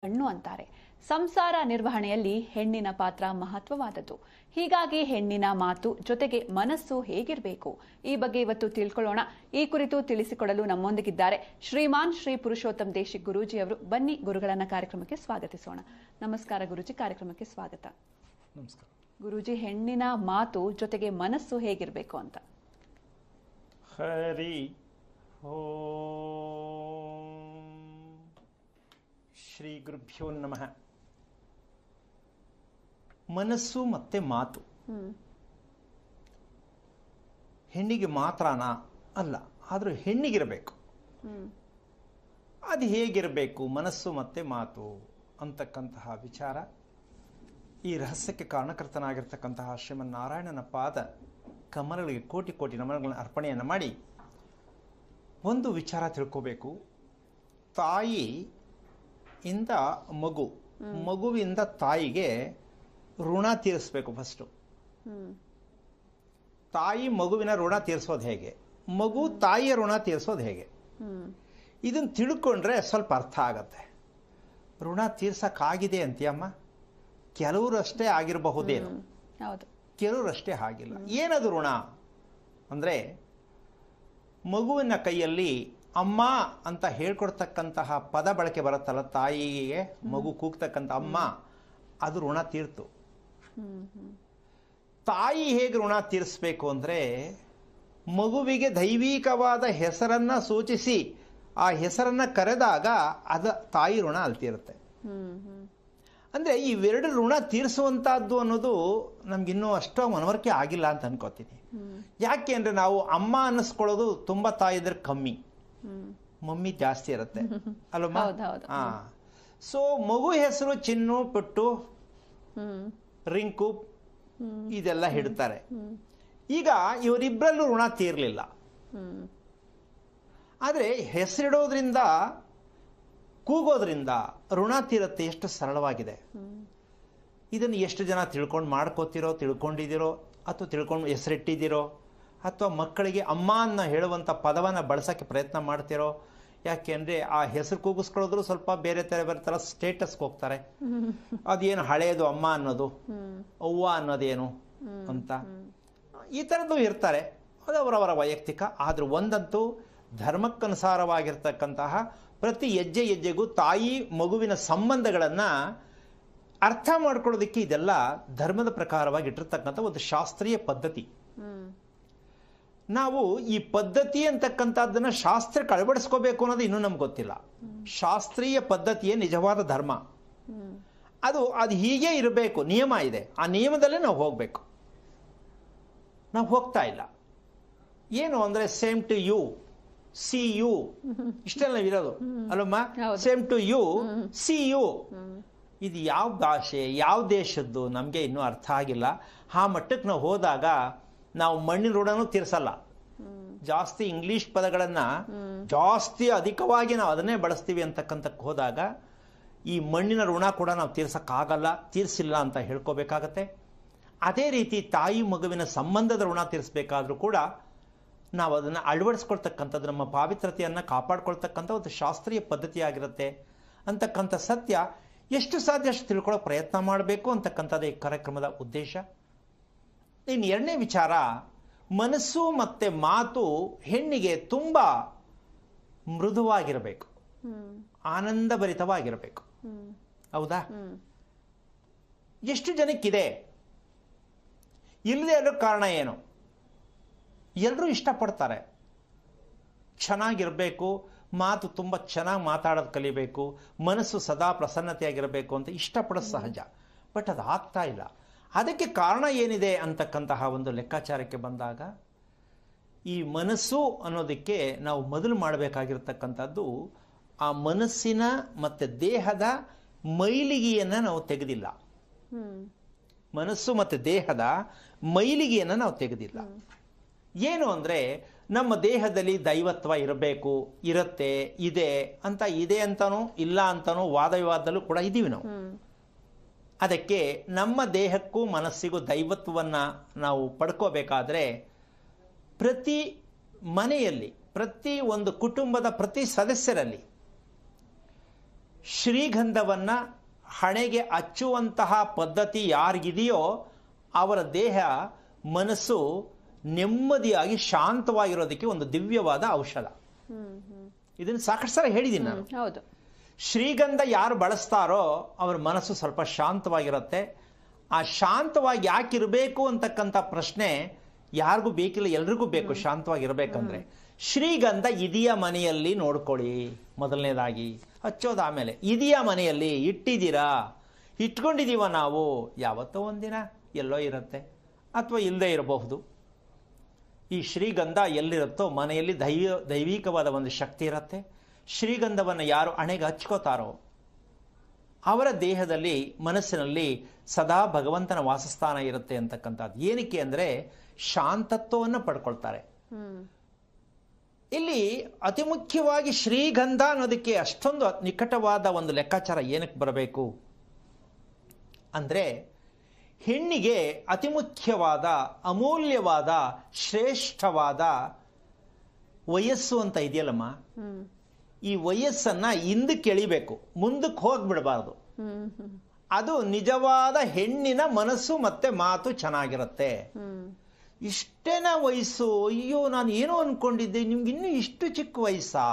ಕಣ್ಣು ಅಂತಾರೆ. ಸಂಸಾರ ನಿರ್ವಹಣೆಯಲ್ಲಿ ಹೆಣ್ಣಿನ ಪಾತ್ರ ಮಹತ್ವವಾದದ್ದು. ಹೀಗಾಗಿ ಹೆಣ್ಣಿನ ಮಾತು ಜೊತೆಗೆ ಮನಸ್ಸು ಹೇಗಿರಬೇಕು ಈ ಬಗ್ಗೆ ಇವತ್ತು ತಿಳ್ಕೊಳ್ಳೋಣ. ಈ ಕುರಿತು ತಿಳಿಸಿಕೊಡಲು ನಮ್ಮೊಂದಿಗಿದ್ದಾರೆ ಶ್ರೀಮಾನ್ ಶ್ರೀ ಪುರುಷೋತ್ತಮ್ ದೇಶಿಕ್ ಗುರೂಜಿ ಅವರು. ಬನ್ನಿ ಗುರುಗಳನ್ನ ಕಾರ್ಯಕ್ರಮಕ್ಕೆ ಸ್ವಾಗತಿಸೋಣ. ನಮಸ್ಕಾರ ಗುರೂಜಿ, ಕಾರ್ಯಕ್ರಮಕ್ಕೆ ಸ್ವಾಗತ. ನಮಸ್ಕಾರ ಗುರೂಜಿ, ಹೆಣ್ಣಿನ ಮಾತು ಜೊತೆಗೆ ಮನಸ್ಸು ಹೇಗಿರಬೇಕು ಅಂತ. ಹರಿ ಶ್ರೀ ಗುರುಭ್ಯೋ ನಮಃ. ಮನಸ್ಸು ಮತ್ತೆ ಮಾತು ಹೆಣ್ಣಿಗೆ ಮಾತ್ರನಾ? ಅಲ್ಲ, ಆದರೂ ಹೆಣ್ಣಿಗಿರಬೇಕು. ಅದು ಹೇಗಿರಬೇಕು ಮನಸ್ಸು ಮತ್ತೆ ಮಾತು ಅಂತಕ್ಕಂತಹ ವಿಚಾರ, ಈ ರಹಸ್ಯಕ್ಕೆ ಕಾರಣಕರ್ತನಾಗಿರ್ತಕ್ಕಂತಹ ಶ್ರೀಮನ್ನಾರಾಯಣನ ಪಾದ ಕಮಲಗಳಿಗೆ ಕೋಟಿ ಕೋಟಿ ನಮನಗಳನ್ನು ಅರ್ಪಣೆಯನ್ನು ಮಾಡಿ ಒಂದು ವಿಚಾರ ತಿಳ್ಕೋಬೇಕು. ತಾಯಿಯಿಂದ ಮಗುವಿಂದ ತಾಯಿಗೆ ಋಣ ತೀರಿಸ್ಬೇಕು. ಫಸ್ಟು ತಾಯಿ ಮಗುವಿನ ಋಣ ತೀರಿಸೋದು ಹೇಗೆ, ಮಗು ತಾಯಿಯ ಋಣ ತೀರಿಸೋದು ಹೇಗೆ, ಇದನ್ನು ತಿಳ್ಕೊಂಡ್ರೆ ಸ್ವಲ್ಪ ಅರ್ಥ ಆಗತ್ತೆ. ಋಣ ತೀರ್ಸಕ್ಕಾಗಿದೆ ಅಂತೀಯಮ್ಮ? ಕೆಲವರಷ್ಟೇ ಆಗಿರಬಹುದೇನು, ಕೆಲವರಷ್ಟೇ ಆಗಿಲ್ಲ. ಏನದು ಋಣ ಅಂದರೆ, ಮಗುವಿನ ಕೈಯಲ್ಲಿ ಅಮ್ಮ ಅಂತ ಹೇಳ್ಕೊಡ್ತಕ್ಕಂತಹ ಪದ ಬಳಕೆ ಬರುತ್ತಲ್ಲ, ತಾಯಿಗೆ ಮಗು ಕೂಗ್ತಕ್ಕಂಥ ಅಮ್ಮ, ಅದು ಋಣ ತೀರ್ತು. ತಾಯಿ ಹೇಗೆ ಋಣ ತೀರಿಸ್ಬೇಕು ಅಂದರೆ, ಮಗುವಿಗೆ ದೈವಿಕವಾದ ಹೆಸರನ್ನ ಸೂಚಿಸಿ ಆ ಹೆಸರನ್ನ ಕರೆದಾಗ ಅದ ತಾಯಿ ಋಣ ಅಲ್ಲಿ ತೀರುತ್ತೆ. ಅಂದರೆ ಇವೆರಡು ಋಣ ತೀರಿಸುವಂತಹದ್ದು ಅನ್ನೋದು ನಮ್ಗಿನ್ನೂ ಅಷ್ಟೋ ಮನವರಿಕೆ ಆಗಿಲ್ಲ ಅಂತ ಅನ್ಕೋತೀನಿ. ಯಾಕೆ ಅಂದರೆ, ನಾವು ಅಮ್ಮ ಅನ್ನಿಸ್ಕೊಳ್ಳೋದು ತುಂಬ ತಾಯಿದ್ರೆ ಕಮ್ಮಿ, ಮಮ್ಮಿ ಜಾಸ್ತಿ ಇರುತ್ತೆ ಅಲ್ಲಮ್ಮ? ಹಾ. ಸೊ ಮಗು ಹೆಸರು ಚಿನ್ನು, ಪುಟ್ಟು, ರಿಂಕು ಇದೆಲ್ಲ ಹಿಡ್ತಾರೆ. ಈಗ ಇವರಿಬ್ಬರಲ್ಲೂ ಋಣ ತೀರ್ಲಿಲ್ಲ. ಆದರೆ ಹೆಸರಿಡೋದ್ರಿಂದ, ಕೂಗೋದ್ರಿಂದ ಋಣ ತೀರತ್ತೆ. ಎಷ್ಟು ಸರಳವಾಗಿದೆ. ಇದನ್ನು ಎಷ್ಟು ಜನ ತಿಳ್ಕೊಂಡಿದ್ದೀರೋ ಅಥವಾ ತಿಳ್ಕೊಂಡು ಹೆಸರಿಟ್ಟಿದ್ದೀರೋ, ಅಥವಾ ಮಕ್ಕಳಿಗೆ ಅಮ್ಮ ಅನ್ನ ಹೇಳುವಂಥ ಪದವನ್ನು ಬಳಸೋಕ್ಕೆ ಪ್ರಯತ್ನ ಮಾಡ್ತಿರೋ? ಯಾಕೆ ಅಂದರೆ ಆ ಹೆಸರು ಕೂಗಿಸ್ಕೊಳ್ಳೋದ್ರು ಸ್ವಲ್ಪ ಬೇರೆ ಥರ ಸ್ಟೇಟಸ್ಗೆ ಹೋಗ್ತಾರೆ. ಅದೇನು ಹಳೆಯದು ಅಮ್ಮ ಅನ್ನೋದು, ಅವ್ವ ಅನ್ನೋದೇನು ಅಂತ ಈ ಥರದ್ದು ಇರ್ತಾರೆ. ಅದು ಅವರವರ ವೈಯಕ್ತಿಕ. ಆದರೂ ಒಂದಂತೂ ಧರ್ಮಕ್ಕನುಸಾರವಾಗಿರ್ತಕ್ಕಂತಹ ಪ್ರತಿ ಹೆಜ್ಜೆಗೂ ತಾಯಿ ಮಗುವಿನ ಸಂಬಂಧಗಳನ್ನು ಅರ್ಥ ಮಾಡ್ಕೊಳ್ಳೋದಕ್ಕೆ ಇದೆಲ್ಲ ಧರ್ಮದ ಪ್ರಕಾರವಾಗಿ ಇಟ್ಟಿರ್ತಕ್ಕಂಥ ಒಂದು ಶಾಸ್ತ್ರೀಯ ಪದ್ಧತಿ. ನಾವು ಈ ಪದ್ಧತಿ ಅಂತಕ್ಕಂಥದ್ದನ್ನು ಶಾಸ್ತ್ರಕ್ಕೆ ಅಳವಡಿಸ್ಕೋಬೇಕು ಅನ್ನೋದು ಇನ್ನೂ ನಮ್ಗೆ ಗೊತ್ತಿಲ್ಲ. ಶಾಸ್ತ್ರೀಯ ಪದ್ಧತಿಯೇ ನಿಜವಾದ ಧರ್ಮ. ಅದು ಹೀಗೆ ಇರಬೇಕು, ನಿಯಮ ಇದೆ. ಆ ನಿಯಮದಲ್ಲೇ ನಾವು ಹೋಗಬೇಕು. ನಾವು ಹೋಗ್ತಾ ಇಲ್ಲ. ಏನು ಅಂದರೆ, same to you, see you, ಇಷ್ಟೆಲ್ಲ ಇರೋದು ಅಲ್ಲಮ್ಮ? Same to you, see you. ಇದು ಯಾವ ಭಾಷೆ, ಯಾವ ದೇಶದ್ದು ನಮಗೆ ಇನ್ನೂ ಅರ್ಥ ಆಗಿಲ್ಲ. ಆ ಮಟ್ಟಕ್ಕೆ ನಾವು ಹೋದಾಗ ನಾವು ಮಣ್ಣಿನ ಋಣನೂ ತೀರ್ಸಲ್ಲ. ಜಾಸ್ತಿ ಇಂಗ್ಲಿಷ್ ಪದಗಳನ್ನು ಜಾಸ್ತಿ ಅಧಿಕವಾಗಿ ನಾವು ಅದನ್ನೇ ಬಳಸ್ತೀವಿ ಅಂತಕ್ಕಂಥಕ್ಕೆ ಹೋದಾಗ ಈ ಮಣ್ಣಿನ ಋಣ ಕೂಡ ನಾವು ತೀರ್ಸಕ್ಕಾಗಲ್ಲ, ತೀರ್ಸಿಲ್ಲ ಅಂತ ಹೇಳ್ಕೋಬೇಕಾಗತ್ತೆ. ಅದೇ ರೀತಿ ತಾಯಿ ಮಗುವಿನ ಸಂಬಂಧದ ಋಣ ತೀರಿಸಬೇಕಾದ್ರೂ ಕೂಡ ನಾವು ಅದನ್ನು ಅಳವಡಿಸ್ಕೊಳ್ತಕ್ಕಂಥದ್ದು, ನಮ್ಮ ಪಾವಿತ್ರತೆಯನ್ನು ಕಾಪಾಡ್ಕೊಳ್ತಕ್ಕಂಥ ಒಂದು ಶಾಸ್ತ್ರೀಯ ಪದ್ಧತಿಯಾಗಿರುತ್ತೆ ಅಂತಕ್ಕಂಥ ಸತ್ಯ ಎಷ್ಟು ಸಾಧ್ಯ ಅಷ್ಟು ತಿಳ್ಕೊಳ್ಳೋ ಪ್ರಯತ್ನ ಮಾಡಬೇಕು ಅಂತಕ್ಕಂಥದ್ದು ಈ ಕಾರ್ಯಕ್ರಮದ ಉದ್ದೇಶ. ಇನ್ನು ಎರಡನೇ ವಿಚಾರ, ಮನಸ್ಸು ಮತ್ತೆ ಮಾತು ಹೆಣ್ಣಿಗೆ ತುಂಬ ಮೃದುವಾಗಿರಬೇಕು, ಆನಂದಭರಿತವಾಗಿರಬೇಕು. ಹೌದಾ? ಎಷ್ಟು ಜನಕ್ಕಿದೆ? ಇಲ್ಲದೆ ಇರೋ ಕಾರಣ ಏನು? ಎಲ್ಲರೂ ಇಷ್ಟಪಡ್ತಾರೆ, ಚೆನ್ನಾಗಿರಬೇಕು, ಮಾತು ತುಂಬ ಚೆನ್ನಾಗಿ ಮಾತಾಡೋದು ಕಲಿಬೇಕು, ಮನಸ್ಸು ಸದಾ ಪ್ರಸನ್ನತೆಯಾಗಿರಬೇಕು ಅಂತ ಇಷ್ಟಪಡೋದು ಸಹಜ. ಬಟ್ ಅದು ಆಗ್ತಾ ಇಲ್ಲ. ಅದಕ್ಕೆ ಕಾರಣ ಏನಿದೆ ಅಂತಕ್ಕಂತಹ ಒಂದು ಲೆಕ್ಕಾಚಾರಕ್ಕೆ ಬಂದಾಗ, ಈ ಮನಸ್ಸು ಅನ್ನೋದಕ್ಕೆ ನಾವು ಮೊದಲು ಮಾಡಬೇಕಾಗಿರ್ತಕ್ಕಂಥದ್ದು, ಆ ಮನಸ್ಸಿನ ಮತ್ತು ದೇಹದ ಮೈಲಿಗೆಯನ್ನು ನಾವು ತೆಗೆದಿಲ್ಲ. ಮನಸ್ಸು ಮತ್ತು ದೇಹದ ಮೈಲಿಗೆಯನ್ನು ನಾವು ತೆಗೆದಿಲ್ಲ. ಏನು ಅಂದರೆ, ನಮ್ಮ ದೇಹದಲ್ಲಿ ದೈವತ್ವ ಇರಬೇಕು, ಇರುತ್ತೆ, ಇದೆ ಅಂತನೂ ಇಲ್ಲ ಅಂತನೂ ವಾದ ವಿವಾದದಲ್ಲೂ ಕೂಡ ಇದ್ದೀವಿ ನಾವು. ಅದಕ್ಕೆ ನಮ್ಮ ದೇಹಕ್ಕೂ ಮನಸ್ಸಿಗೂ ದೈವತ್ವವನ್ನು ನಾವು ಪಡ್ಕೋಬೇಕಾದ್ರೆ, ಪ್ರತಿ ಮನೆಯಲ್ಲಿ, ಪ್ರತಿ ಒಂದು ಕುಟುಂಬದ ಪ್ರತಿ ಸದಸ್ಯರಲ್ಲಿ ಶ್ರೀಗಂಧವನ್ನು ಹಣೆಗೆ ಹಚ್ಚುವಂತಹ ಪದ್ಧತಿ ಯಾರಿಗಿದೆಯೋ ಅವರ ದೇಹ ಮನಸ್ಸು ನೆಮ್ಮದಿಯಾಗಿ ಶಾಂತವಾಗಿರೋದಕ್ಕೆ ಒಂದು ದಿವ್ಯವಾದ ಔಷಧ. ಇದನ್ನು ಸಾಕಷ್ಟು ಸಲ ಹೇಳಿದ್ದೀನಿ ನಾನು. ಹೌದು. ಶ್ರೀಗಂಧ ಯಾರು ಬಳಸ್ತಾರೋ ಅವ್ರ ಮನಸ್ಸು ಸ್ವಲ್ಪ ಶಾಂತವಾಗಿರುತ್ತೆ. ಆ ಶಾಂತವಾಗಿ ಯಾಕಿರಬೇಕು ಅಂತಕ್ಕಂಥ ಪ್ರಶ್ನೆ ಯಾರಿಗೂ ಬೇಕಿಲ್ಲ, ಎಲ್ರಿಗೂ ಬೇಕು ಶಾಂತವಾಗಿರ್ಬೇಕಂದ್ರೆ. ಶ್ರೀಗಂಧ ಇದೆಯಾ ಮನೆಯಲ್ಲಿ ನೋಡ್ಕೊಳ್ಳಿ ಮೊದಲನೇದಾಗಿ, ಹಚ್ಚೋದು ಆಮೇಲೆ. ಇದೆಯಾ ಮನೆಯಲ್ಲಿ, ಇಟ್ಟಿದ್ದೀರಾ, ಇಟ್ಕೊಂಡಿದ್ದೀವ ನಾವು, ಯಾವತ್ತೋ ಒಂದಿನ ಎಲ್ಲೋ ಇರುತ್ತೆ ಅಥವಾ ಇಲ್ಲದೆ ಇರಬಹುದು. ಈ ಶ್ರೀಗಂಧ ಎಲ್ಲಿರುತ್ತೋ ಮನೆಯಲ್ಲಿ ದೈವಿಕವಾದ ಒಂದು ಶಕ್ತಿ ಇರುತ್ತೆ. ಶ್ರೀಗಂಧವನ್ನು ಯಾರು ಹಣೆಗೆ ಹಚ್ಕೋತಾರೋ ಅವರ ದೇಹದಲ್ಲಿ ಮನಸ್ಸಿನಲ್ಲಿ ಸದಾ ಭಗವಂತನ ವಾಸಸ್ಥಾನ ಇರುತ್ತೆ ಅಂತಕ್ಕಂಥದ್ದು. ಏನಕ್ಕೆ ಅಂದರೆ ಶಾಂತತ್ವವನ್ನು ಪಡ್ಕೊಳ್ತಾರೆ. ಇಲ್ಲಿ ಅತಿ ಮುಖ್ಯವಾಗಿ ಶ್ರೀಗಂಧ ಅನ್ನೋದಕ್ಕೆ ಅಷ್ಟೊಂದು ನಿಕಟವಾದ ಒಂದು ಲೆಕ್ಕಾಚಾರ ಏನಕ್ಕೆ ಬರಬೇಕು ಅಂದರೆ, ಹೆಣ್ಣಿಗೆ ಅತಿ ಮುಖ್ಯವಾದ ಅಮೂಲ್ಯವಾದ ಶ್ರೇಷ್ಠವಾದ ವಯಸ್ಸು ಅಂತ ಇದೆಯಲ್ಲಮ್ಮ, ಈ ವಯಸ್ಸನ್ನ ಹಿಂದಕ್ಕೆ ಎಳಿಬೇಕು, ಮುಂದಕ್ಕೆ ಹೋಗ್ಬಿಡಬಾರ್ದು. ಅದು ನಿಜವಾದ ಹೆಣ್ಣಿನ ಮನಸ್ಸು ಮತ್ತೆ ಮಾತು ಚೆನ್ನಾಗಿರುತ್ತೆ. ಇಷ್ಟೇನಾ ವಯಸ್ಸು, ಅಯ್ಯೋ ನಾನು ಏನೋ ಅನ್ಕೊಂಡಿದ್ದೆ, ನಿಮ್ಗೆ ಇನ್ನೂ ಇಷ್ಟು ಚಿಕ್ಕ ವಯಸ್ಸಾ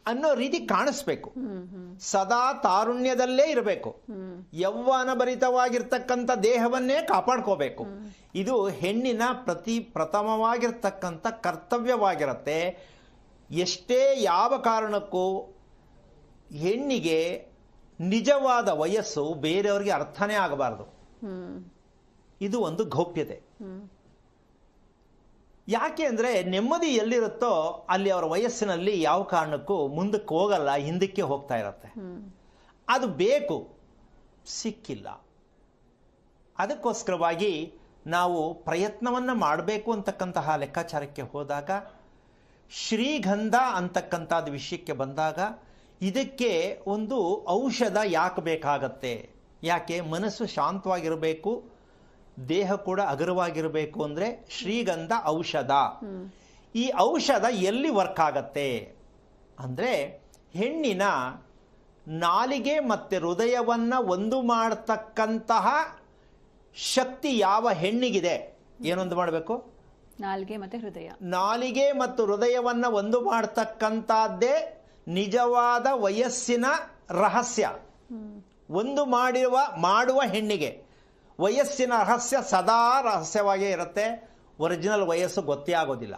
ಅನ್ನೋ ರೀತಿ ಕಾಣಿಸ್ಬೇಕು. ಸದಾ ತಾರುಣ್ಯದಲ್ಲೇ ಇರಬೇಕು. ಯೌವನ ಭರಿತವಾಗಿರ್ತಕ್ಕಂಥ ದೇಹವನ್ನೇ ಕಾಪಾಡ್ಕೋಬೇಕು. ಇದು ಹೆಣ್ಣಿನ ಪ್ರಥಮವಾಗಿರ್ತಕ್ಕಂಥ ಕರ್ತವ್ಯವಾಗಿರುತ್ತೆ. ಎಷ್ಟೇ ಯಾವ ಕಾರಣಕ್ಕೂ ಹೆಣ್ಣಿಗೆ ನಿಜವಾದ ವಯಸ್ಸು ಬೇರೆಯವರಿಗೆ ಅರ್ಥನೇ ಆಗಬಾರದು. ಇದು ಒಂದು ಗೌಪ್ಯತೆ. ಯಾಕೆ ಅಂದರೆ ನೆಮ್ಮದಿ ಎಲ್ಲಿರುತ್ತೋ ಅಲ್ಲಿ ಅವರ ವಯಸ್ಸಿನಲ್ಲಿ ಯಾವ ಕಾರಣಕ್ಕೂ ಮುಂದಕ್ಕೆ ಹೋಗಲ್ಲ, ಹಿಂದಕ್ಕೆ ಹೋಗ್ತಾ ಇರತ್ತೆ. ಅದು ಬೇಕು, ಸಿಕ್ಕಿಲ್ಲ. ಅದಕ್ಕೋಸ್ಕರವಾಗಿ ನಾವು ಪ್ರಯತ್ನವನ್ನು ಮಾಡಬೇಕು ಅಂತಕ್ಕಂತಹ ಲೆಕ್ಕಾಚಾರಕ್ಕೆ ಹೋದಾಗ, ಶ್ರೀಗಂಧ ಅಂತಕ್ಕಂಥದ್ದು ವಿಷಯಕ್ಕೆ ಬಂದಾಗ ಇದಕ್ಕೆ ಒಂದು ಔಷಧ ಯಾಕೆ ಬೇಕಾಗತ್ತೆ? ಯಾಕೆ ಮನಸ್ಸು ಶಾಂತವಾಗಿರಬೇಕು, ದೇಹ ಕೂಡ ಹಗುರವಾಗಿರಬೇಕು ಅಂದರೆ ಶ್ರೀಗಂಧ ಔಷಧ. ಈ ಔಷಧ ಎಲ್ಲಿ ವರ್ಕ್ ಆಗತ್ತೆ ಅಂದರೆ, ಹೆಣ್ಣಿನ ನಾಲಿಗೆ ಮತ್ತು ಹೃದಯವನ್ನ ಒಂದು ಮಾಡತಕ್ಕಂತಹ ಶಕ್ತಿ ಯಾವ ಹೆಣ್ಣಿಗಿದೆ, ಏನೊಂದು ಮಾಡಬೇಕು? ನಾಲಿಗೆ ಮತ್ತು ಹೃದಯ. ನಾಲಿಗೆ ಮತ್ತು ಹೃದಯವನ್ನ ಒಂದು ಮಾಡತಕ್ಕಂಥದ್ದೇ ನಿಜವಾದ ವಯಸ್ಸಿನ ರಹಸ್ಯ. ಒಂದು ಮಾಡುವ ಹೆಣ್ಣಿಗೆ ವಯಸ್ಸಿನ ರಹಸ್ಯ ಸದಾ ರಹಸ್ಯವಾಗೇ ಇರುತ್ತೆ. ಒರಿಜಿನಲ್ ವಯಸ್ಸು ಗೊತ್ತೇ ಆಗೋದಿಲ್ಲ.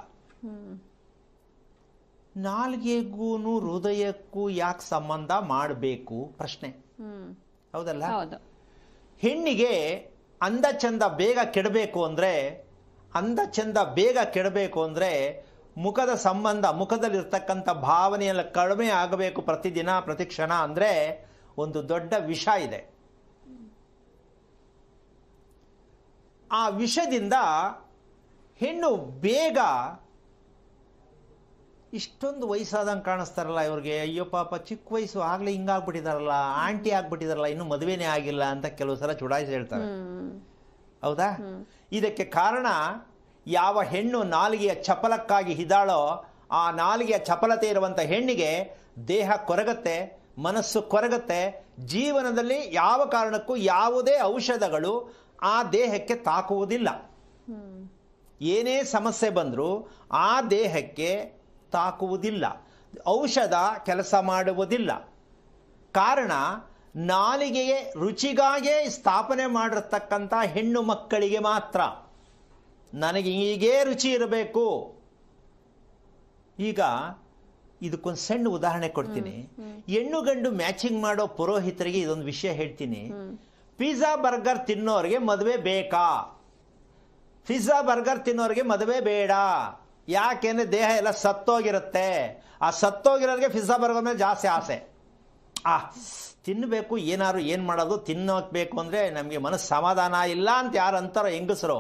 ನಾಲ್ಗೆಗೂ ಹೃದಯಕ್ಕೂ ಯಾಕೆ ಸಂಬಂಧ ಮಾಡಬೇಕು ಪ್ರಶ್ನೆ, ಹೌದಲ್ಲ? ಹೆಣ್ಣಿಗೆ ಅಂದ ಚಂದ ಬೇಗ ಕೆಡಬೇಕು ಅಂದ್ರೆ ಮುಖದ ಸಂಬಂಧ, ಮುಖದಲ್ಲಿರ್ತಕ್ಕಂಥ ಭಾವನೆಯೆಲ್ಲ ಕಡಿಮೆ ಆಗಬೇಕು ಪ್ರತಿದಿನ ಪ್ರತಿಕ್ಷಣ ಅಂದರೆ ಒಂದು ದೊಡ್ಡ ವಿಷ ಇದೆ. ಆ ವಿಷದಿಂದ ಹೆಣ್ಣು ಬೇಗ ಇಷ್ಟೊಂದು ವಯಸ್ಸಾದಂಗೆ ಕಾಣಿಸ್ತಾರಲ್ಲ ಇವ್ರಿಗೆ, ಅಯ್ಯೋ ಪಾಪ ಚಿಕ್ಕ ವಯಸ್ಸು ಆಗ್ಲೇ ಹಿಂಗಾಗ್ಬಿಟ್ಟಿದಾರಲ್ಲ, ಆಂಟಿ ಆಗ್ಬಿಟ್ಟಿದಾರಲ್ಲ, ಇನ್ನೂ ಮದುವೆನೇ ಆಗಿಲ್ಲ ಅಂತ ಕೆಲವು ಸಲ ಚುಡಾಯಿಸಿ ಹೇಳ್ತಾರೆ. ಹೌದಾ? ಇದಕ್ಕೆ ಕಾರಣ ಯಾವ ಹೆಣ್ಣು ನಾಲಿಗೆಯ ಚಪಲಕ್ಕಾಗಿ ಇದ್ದಾಳೋ ಆ ನಾಲಿಗೆಯ ಚಪಲತೆ ಇರುವಂಥ ಹೆಣ್ಣಿಗೆ ದೇಹ ಕೊರಗತ್ತೆ, ಮನಸ್ಸು ಕೊರಗತ್ತೆ. ಜೀವನದಲ್ಲಿ ಯಾವ ಕಾರಣಕ್ಕೂ ಯಾವುದೇ ಔಷಧಗಳು ಆ ದೇಹಕ್ಕೆ ತಾಕುವುದಿಲ್ಲ. ಏನೇ ಸಮಸ್ಯೆ ಬಂದರೂ ಆ ದೇಹಕ್ಕೆ ತಾಕುವುದಿಲ್ಲ, ಔಷಧ ಕೆಲಸ ಮಾಡುವುದಿಲ್ಲ. ಕಾರಣ ನಾಲಿಗೆಗೆ ರುಚಿಗಾಗೇ ಸ್ಥಾಪನೆ ಮಾಡಿರ್ತಕ್ಕಂಥ ಹೆಣ್ಣು ಮಕ್ಕಳಿಗೆ ಮಾತ್ರ ನನಗೆ ಹೀಗೇ ರುಚಿ ಇರಬೇಕು. ಈಗ ಇದಕ್ಕೊಂದು ಸಣ್ಣ ಉದಾಹರಣೆ ಕೊಡ್ತೀನಿ. ಹೆಣ್ಣು ಗಂಡು ಮ್ಯಾಚಿಂಗ್ ಮಾಡೋ ಪುರೋಹಿತರಿಗೆ ಇದೊಂದು ವಿಷಯ ಹೇಳ್ತೀನಿ. ಪಿಜ್ಜಾ ಬರ್ಗರ್ ತಿನ್ನೋರಿಗೆ ಮದುವೆ ಬೇಕಾ? ಪಿಜ್ಜಾ ಬರ್ಗರ್ ತಿನ್ನೋರಿಗೆ ಮದುವೆ ಬೇಡ. ಯಾಕೆಂದ್ರೆ ದೇಹ ಎಲ್ಲ ಸತ್ತೋಗಿರುತ್ತೆ. ಆ ಸತ್ತೋಗಿರೋರಿಗೆ ಪಿಜ್ಜಾ ಬರ್ಗರ್ ಮೇಲೆ ಜಾಸ್ತಿ ಆಸೆ. ತಿನ್ನಬೇಕು, ಏನು ಮಾಡೋದು, ತಿನ್ನಬೇಕು ಅಂದ್ರೆ ನಮಗೆ ಮನಸ್ಸು ಸಮಾಧಾನ ಇಲ್ಲ ಅಂತ ಯಾರು ಅಂತಾರೋ ಹೆಂಗಸರು,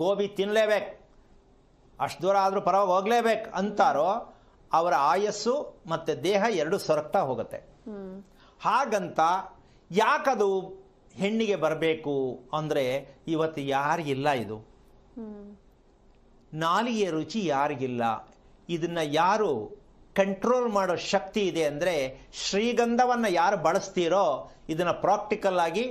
ಗೋಬಿ ತಿನ್ನಲೇಬೇಕು, ಅಷ್ಟು ದೂರ ಆದರೂ ಪರವಾಗಿ ಹೋಗ್ಲೇಬೇಕು ಅಂತಾರೋ ಅವರ ಆಯಸ್ಸು ಮತ್ತೆ ದೇಹ ಎರಡು ಸೊರಗ್ತಾ ಹೋಗುತ್ತೆ. ಹಾಗಂತ ಯಾಕದು ಹೆಣ್ಣಿಗೆ ಬರಬೇಕು ಅಂದರೆ ಇವತ್ತು ಯಾರಿಗಿಲ್ಲ ಇದು ನಾಲಿಗೆಯ ರುಚಿ, ಯಾರಿಗಿಲ್ಲ. ಇದನ್ನ ಯಾರು ಕಂಟ್ರೋಲ್ ಮಾಡೋ ಶಕ್ತಿ ಇದೆ ಅಂದರೆ ಶ್ರೀಗಂಧವನ್ನು ಯಾರು ಬಳಸ್ತೀರೋ ಇದನ್ನು ಪ್ರಾಕ್ಟಿಕಲ್ ಆಗಿ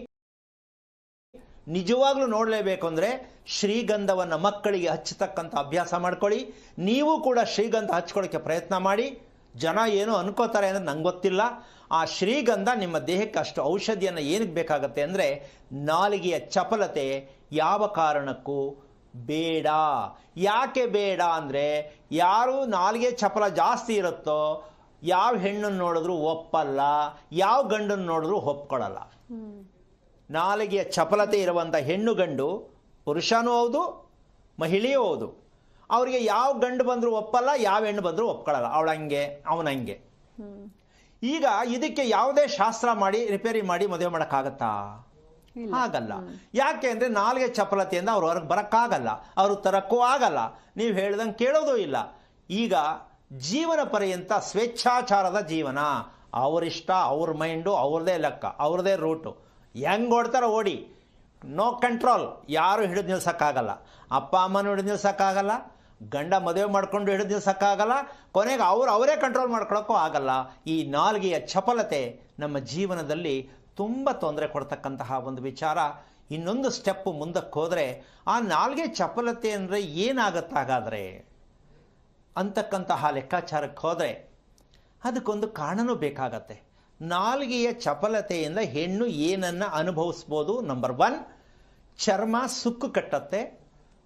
ನಿಜವಾಗ್ಲೂ ನೋಡಲೇಬೇಕು ಅಂದರೆ ಶ್ರೀಗಂಧವನ್ನು ಮಕ್ಕಳಿಗೆ ಹಚ್ಚತಕ್ಕಂಥ ಅಭ್ಯಾಸ ಮಾಡ್ಕೊಳ್ಳಿ. ನೀವು ಕೂಡ ಶ್ರೀಗಂಧ ಹಚ್ಕೊಳ್ಳೋಕ್ಕೆ ಪ್ರಯತ್ನ ಮಾಡಿ. ಜನ ಏನೋ ಅನ್ಕೋತಾರೆ ಅಂದರೆ ನಂಗೆ ಗೊತ್ತಿಲ್ಲ. ಆ ಶ್ರೀಗಂಧ ನಿಮ್ಮ ದೇಹಕ್ಕೆ ಅಷ್ಟು ಔಷಧಿಯನ್ನು ಏನಕ್ಕೆ ಬೇಕಾಗತ್ತೆ ಅಂದರೆ ನಾಲಿಗೆಯ ಚಪಲತೆ ಯಾವ ಕಾರಣಕ್ಕೂ ಬೇಡ. ಯಾಕೆ ಬೇಡ ಅಂದರೆ ಯಾರು ನಾಲಿಗೆ ಚಪಲ ಜಾಸ್ತಿ ಇರುತ್ತೋ ಯಾವ ಹೆಣ್ಣನ್ನು ನೋಡಿದ್ರು ಒಪ್ಪಲ್ಲ, ಯಾವ ಗಂಡನ್ನು ನೋಡಿದ್ರು ಒಪ್ಕೊಳ್ಳಲ್ಲ. ನಾಲಿಗೆಯ ಚಪಲತೆ ಇರುವಂಥ ಹೆಣ್ಣು ಗಂಡು ಪುರುಷನೂ ಹೌದು ಮಹಿಳೆಯೂ ಹೌದು. ಅವರಿಗೆ ಯಾವ ಗಂಡು ಬಂದರೂ ಒಪ್ಪಲ್ಲ, ಯಾವ ಹೆಣ್ಣು ಬಂದರೂ ಒಪ್ಕೊಳ್ಳಲ್ಲ. ಅವಳಂಗೆ ಅವನಂಗೆ. ಈಗ ಇದಕ್ಕೆ ಯಾವುದೇ ಶಾಸ್ತ್ರ ಮಾಡಿ ರಿಪೇರಿ ಮಾಡಿ ಮದುವೆ ಮಾಡೋಕ್ಕಾಗತ್ತಾ? ಆಗಲ್ಲ. ಯಾಕೆ ಅಂದರೆ ನಾಲ್ಗೆ ಚಪಲತೆಯಿಂದ ಅವ್ರು ಹೊರಗೆ ಬರೋಕ್ಕಾಗಲ್ಲ, ಅವರು ತರಕ್ಕೂ ಆಗಲ್ಲ, ನೀವು ಹೇಳ್ದಂಗೆ ಕೇಳೋದೂ ಇಲ್ಲ. ಈಗ ಜೀವನ ಪರ್ಯಂತ ಸ್ವೇಚ್ಛಾಚಾರದ ಜೀವನ. ಅವರಿಷ್ಟ, ಅವ್ರ ಮೈಂಡು, ಅವ್ರದೇ ಲೆಕ್ಕ, ಅವ್ರದೇ ರೂಟು. ಹೆಂಗೆ ಓಡ್ತಾರೋ ಓಡಿ, ನೋ ಕಂಟ್ರೋಲ್. ಯಾರು ಹಿಡಿದು ನಿಲ್ಸೋಕ್ಕಾಗಲ್ಲ. ಅಪ್ಪ ಅಮ್ಮನೂ ಹಿಡಿದು ನಿಲ್ಸೋಕ್ಕಾಗಲ್ಲ, ಗಂಡ ಮದುವೆ ಮಾಡ್ಕೊಂಡು ಹಿಡಿದು ನಿಲ್ಸೋಕ್ಕಾಗಲ್ಲ, ಕೊನೆಗೆ ಅವರೇ ಕಂಟ್ರೋಲ್ ಮಾಡ್ಕೊಳ್ಳೋಕ್ಕೂ ಆಗಲ್ಲ. ಈ ನಾಲ್ಗೆಯ ಚಪಲತೆ ನಮ್ಮ ಜೀವನದಲ್ಲಿ ತುಂಬ ತೊಂದರೆ ಕೊಡ್ತಕ್ಕಂತಹ ಒಂದು ವಿಚಾರ. ಇನ್ನೊಂದು ಸ್ಟೆಪ್ಪು ಮುಂದಕ್ಕೆ ಹೋದರೆ ಆ ನಾಲ್ಗೆ ಚಪಲತೆ ಅಂದರೆ ಏನಾಗತ್ತಾಗಾದರೆ ಅಂತಕ್ಕಂತಹ ಲೆಕ್ಕಾಚಾರಕ್ಕೆ ಹೋದರೆ ಅದಕ್ಕೊಂದು ಕಾರಣನೂ ಬೇಕಾಗತ್ತೆ. ನಾಲ್ಗೆಯ ಚಪಲತೆಯಿಂದ ಹೆಣ್ಣು ಏನನ್ನು ಅನುಭವಿಸ್ಬೋದು? ನಂಬರ್ 1, ಚರ್ಮ ಸುಕ್ಕು ಕಟ್ಟತ್ತೆ,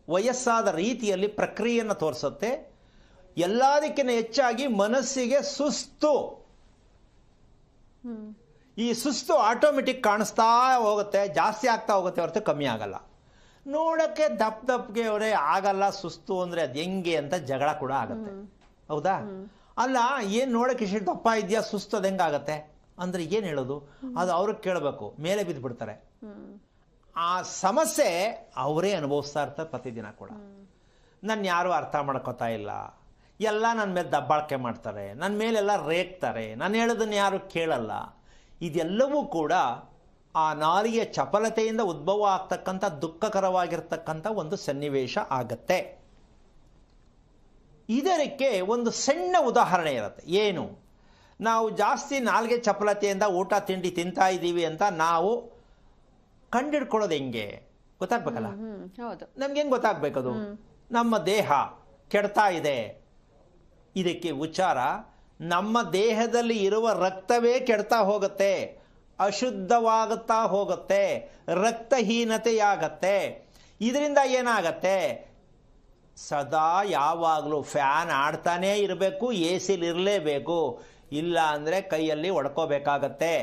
ವಯಸ್ಸಾದ ರೀತಿಯಲ್ಲಿ ಪ್ರಕ್ರಿಯೆಯನ್ನು ತೋರಿಸುತ್ತೆ. ಎಲ್ಲದಕ್ಕಿಂತ ಹೆಚ್ಚಾಗಿ ಮನಸ್ಸಿಗೆ ಸುಸ್ತು. ಈ ಸುಸ್ತು ಆಟೋಮೆಟಿಕ್ ಕಾಣಿಸ್ತಾ ಹೋಗುತ್ತೆ, ಜಾಸ್ತಿ ಆಗ್ತಾ ಹೋಗುತ್ತೆ ಹೊರತು ಕಮ್ಮಿ ಆಗಲ್ಲ. ನೋಡೋಕ್ಕೆ ದಪ್ಪಗೆ ಅವರೇ ಆಗಲ್ಲ ಸುಸ್ತು ಅಂದರೆ ಅದು ಹೆಂಗೆ ಅಂತ ಜಗಳ ಕೂಡ ಆಗುತ್ತೆ. ಹೌದಾ? ಅಲ್ಲ, ಏನು ನೋಡೋಕ್ಕೆ ಇಷ್ಟು ದಪ್ಪ ಇದೆಯಾ, ಸುಸ್ತು ಅದು ಹೆಂಗಾಗತ್ತೆ ಅಂದರೆ ಏನು ಹೇಳೋದು? ಅದು ಅವ್ರಿಗೆ ಕೇಳಬೇಕು, ಮೇಲೆ ಬಿದ್ದು ಬಿಡ್ತಾರೆ. ಆ ಸಮಸ್ಯೆ ಅವರೇ ಅನುಭವಿಸ್ತಾ ಇರ್ತಾರೆ ಪ್ರತಿದಿನ ಕೂಡ. ನನ್ನ ಯಾರು ಅರ್ಥ ಮಾಡ್ಕೋತಾ ಇಲ್ಲ, ಎಲ್ಲ ನನ್ನ ಮೇಲೆ ದಬ್ಬಾಳಿಕೆ ಮಾಡ್ತಾರೆ, ನನ್ನ ಮೇಲೆಲ್ಲ ರೇಗ್ತಾರೆ, ನಾನು ಹೇಳೋದನ್ನು ಯಾರು ಕೇಳಲ್ಲ. ಇದೆಲ್ಲವೂ ಕೂಡ ಆ ನಾಲಿಗೆಯ ಚಪಲತೆಯಿಂದ ಉದ್ಭವ ಆಗ್ತಕ್ಕಂಥ ದುಃಖಕರವಾಗಿರ್ತಕ್ಕಂಥ ಒಂದು ಸನ್ನಿವೇಶ ಆಗತ್ತೆ. ಇದಕ್ಕೆ ಒಂದು ಸಣ್ಣ ಉದಾಹರಣೆ ಇರುತ್ತೆ. ಏನು? ನಾವು ಜಾಸ್ತಿ ನಾಲ್ಗೆ ಚಪಲತೆಯಿಂದ ಊಟ ತಿಂಡಿ ತಿಂತಾ ಇದ್ದೀವಿ ಅಂತ ನಾವು ಕಂಡಿಡ್ಕೊಳ್ಳೋದು ಹೆಂಗೆ ಗೊತ್ತಾಗ್ಬೇಕಲ್ಲ? ನಮ್ಗೆ ಹೆಂಗೆ ಗೊತ್ತಾಗ್ಬೇಕದು? ನಮ್ಮ ದೇಹ ಕೆಡ್ತಾ ಇದೆ. ಇದಕ್ಕೆ ವಿಚಾರ, ನಮ್ಮ ದೇಹದಲ್ಲಿ ಇರುವ ರಕ್ತವೇ ಕೆಡ್ತಾ ಹೋಗುತ್ತೆ, ಅಶುದ್ಧವಾಗುತ್ತಾ ಹೋಗುತ್ತೆ, ರಕ್ತಹೀನತೆಯಾಗತ್ತೆ. ಇದರಿಂದ ಏನಾಗತ್ತೆ? ಸದಾ ಯಾವಾಗಲೂ ಫ್ಯಾನ್ ಆಡ್ತಾನೇ ಇರಬೇಕು, ಎ ಸಿಲಿ ಇರಲೇಬೇಕು. ಇಲ್ಲ ಅಂದರೆ ಕೈಯಲ್ಲಿ ಹೊಡ್ಕೋಬೇಕಾಗತ್ತೆ.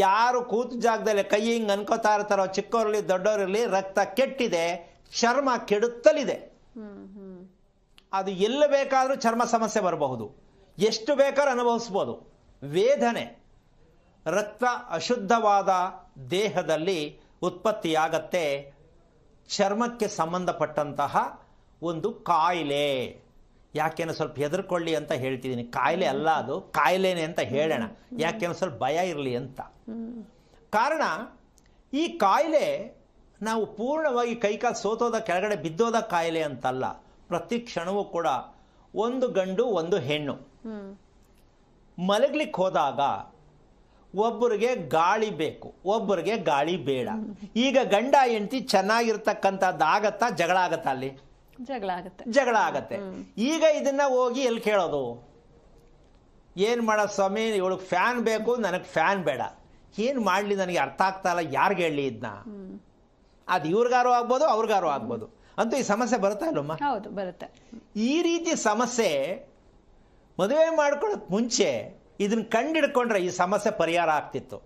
ಯಾರು ಕೂತು ಜಾಗದಲ್ಲಿ ಕೈ ಹಿಂಗೆ ಅನ್ಕೋತಾ ಇರ್ತಾರೋ, ಚಿಕ್ಕವರಲ್ಲಿ ದೊಡ್ಡವರಲ್ಲಿ, ರಕ್ತ ಕೆಟ್ಟಿದೆ, ಚರ್ಮ ಕೆಡುತ್ತಲಿದೆ. ಅದು ಎಲ್ಲ ಬೇಕಾದರೂ ಚರ್ಮ ಸಮಸ್ಯೆ ಬರಬಹುದು, ಎಷ್ಟು ಬೇಕಾದ್ರೂ ಅನುಭವಿಸ್ಬೋದು. ವೇದನೆ, ರಕ್ತ ಅಶುದ್ಧವಾದ ದೇಹದಲ್ಲಿ ಉತ್ಪತ್ತಿಯಾಗತ್ತೆ. ಚರ್ಮಕ್ಕೆ ಸಂಬಂಧಪಟ್ಟಂತಹ ಒಂದು ಕಾಯಿಲೆ. ಯಾಕೆಂದ್ರೆ ಸ್ವಲ್ಪ ಹೆದರ್ಕೊಳ್ಳಿ ಅಂತ ಹೇಳ್ತಿದ್ದೀನಿ. ಕಾಯಿಲೆ ಅಲ್ಲ, ಅದು ಕಾಯಿಲೆನೆ ಅಂತ ಹೇಳೋಣ, ಯಾಕೆಂದ್ರೆ ಸ್ವಲ್ಪ ಭಯ ಇರಲಿ ಅಂತ. ಕಾರಣ, ಈ ಕಾಯಿಲೆ ನಾವು ಪೂರ್ಣವಾಗಿ ಕೈಕಾಲು ಸೋತೋದ ಕೆಳಗಡೆ ಬಿದ್ದೋದ ಕಾಯಿಲೆ ಅಂತಲ್ಲ. ಪ್ರತಿ ಕ್ಷಣವೂ ಕೂಡ ಒಂದು ಗಂಡು ಒಂದು ಹೆಣ್ಣು ಮಲಗ್ಲಿಕ್ಕೆ ಹೋದಾಗ ಒಬ್ಬರಿಗೆ ಗಾಳಿ ಬೇಕು, ಒಬ್ಬರಿಗೆ ಗಾಳಿ ಬೇಡ. ಈಗ ಗಂಡ ಹೆಂಡತಿ ಚೆನ್ನಾಗಿರ್ತಕ್ಕಂಥದ್ದಾಗತ್ತಾ, ಜಗಳ ಆಗತ್ತಾ? ಅಲ್ಲಿ ಜಗಳ ಆಗತ್ತೆ. ಈಗ ಇದನ್ನ ಹೋಗಿ ಎಲ್ಲಿ ಕೇಳೋದು? ಏನು ಮಾಡೋದು ಸ್ವಾಮಿ, ಇವಳಿಗೆ ಫ್ಯಾನ್ ಬೇಕು, ನನಗೆ ಫ್ಯಾನ್ ಬೇಡ. ಏನು ಮಾಡಲಿ, ನನಗೆ ಅರ್ಥ ಆಗ್ತಾ ಇಲ್ಲ, ಯಾರಿಗೆ ಹೇಳಲಿ ಇದನ್ನ? ಅದು ಇವ್ರಿಗಾರು ಆಗ್ಬೋದು, ಅವ್ರಿಗಾರು ಆಗ್ಬೋದು. ಅಂತೂ ಈ ಸಮಸ್ಯೆ ಬರುತ್ತಾ ಇಲ್ಲಮ್ಮ? ಹೌದು, ಬರುತ್ತೆ. ಈ ರೀತಿ ಸಮಸ್ಯೆ ಮದುವೆ ಮಾಡ್ಕೊಳ್ಳೋಕೆ ಮುಂಚೆ ಇದನ್ನ ಕಂಡಿಡ್ಕೊಂಡ್ರೆ ಈ ಸಮಸ್ಯೆ ಪರಿಹಾರ ಆಗ್ತಿತ್ತು.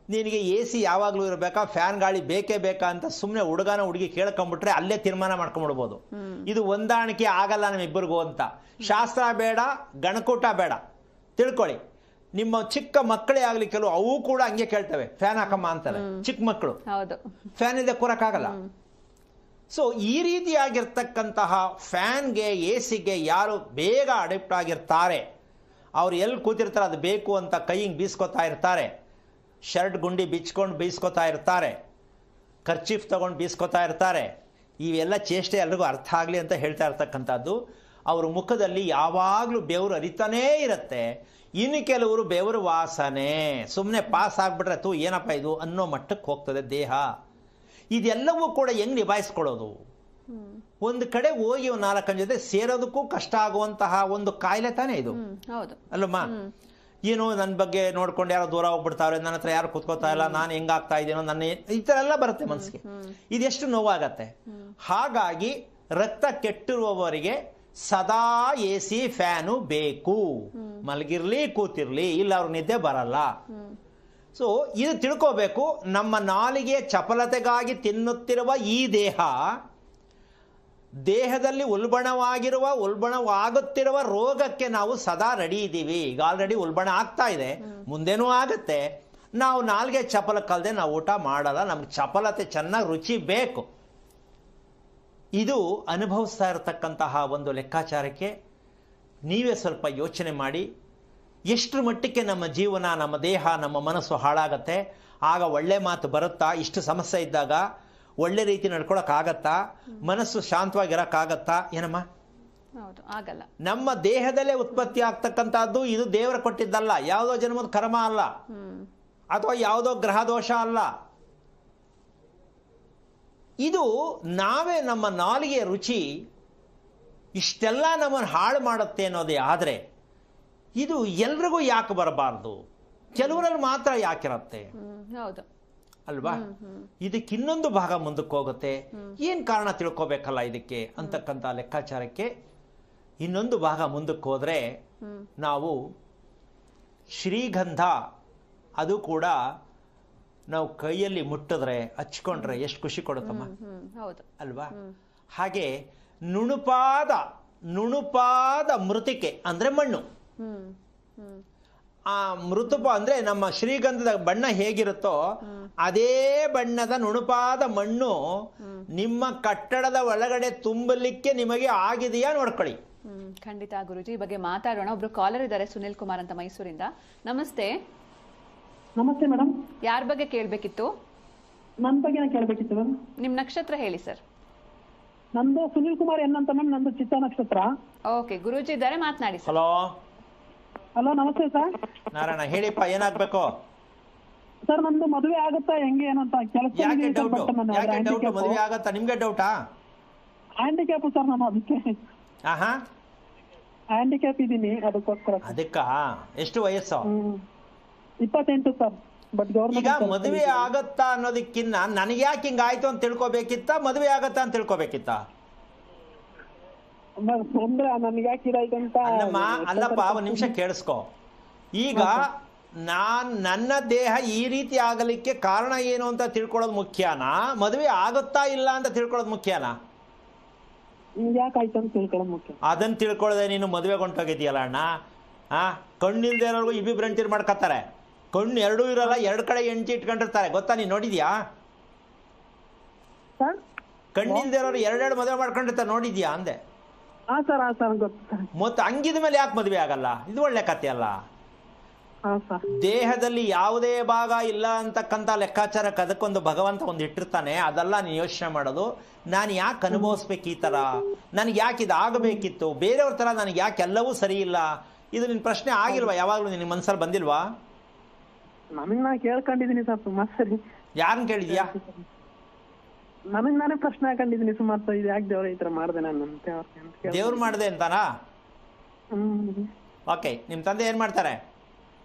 ನಿನಗೆ ಎ ಸಿ ಯಾವಾಗಲೂ ಇರಬೇಕಾ, ಫ್ಯಾನ್ ಗಾಳಿ ಬೇಕೇ ಬೇಕಾ ಅಂತ ಸುಮ್ಮನೆ ಹುಡುಗನ ಹುಡುಗಿ ಕೇಳ್ಕೊಂಡ್ಬಿಟ್ರೆ ಅಲ್ಲೇ ತೀರ್ಮಾನ ಮಾಡ್ಕೊಂಡ್ಬಿಡ್ಬೋದು. ಇದು ಹೊಂದಾಣಿಕೆ ಆಗಲ್ಲ ನಮ್ಮಿಬ್ಬರಿಗೂ ಅಂತ. ಶಾಸ್ತ್ರ ಬೇಡ, ಗಣಕೂಟ ಬೇಡ. ತಿಳ್ಕೊಳ್ಳಿ, ನಿಮ್ಮ ಚಿಕ್ಕ ಮಕ್ಕಳೇ ಆಗಲಿ, ಕೆಲವು ಅವು ಕೂಡ ಹಂಗೆ ಕೇಳ್ತವೆ, ಫ್ಯಾನ್ ಹಾಕಮ್ಮ ಅಂತಾರೆ ಚಿಕ್ಕ ಮಕ್ಕಳು. ಫ್ಯಾನ್ ಇದೆ ಕೂರಕ್ಕಾಗಲ್ಲ. ಸೊ ಈ ರೀತಿಯಾಗಿರ್ತಕ್ಕಂತಹ ಫ್ಯಾನ್ಗೆ, ಎ ಸಿಗೆ ಯಾರು ಬೇಗ ಅಡಿಕ್ಟ್ ಆಗಿರ್ತಾರೆ, ಅವ್ರು ಎಲ್ಲಿ ಕೂತಿರ್ತಾರೆ ಅದು ಬೇಕು ಅಂತ ಕೈ ಹಿಂಗೆ ಬೀಸ್ಕೊತಾ ಇರ್ತಾರೆ, ಶರ್ಟ್ ಗುಂಡಿ ಬಿಚ್ಕೊಂಡು ಬೀಸ್ಕೊತಾ ಇರ್ತಾರೆ, ಕರ್ಚೀಫ್ ತೊಗೊಂಡು ಬೀಸ್ಕೊತಾ ಇರ್ತಾರೆ. ಇವೆಲ್ಲ ಚೇಷ್ಟೆ ಎಲ್ರಿಗೂ ಅರ್ಥ ಆಗಲಿ ಅಂತ ಹೇಳ್ತಾ ಇರ್ತಕ್ಕಂಥದ್ದು. ಅವ್ರ ಮುಖದಲ್ಲಿ ಯಾವಾಗಲೂ ಬೆವರು ಹರಿತಾನೇ ಇರುತ್ತೆ. ಇನ್ನು ಕೆಲವರು ಬೆವರು ವಾಸನೆ, ಸುಮ್ಮನೆ ಪಾಸ್ ಆಗಿಬಿಟ್ರೆ ತೂ ಏನಪ್ಪ ಇದು ಅನ್ನೋ ಮಟ್ಟಕ್ಕೆ ಹೋಗ್ತದೆ ದೇಹ. ಇದೆಲ್ಲವೂ ಕೂಡ ಹೆಂಗೆ ನಿಭಾಯಿಸ್ಕೊಳ್ಳೋದು? ಒಂದು ಕಡೆ ಹೋಗಿ ಒಂದು 4 ಜೊತೆ ಸೇರೋದಕ್ಕೂ ಕಷ್ಟ ಆಗುವಂತಹ ಒಂದು ಕಾಯಿಲೆ ತಾನೇ ಇದು, ಅಲ್ಲಮ್ಮ? ಏನು ನನ್ನ ಬಗ್ಗೆ ನೋಡ್ಕೊಂಡು ಯಾರೋ ದೂರ ಹೋಗ್ಬಿಡ್ತಾವ್ರೆ, ನನ್ನ ಹತ್ರ ಯಾರು ಕುತ್ಕೋತಾ ಇಲ್ಲ, ನಾನು ಹೆಂಗಾಗ್ತಾ ಇದ್ದೀನೋ, ನನ್ನ ಈ ಥರ ಎಲ್ಲ ಬರುತ್ತೆ ಮನಸ್ಸಿಗೆ. ಇದೆಷ್ಟು ನೋವಾಗತ್ತೆ. ಹಾಗಾಗಿ ರಕ್ತ ಕೆಟ್ಟಿರುವವರಿಗೆ ಸದಾ AC ಫ್ಯಾನು ಬೇಕು. ಮಲಗಿರ್ಲಿ ಕೂತಿರ್ಲಿ, ಇಲ್ಲ ಅವ್ರ ನಿದ್ದೆ ಬರಲ್ಲ. ಸೊ ಇದು ತಿಳ್ಕೋಬೇಕು. ನಮ್ಮ ನಾಲಿಗೆ ಚಪಲತೆಗಾಗಿ ತಿನ್ನುತ್ತಿರುವ ಈ ದೇಹದಲ್ಲಿ ಉಲ್ಬಣವಾಗುತ್ತಿರುವ ರೋಗಕ್ಕೆ ನಾವು ಸದಾ ರೆಡಿ ಇದ್ದೀವಿ. ಈಗ ಆಲ್ರೆಡಿ ಉಲ್ಬಣ ಆಗ್ತಾ ಇದೆ, ಮುಂದೇನೂ ಆಗತ್ತೆ. ನಾವು ನಾಲ್ಗೆ ಚಪಲಕ್ಕಲ್ಲದೆ ನಾವು ಊಟ ಮಾಡಲ್ಲ. ನಮ್ಗೆ ಚಪಲತೆ ಚೆನ್ನಾಗಿ ರುಚಿ ಬೇಕು. ಇದು ಅನುಭವಿಸ್ತಾ ಇರತಕ್ಕಂತಹ ಒಂದು ಲೆಕ್ಕಾಚಾರಕ್ಕೆ ನೀವೇ ಸ್ವಲ್ಪ ಯೋಚನೆ ಮಾಡಿ. ಎಷ್ಟರ ಮಟ್ಟಕ್ಕೆ ನಮ್ಮ ಜೀವನ, ನಮ್ಮ ದೇಹ, ನಮ್ಮ ಮನಸ್ಸು ಹಾಳಾಗತ್ತೆ. ಆಗ ಒಳ್ಳೆ ಮಾತು ಬರುತ್ತಾ? ಇಷ್ಟು ಸಮಸ್ಯೆ ಇದ್ದಾಗ ಒಳ್ಳೆ ರೀತಿ ನಡ್ಕೊಳಕ್ಕಾಗತ್ತಾ? ಮನಸ್ಸು ಶಾಂತವಾಗಿರಕ್ಕಾಗತ್ತಾ? ಏನಮ್ಮ? ಆಗಲ್ಲ. ನಮ್ಮ ದೇಹದಲ್ಲೇ ಉತ್ಪತ್ತಿ ಆಗ್ತಕ್ಕಂಥದ್ದು ಇದು ದೇವರ ಕೊಟ್ಟಿದ್ದಲ್ಲ, ಯಾವುದೋ ಜನ್ಮದ ಕರ್ಮ ಅಲ್ಲ, ಅಥವಾ ಯಾವುದೋ ಗ್ರಹ ದೋಷ ಅಲ್ಲ. ಇದು ನಾವೇ ನಮ್ಮ ನಾಲಿಗೆ ರುಚಿ ಇಷ್ಟೆಲ್ಲ ನಮ್ಮನ್ನು ಹಾಳು ಮಾಡುತ್ತೆ ಅನ್ನೋದೇ. ಆದರೆ ಇದು ಎಲ್ರಿಗೂ ಯಾಕೆ ಬರಬಾರ್ದು? ಕೆಲವರಲ್ಲಿ ಮಾತ್ರ ಯಾಕಿರತ್ತೆ ಅಲ್ವಾ? ಇದಕ್ಕೆ ಇನ್ನೊಂದು ಭಾಗ ಮುಂದಕ್ಕೆ ಹೋಗುತ್ತೆ. ಏನ್ ಕಾರಣ ತಿಳ್ಕೋಬೇಕಲ್ಲ ಇದಕ್ಕೆ ಅಂತಕ್ಕಂಥ ಲೆಕ್ಕಾಚಾರಕ್ಕೆ ಇನ್ನೊಂದು ಭಾಗ ಮುಂದಕ್ಕೆ ಹೋದ್ರೆ ನಾವು ಶ್ರೀಗಂಧ, ಅದು ಕೂಡ ನಾವು ಕೈಯಲ್ಲಿ ಮುಟ್ಟಿದ್ರೆ ಹಚ್ಕೊಂಡ್ರೆ ಎಷ್ಟು ಖುಷಿ ಕೊಡುತ್ತಮ್ಮ, ಅಲ್ವಾ? ಹಾಗೆ ನುಣುಪಾದ ಮೃತಿಕೆ ಅಂದ್ರೆ ಮಣ್ಣು. ಆ ಮೃತುಪ ಅಂದ್ರೆ ನಮ್ಮ ಶ್ರೀಗಂಧದ ಬಣ್ಣ ಹೇಗಿರುತ್ತೋ ಅದೇ ಬಣ್ಣದ ನುಣುಪಾದ ಮಣ್ಣು ನಿಮ್ಮ ಕಟ್ಟಡದ ಒಳಗಡೆ ತುಂಬಲಿಕ್ಕೆ ನಿಮಗೆ ಆಗಿದೆಯಾ ನೋಡ್ಕೊಳ್ಳಿ. ಖಂಡಿತ ಗುರುಜಿ, ಈ ಬಗ್ಗೆ ಮಾತಾಡೋಣ. ಒಬ್ರು ಕಾಲರ್ ಇದ್ದಾರೆ, ಸುನಿಲ್ ಕುಮಾರ್ ಅಂತ, ಮೈಸೂರಿಂದ. ನಮಸ್ತೆ. ನಮಸ್ತೆ ಮೇಡಮ್. ಯಾರ ಬಗ್ಗೆ ಕೇಳಬೇಕಿತ್ತು? ನನ್ನ ಬಗ್ಗೆ ಕೇಳಬೇಕಿತ್ತು ಮ್ಯಾಮ್. ನಿಮ್ ನಕ್ಷತ್ರ ಹೇಳಿ ಸರ್. ನಂದು ಸುನಿಲ್ ಕುಮಾರ್ ಅಂತ ಮ್ಯಾಮ್. ನಂದು ಚಿತ್ತ ನಕ್ಷತ್ರ. ಓಕೆ, ಗುರುಜಿ ಇದ್ದಾರೆ, ಮಾತನಾಡಿ ಸರ್. ಹಲೋ, ನಮಸ್ತೆ ಸರ್. ನಾರಾಯಣ, ಹೇಳಿಪ್ಪ, ಏನಾಗ್ಬೇಕು ಸರ್? ನಂದು ಮದುವೆ ಆಗುತ್ತಾ ಹೆಂಗೆ ಏನಂತ ಕೆಲಸ. ಮದುವೆ ಆಗತ್ತಾ? ನಿಮ್ಗೆ ಡೌಟಾ? ಹ್ಯಾಂಡಿಕ್ಯಾಪ್ ಸರ್, ನಾನು ಅದಕ್ಕೆ ಹ್ಯಾಂಡಿಕ್ಯಾಪ್ ಇದ್ದೀನಿ, ಅದಕ್ಕೋಸ್ಕರ. ಅದಕ್ಕ ಎಷ್ಟು ವಯಸ್ಸು? 28 ಸರ್. ಬಟ್ ಈಗ ಮದುವೆ ಆಗತ್ತಾ ಅನ್ನೋದಕ್ಕಿನ್ನ ನನಗೆ ಯಾಕೆ ಹಿಂಗಾಯ್ತು ಅಂತ ತಿಳ್ಕೊಬೇಕಿತ್ತ, ಮದುವೆ ಆಗತ್ತಾ ಅಂತ ತಿಳ್ಕೊಬೇಕಿತ್ತ? ಅಂದ್ರೆ ನನ್ಗೆ ಯಾಕೆ ಇದಾಯ್ತು ಅಂತ. ಅಲ್ಲಪ್ಪ, ಒಂದ್ ನಿಮಿಷ ಕೇಳಿಸ್ಕೊ. ಈಗ ನನ್ನ ದೇಹ ಈ ರೀತಿ ಆಗಲಿಕ್ಕೆ ಕಾರಣ ಏನು ಅಂತ ತಿಳ್ಕೊಳ್ಳೋದು ಮುಖ್ಯನಾ, ಮದುವೆ ಆಗುತ್ತಾ ಇಲ್ಲ ಅಂತ ತಿಳ್ಕೊಳ್ಳೋದು ಮುಖ್ಯನಾ? ಯಾಕಾಯ್ತು ಅಂತ ತಿಳ್ಕೊಳ್ಳೋದು ಮುಖ್ಯ. ಅದನ್ನ ತಿಳ್ಕೊಳ್ಳದೆ ನೀನು ಮದುವೆ ಕೊಂಡೋಗಿದ್ಯಲ್ಲ ಅಣ್ಣ. ಕಣ್ಣಿಲ್ದೇ ಇರೋರ್ಗು ಇಬ್ಬಿಬ್ರು ಹೆಂಡ್ತಿ ಮಾಡ್ಕೊತಾರೆ. ಕಣ್ಣು ಎರಡೂ ಇರಲ್ಲ, 2 ಕಡೆ ಹೆಂಡ್ತಿ ಇಟ್ಕೊಂಡಿರ್ತಾರೆ, ಗೊತ್ತಾ? ನೀನ್ ನೋಡಿದ್ಯಾ? ಕಣ್ಣಿಲ್ದೇ ಇರೋರು 2 ಮದುವೆ ಮಾಡ್ಕೊಂಡಿರ್ತಾರೆ, ನೋಡಿದ್ಯಾ ಅಂದೆ. ಮತ್ತೆ ಹಂಗಿದ ಮೇಲೆ ಯಾಕೆ ಮದುವೆ ಆಗಲ್ಲ? ಇದು ಒಳ್ಳೆ ಕತೆ ಅಲ್ಲ. ದೇಹದಲ್ಲಿ ಯಾವುದೇ ಭಾಗ ಇಲ್ಲ ಅಂತಕ್ಕಂಥ ಲೆಕ್ಕಾಚಾರಕ್ಕೆ ಅದಕ್ಕೊಂದು ಭಗವಂತ ಒಂದು ಇಟ್ಟಿರ್ತಾನೆ. ಅದೆಲ್ಲ ನೀನು ಯೋಚನೆ ಮಾಡೋದು, ನಾನು ಯಾಕೆ ಅನುಭವಿಸ್ಬೇಕು ಈ ತರ, ನನಗೆ ಯಾಕೆ ಇದು ಆಗಬೇಕಿತ್ತು, ಬೇರೆಯವ್ರ ತರ ನನಗೆ ಯಾಕೆ ಎಲ್ಲವೂ ಸರಿ ಇಲ್ಲ, ಇದು ನಿನ್ ಪ್ರಶ್ನೆ ಆಗಿಲ್ವಾ? ಯಾವಾಗ್ಲೂ ನಿನ್ ಮನ್ಸಲ್ಲಿ ಬಂದಿಲ್ವಾ? ನಾ ಕೇಳ್ಕೊಂಡಿದೀನಿ ಸರ್ ಸುಮಾರು ಸರಿ. ಯಾರನ್ನ ಕೇಳಿದ್ಯಾ? ನನಗ್ ನಾನೇ ಪ್ರಶ್ನೆ ಹಾಕೊಂಡಿದೀನಿ ಸುಮಾರು ಸರಿ. ಇದು ಯಾಕೆ ದೇವ್ರ ಈ ತರ ಮಾಡ್ದೆ ನಾನು? ದೇವ್ರು ಮಾಡ್ದೆ ಅಂತಾನಾ? ಓಕೆ, ನಿಮ್ ತಂದೆ ಏನ್ ಮಾಡ್ತಾರೆ?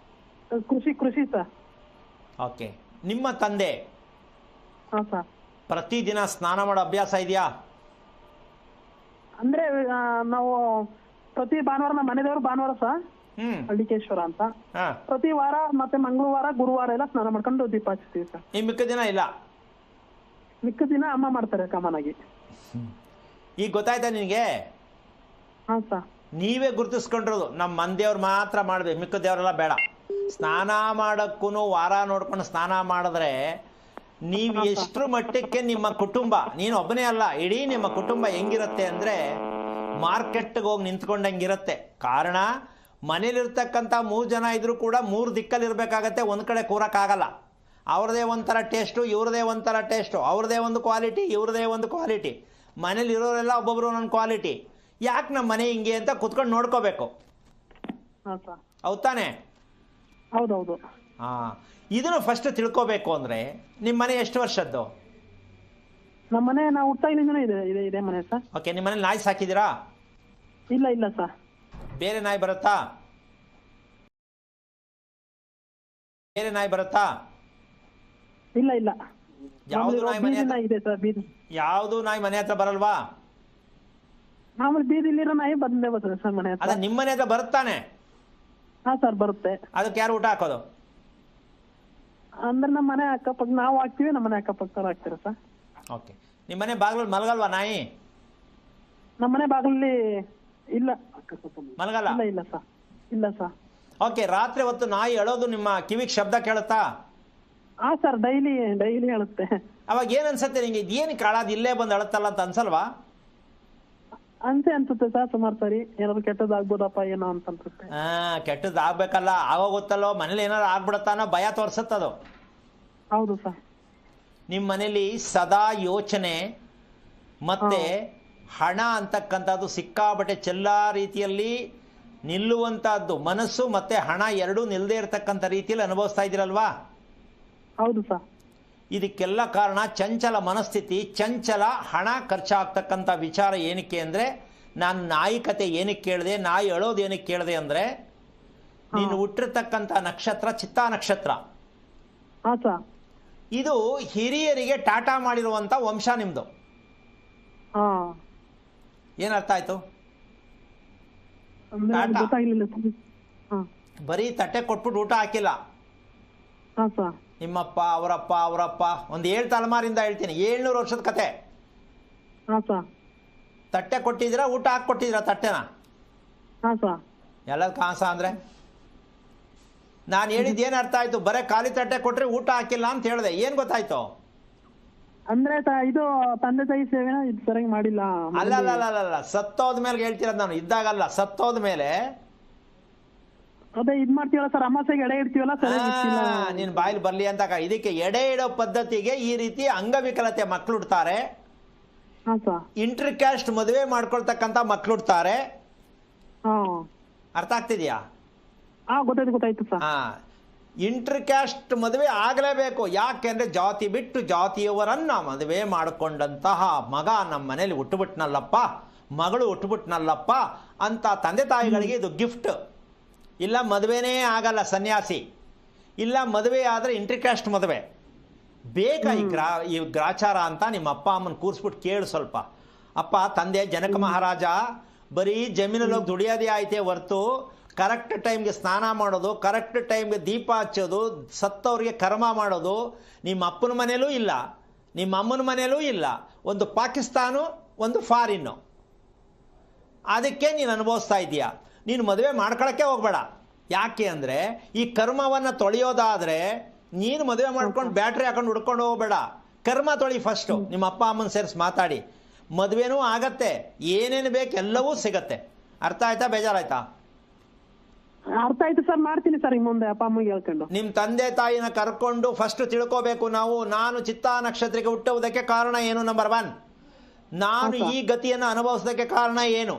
ಕೃಷಿ ಸರ್. ಓಕೆ, ನಿಮ್ಮ ತಂದೆ ಪ್ರತಿದಿನ ಸ್ನಾನ ಮಾಡೋ ಅಭ್ಯಾಸ ಇದೆಯಾ? ಅಂದ್ರೆ ನಾವು ಪ್ರತಿ ಭಾನುವಾರ, ನಮ್ಮ ಮನೆದೇವರು ಭಾನುವಾರ ಸರ್, ಹಳ್ಳಿಕೇಶ್ವರ ಅಂತ, ಪ್ರತಿ ವಾರ ಮತ್ತೆ ಮಂಗಳವಾರ ಗುರುವಾರ ಎಲ್ಲ ಸ್ನಾನ ಮಾಡ್ಕೊಂಡು ದೀಪ ಹಚ್ತೀವಿ ಸರ್. ಈ ಮಿಕ್ಕ ದಿನ ಇಲ್ಲ? ಮಿಕ್ಕ ದಿನ ಅಮ್ಮ ಮಾಡ್ತಾರೆ ಕಾಮನ್ ಆಗಿ. ಈಗ ಗೊತ್ತಾಯ್ತಾ ನಿನ್ಗೆ? ಹಾ ಸರ್. ನೀವೇ ಗುರುತಿಸ್ಕೊಂಡಿರೋದು ನಮ್ಮ ಮಂದೇವ್ರು ಮಾತ್ರ ಮಾಡ್ಬೇಕು, ಮಿಕ್ಕ ದೇವರೆಲ್ಲ ಬೇಡ. ಸ್ನಾನ ಮಾಡಕ್ಕೂ ವಾರ ನೋಡ್ಕೊಂಡು ಸ್ನಾನ ಮಾಡಿದ್ರೆ ನೀವು ಎಷ್ಟರ ಮಟ್ಟಕ್ಕೆ ನಿಮ್ಮ ಕುಟುಂಬ, ನೀನು ಒಬ್ಬನೇ ಅಲ್ಲ, ಇಡೀ ನಿಮ್ಮ ಕುಟುಂಬ ಹೆಂಗಿರುತ್ತೆ ಅಂದ್ರೆ ಮಾರ್ಕೆಟ್ಗೆ ಹೋಗಿ ನಿಂತ್ಕೊಂಡಂಗಿರುತ್ತೆ. ಕಾರಣ, ಮನೇಲಿರ್ತಕ್ಕಂಥ 3 ಜನ ಇದ್ರೂ ಕೂಡ 3 ದಿಕ್ಕಲ್ಲಿ ಇರಬೇಕಾಗತ್ತೆ, ಒಂದು ಕಡೆ ಕೂರಕ್ಕಾಗಲ್ಲ. ಅವ್ರದೇ ಒಂಥರ ಟೇಸ್ಟು, ಇವ್ರದೇ ಒಂಥರ ಟೇಸ್ಟು, ಅವ್ರದೇ ಒಂದು ಕ್ವಾಲಿಟಿ, ಇವ್ರದೇ ಒಂದು ಕ್ವಾಲಿಟಿ. ಮನೇಲಿ ಇರೋರೆಲ್ಲ ಒಬ್ಬೊಬ್ರು ಒಂದೊಂದು ಕ್ವಾಲಿಟಿ. ಯಾಕೆ ನಮ್ಮ ಮನೆ ಹಿಂಗೆ ಅಂತ ಕುತ್ಕೊಂಡು ನೋಡ್ಕೋಬೇಕು. ಹಾ ಸರ್. ಹೌದ್ ತಾನೆ? ಹೌದೌದು. ಇದನ್ನು ಫಸ್ಟ್ ತಿಳ್ಕೋಬೇಕು ಅಂದರೆ ನಿಮ್ಮ ಮನೆ ಎಷ್ಟು ವರ್ಷದ್ದು? ನಮ್ಮ ಮನೆ ನಾವು ಹುಟ್ಟಾಗಿನಿಂದನೇ ಇದೆ ಮನೆ ಸರ್. ಓಕೆ, ನಿಮ್ಮ ಮನೇಲಿ ನಾಯಿ ಸಾಕಿದ್ದೀರಾ? ಇಲ್ಲ ಸರ್. ಬೇರೆ ನಾಯಿ ಬರುತ್ತಾ? ಇಲ್ಲ. ಯಾವುದು ನಾಯಿ ಮನೆ ಹತ್ರ ಇದೆ ಸರ್, ಬೀದಿ. ಯಾವುದು ನಾಯಿ ಮನೆ ಹತ್ರ ಬರಲ್ವಾ? ಮಾಮೂಲಿ ಬೀದಿಲಿರೋ ನಾಯಿ ಬಂದೇ ಬರ್ತದೆ ಸರ್ ಮನೆ ಹತ್ರ. ಅದ ನಿಮ್ಮ ಮನೆ ಹತ್ರ ಬರುತ್ತಾನೆ? ಹಾ ಸರ್, ಬರುತ್ತೆ. ಅದಕ್ಕೆ ಯಾರು ಊಟ ಹಾಕೋದು? ಅಂದ್ರೆ ನಮ್ಮ ಮನೆ ಅಕ್ಕಪಕ್ಕ ನಾವು ಹಾಕ್ತಿವಿ, ನಮ್ಮ ಮನೆ ಅಕ್ಕಪಕ್ಕ ಹಾಕ್ತೀರ ಸರ್. ಓಕೆ, ನಿಮ್ಮ ಮನೆ ಬಾಗಿಲಲ್ಲಿ ಮಲಗಲ್ವಾ ನಾಯಿ? ನಮ್ಮ ಮನೆ ಬಾಗಿಲಲ್ಲಿ ಇಲ್ಲ ಮಲಗಲ್ಲ? ಇಲ್ಲ ಸರ್. ಓಕೆ, ರಾತ್ರಿ ಹೊತ್ತು ನಾಯಿ ಅಳೋದು ನಿಮ್ಮ ಕಿವಿಗೆ ಶಬ್ದ ಕೇಳುತ್ತಾ? ಹಾ ಸರ್, ಡೈಲಿ ಹೇಳುತ್ತೆ. ಅವಾಗ ಏನ್ ಅನ್ಸತ್ತೆ ನಿಂಗೆ? ಇದೇನು ಕಾಳಾದ ಇಲ್ಲೇ ಬಂದು ಅಳತ್ತಲ್ಲ ಅಂತ ಅನ್ಸಲ್ವಾ? ಅನ್ಸುತ್ತೆ ಸರ್ ಸುಮಾರು ಸರಿ. ಏನಾದ್ರು ಕೆಟ್ಟದಾಗ್ಬೋದಪ್ಪ ಏನೋ ಅಂತ ಅನ್ಸುತ್ತೆ. ಕೆಟ್ಟದ್ದು ಆಗ್ಬೇಕಲ್ಲ, ಆಗೋಗುತ್ತಲ್ಲೋ ಮನೇಲಿ ಏನಾದ್ರು ಆಗ್ಬಿಡತ್ತಾನೋ ಭಯ ತೋರ್ಸತ್ತದು. ಹೌದು ಸರ್. ನಿಮ್ಮ ಮನೇಲಿ ಸದಾ ಯೋಚನೆ ಮತ್ತೆ ಹಣ ಅಂತಕ್ಕಂಥದ್ದು ಸಿಕ್ಕಾಬಟ್ಟೆ ಚೆಲ್ಲಾ ರೀತಿಯಲ್ಲಿ ನಿಲ್ಲುವಂತಹದ್ದು, ಮನಸ್ಸು ಮತ್ತೆ ಹಣ ಎರಡೂ ನಿಲ್ಲದೆ ಇರತಕ್ಕಂಥ ರೀತಿಯಲ್ಲಿ ಅನುಭವಿಸ್ತಾ ಇದ್ದೀರಲ್ವಾ? ಹೌದು ಸರ್. ಇದಕ್ಕೆಲ್ಲ ಕಾರಣ ಚಂಚಲ ಮನಸ್ಥಿತಿ, ಚಂಚಲ ಹಣ ಖರ್ಚಾಗ್ತಕ್ಕಂಥ ವಿಚಾರ. ಏನಕ್ಕೆ ಅಂದರೆ, ನಾನು ನಾಯಿ ಕತೆ ಏನಕ್ಕೆ ಕೇಳಿದೆ, ನಾಯಿ ಅಳೋದು ಏನಕ್ಕೆ ಕೇಳಿದೆ ಅಂದರೆ, ನೀನು ಹುಟ್ಟಿರ್ತಕ್ಕಂಥ ನಕ್ಷತ್ರ ಚಿತ್ತಾ ನಕ್ಷತ್ರ. ಇದು ಹಿರಿಯರಿಗೆ ಟಾಟಾ ಮಾಡಿರುವಂಥ ವಂಶ ನಿಮ್ದು. ಏನರ್ಥ ಆಯ್ತು? ಬರೀ ತಟ್ಟೆ ಕೊಟ್ಬಿಟ್ಟು ಊಟ ಹಾಕಿಲ್ಲ. ನಿಮ್ಮಪ್ಪ ಅವರಪ್ಪ ಒಂದು 7 ತಲೆಮಾರಿಂದ ಹೇಳ್ತೀನಿ, 700 ವರ್ಷದ ಕತೆ. ತಟ್ಟೆ ಕೊಟ್ಟಿದ್ದೀರಾ, ಊಟ ಹಾಕೊಟ್ಟಿದ್ದೀರಾ ತಟ್ಟೆನ? ಎಲ್ಲ ಕಾಸ ಅಂದ್ರೆ ನಾನು ಹೇಳಿದ್ದು ಏನು ಅರ್ಥ ಆಯ್ತು? ಬರೇ ಖಾಲಿ ತಟ್ಟೆ ಕೊಟ್ರೆ ಊಟ ಹಾಕಿಲ್ಲ ಅಂತ ಹೇಳಿದೆ. ಏನ್ ಗೊತ್ತಾಯ್ತು? ಅಂದ್ರೆ ಇದು ತಂದೆ ತಾಯಿ ಸೇವೆನ ಸರಿಯಾಗಿ ಮಾಡಿಲ್ಲ. ಅಲ್ಲ, ಸತ್ತೋದ ಮೇಲೆ ಹೇಳ್ತಿರೋದು ನಾನು, ಇದ್ದಾಗಲ್ಲ, ಸತ್ತೋದ ಮೇಲೆ. ಅದೇ ಇದ್ ಮಾಡ್ತೀವಲ್ಲ ಸರ್, ಅಮಾಸೆಗೆ ಎಡೆ ಇಡ್ತೀವಲ್ಲ ಸರ್. ನೀನ್ ಬಾಯಿಲ್ ಬರ್ಲಿ ಅಂತ. ಇದಕ್ಕೆ ಎಡೆ ಇಡೋ ಪದ್ಧತಿಗೆ ಈ ರೀತಿ ಅಂಗವಿಕಲತೆ ಮಕ್ಳು ಹುಡ್ತಾರೆ, ಇಂಟರ್ ಕ್ಯಾಸ್ಟ್ ಮದುವೆ ಮಾಡ್ಕೊಳ್ತಕ್ಕಂಥ ಮಕ್ಳು ಹುಡ್ತಾರೆ. ಅರ್ಥ ಆಗ್ತಿದ್ಯಾ? ಗೊತ್ತಾಯ್ತು ಸರ್. ಇಂಟರ್ ಕ್ಯಾಸ್ಟ್ ಮದುವೆ ಆಗಲೇಬೇಕು. ಯಾಕೆಂದ್ರೆ ಜಾತಿ ಬಿಟ್ಟು ಜಾತಿಯವರನ್ನ ಮದುವೆ ಮಾಡಿಕೊಂಡಂತಹ ಮಗ ನಮ್ಮ ಮನೇಲಿ ಹುಟ್ಟುಬಿಟ್ನಲ್ಲಪ್ಪ, ಮಗಳು ಹುಟ್ಟುಬಿಟ್ನಲ್ಲಪ್ಪ ಅಂತ ತಂದೆ ತಾಯಿಗಳಿಗೆ ಇದು ಗಿಫ್ಟ್. ಇಲ್ಲ ಮದುವೆನೇ ಆಗಲ್ಲ ಸನ್ಯಾಸಿ, ಇಲ್ಲ ಮದುವೆ ಆದರೆ ಇಂಟರ್ ಕ್ಯಾಸ್ಟ್ ಮದುವೆ ಬೇಕಾ? ಈ ಗ್ರಾಚಾರ ಅಂತ ನಿಮ್ಮ ಅಪ್ಪ ಅಮ್ಮನ ಕೂರಿಸ್ಬಿಟ್ಟು ಕೇಳು ಸ್ವಲ್ಪ. ಅಪ್ಪ ತಂದೆ ಜನಕ ಮಹಾರಾಜ ಬರೀ ಜಮೀನಲ್ಲಿ ಹೋಗಿ ದುಡಿಯೋದೇ ಆಯ್ತೇ ಹೊರ್ತು ಕರೆಕ್ಟ್ ಟೈಮ್ಗೆ ಸ್ನಾನ ಮಾಡೋದು, ಕರೆಕ್ಟ್ ಟೈಮ್ಗೆ ದೀಪ ಹಚ್ಚೋದು, ಸತ್ತವ್ರಿಗೆ ಕರ್ಮ ಮಾಡೋದು ನಿಮ್ಮ ಅಪ್ಪನ ಮನೇಲೂ ಇಲ್ಲ, ನಿಮ್ಮ ಅಮ್ಮನ ಮನೇಲೂ ಇಲ್ಲ. ಒಂದು ಪಾಕಿಸ್ತಾನು, ಒಂದು ಫಾರಿನ್ನು. ಅದಕ್ಕೆ ನೀನು ಅನುಭವಿಸ್ತಾ ಇದೀಯ. ನೀನು ಮದುವೆ ಮಾಡ್ಕೊಳಕ್ಕೆ ಹೋಗ್ಬೇಡ. ಯಾಕೆ ಅಂದರೆ ಈ ಕರ್ಮವನ್ನು ತೊಳೆಯೋದಾದರೆ ನೀನು ಮದುವೆ ಮಾಡ್ಕೊಂಡು ಬ್ಯಾಟ್ರಿ ಹಾಕೊಂಡು ಹುಡ್ಕೊಂಡು ಹೋಗ್ಬೇಡ. ಕರ್ಮ ತೊಳಿ ಫಸ್ಟು. ನಿಮ್ಮ ಅಪ್ಪ ಅಮ್ಮನ ಸೇರಿಸಿ ಮಾತಾಡಿ. ಮದುವೆನೂ ಆಗತ್ತೆ, ಏನೇನು ಬೇಕು ಎಲ್ಲವೂ ಸಿಗತ್ತೆ. ಅರ್ಥ ಆಯ್ತಾ? ಬೇಜಾರಾಯ್ತಾ? ಅರ್ಥ ಆಯ್ತು ಸರ್, ಮಾಡ್ತೀನಿ ಸರ್ ಮುಂದೆ ಅಪ್ಪ ಅಮ್ಮಗೆ ಹೇಳ್ಕೊಂಡು. ನಿಮ್ಮ ತಂದೆ ತಾಯಿನ ಕರ್ಕೊಂಡು ಫಸ್ಟ್ ತಿಳ್ಕೋಬೇಕು ನಾವು. ನಾನು ಚಿತ್ತಾ ನಕ್ಷತ್ರಕ್ಕೆ ಹುಟ್ಟುವುದಕ್ಕೆ ಕಾರಣ ಏನು? ನಂಬರ್ 1, ನಾನು ಈ ಗತಿಯನ್ನು ಅನುಭವಿಸೋದಕ್ಕೆ ಕಾರಣ ಏನು?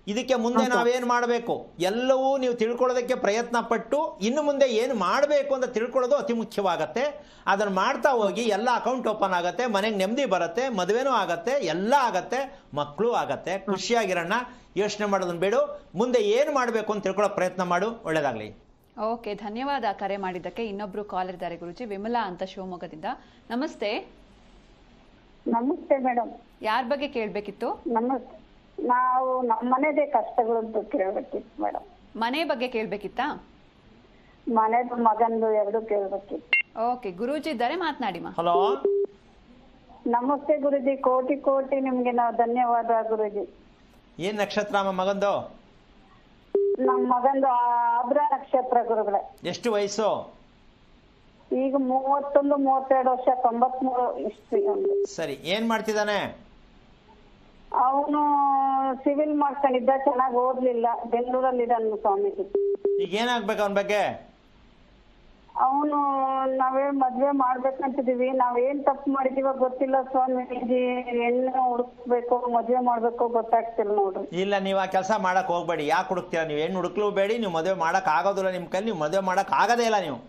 ಇದಕ್ಕೆ ಮುಂದೆ ನಾವೇನು ಮಾಡಬೇಕು ಎಲ್ಲವೂ ನೀವು ತಿಳ್ಕೊಳ್ಳೋದಕ್ಕೆ ಪ್ರಯತ್ನ ಪಟ್ಟು ಇನ್ನು ಮುಂದೆ ಏನು ಮಾಡಬೇಕು ಅಂತ ತಿಳ್ಕೊಳ್ಳೋದು ಅತಿ ಮುಖ್ಯವಾಗತ್ತೆ. ಅದನ್ನು ಮಾಡ್ತಾ ಹೋಗಿ ಎಲ್ಲ ಅಕೌಂಟ್ ಓಪನ್ ಆಗುತ್ತೆ, ಮನೆಗೆ ನೆಮ್ಮದಿ ಬರುತ್ತೆ, ಮದುವೆನೂ ಆಗತ್ತೆ, ಎಲ್ಲ ಆಗತ್ತೆ, ಮಕ್ಕಳು ಆಗತ್ತೆ. ಖುಷಿಯಾಗಿರೋಣ. ಯೋಚನೆ ಮಾಡೋದನ್ನ ಬೇಡ. ಮುಂದೆ ಏನು ಮಾಡಬೇಕು ಅಂತ ತಿಳ್ಕೊಳ್ಳೋ ಪ್ರಯತ್ನ ಮಾಡು. ಒಳ್ಳೇದಾಗ್ಲಿ. ಓಕೆ, ಧನ್ಯವಾದ ಕರೆ ಮಾಡಿದ್ದಕ್ಕೆ. ಇನ್ನೊಬ್ರು ಕಾಲರ್ ಇದ್ದಾರೆ ಗುರುಜಿ, ವಿಮಲಾ ಅಂತ ಶಿವಮೊಗ್ಗದಿಂದ. ನಮಸ್ತೆ. ನಮಸ್ತೆ ಮೇಡಮ್. ಯಾರ ಬಗ್ಗೆ ಕೇಳಬೇಕಿತ್ತು? ನಮಸ್ತೆ. ನಾವು ನಮ್ಮ ಮನೆದೇ ಕಷ್ಟಗಳದ್ದು ಕೇಳಬೇಕಿತ್ತು ಮೇಡಮ್. ಮನೆ ಬಗ್ಗೆ ಕೇಳಬೇಕಿತ್ತಾ? ಮನೆದು ಮಗಂದು ಎರಡು ಕೇಳಬೇಕಿತ್ತು. ಓಕೆ, ಗುರೂಜಿ ಇದ್ದಾರೆ, ಮಾತನಾಡಿ ಮಾ. ಹಲೋ, ನಮಸ್ತೆ ಗುರುಜಿ. ಕೋಟಿ ಕೋಟಿ ನಿಮ್ಗೆ ನಾವು ಧನ್ಯವಾದ ಗುರುಜಿ. ಏನ್ ನಕ್ಷತ್ರ ಅಮ್ಮ ಮಗಂದು? ನಮ್ಮ ಮಗಂದು ಆರ್ದ್ರ ನಕ್ಷತ್ರ ಗುರುಗಳೇ. ಎಷ್ಟು ವಯಸ್ಸು? ಈಗ 31-32 ವರ್ಷ, 93 ಇಷ್ಟು. ಸರಿ, ಏನ್ ಮಾಡ್ತಿದ್ದಾನೆ? ಅವನು ಸಿವಿಲ್ ಮಾಡ್ಕೊಂಡಿದ್ದ, ಚೆನ್ನಾಗಿ ಓದ್ಲಿಲ್ಲ, ಬೆಂಗಳೂರಲ್ಲಿ ಇದ್ದಾನು ಸ್ವಾಮೀಜಿ. ಈಗ ಏನಾಗ್ಬೇಕು ಅವನ ಬಗ್ಗೆ? ಅವನು ನಾವೇ ಮದ್ವೆ ಮಾಡ್ಬೇಕಂತಿದೀವಿ. ನಾವೇನ್ ತಪ್ಪು ಮಾಡಿದೀವ ಗೊತ್ತಿಲ್ಲ ಸ್ವಾಮೀಜಿ. ಹೆಣ್ಣು ಹುಡುಕ್ಬೇಕು, ಮದ್ವೆ ಮಾಡ್ಬೇಕು ಗೊತ್ತಾಗ್ತಿಲ್ಲ ನೋಡ್ರಿ. ಇಲ್ಲ, ನೀವು ಆ ಕೆಲಸ ಮಾಡಕ್ ಹೋಗ್ಬೇಡಿ. ಯಾಕೆ ಹುಡುಕ್ತೀರಾ? ನೀವು ಹೆಣ್ಣು ಹುಡುಕ್ಲೂ ಬೇಡಿ, ನೀವು ಮದುವೆ ಮಾಡಕ್ ಆಗೋದಿಲ್ಲ. ನಿಮ್ಮ ಕೈಲಿ ನೀವು ಮದುವೆ ಮಾಡಕ್ ಆಗದೇ ಇಲ್ಲ. ನೀವು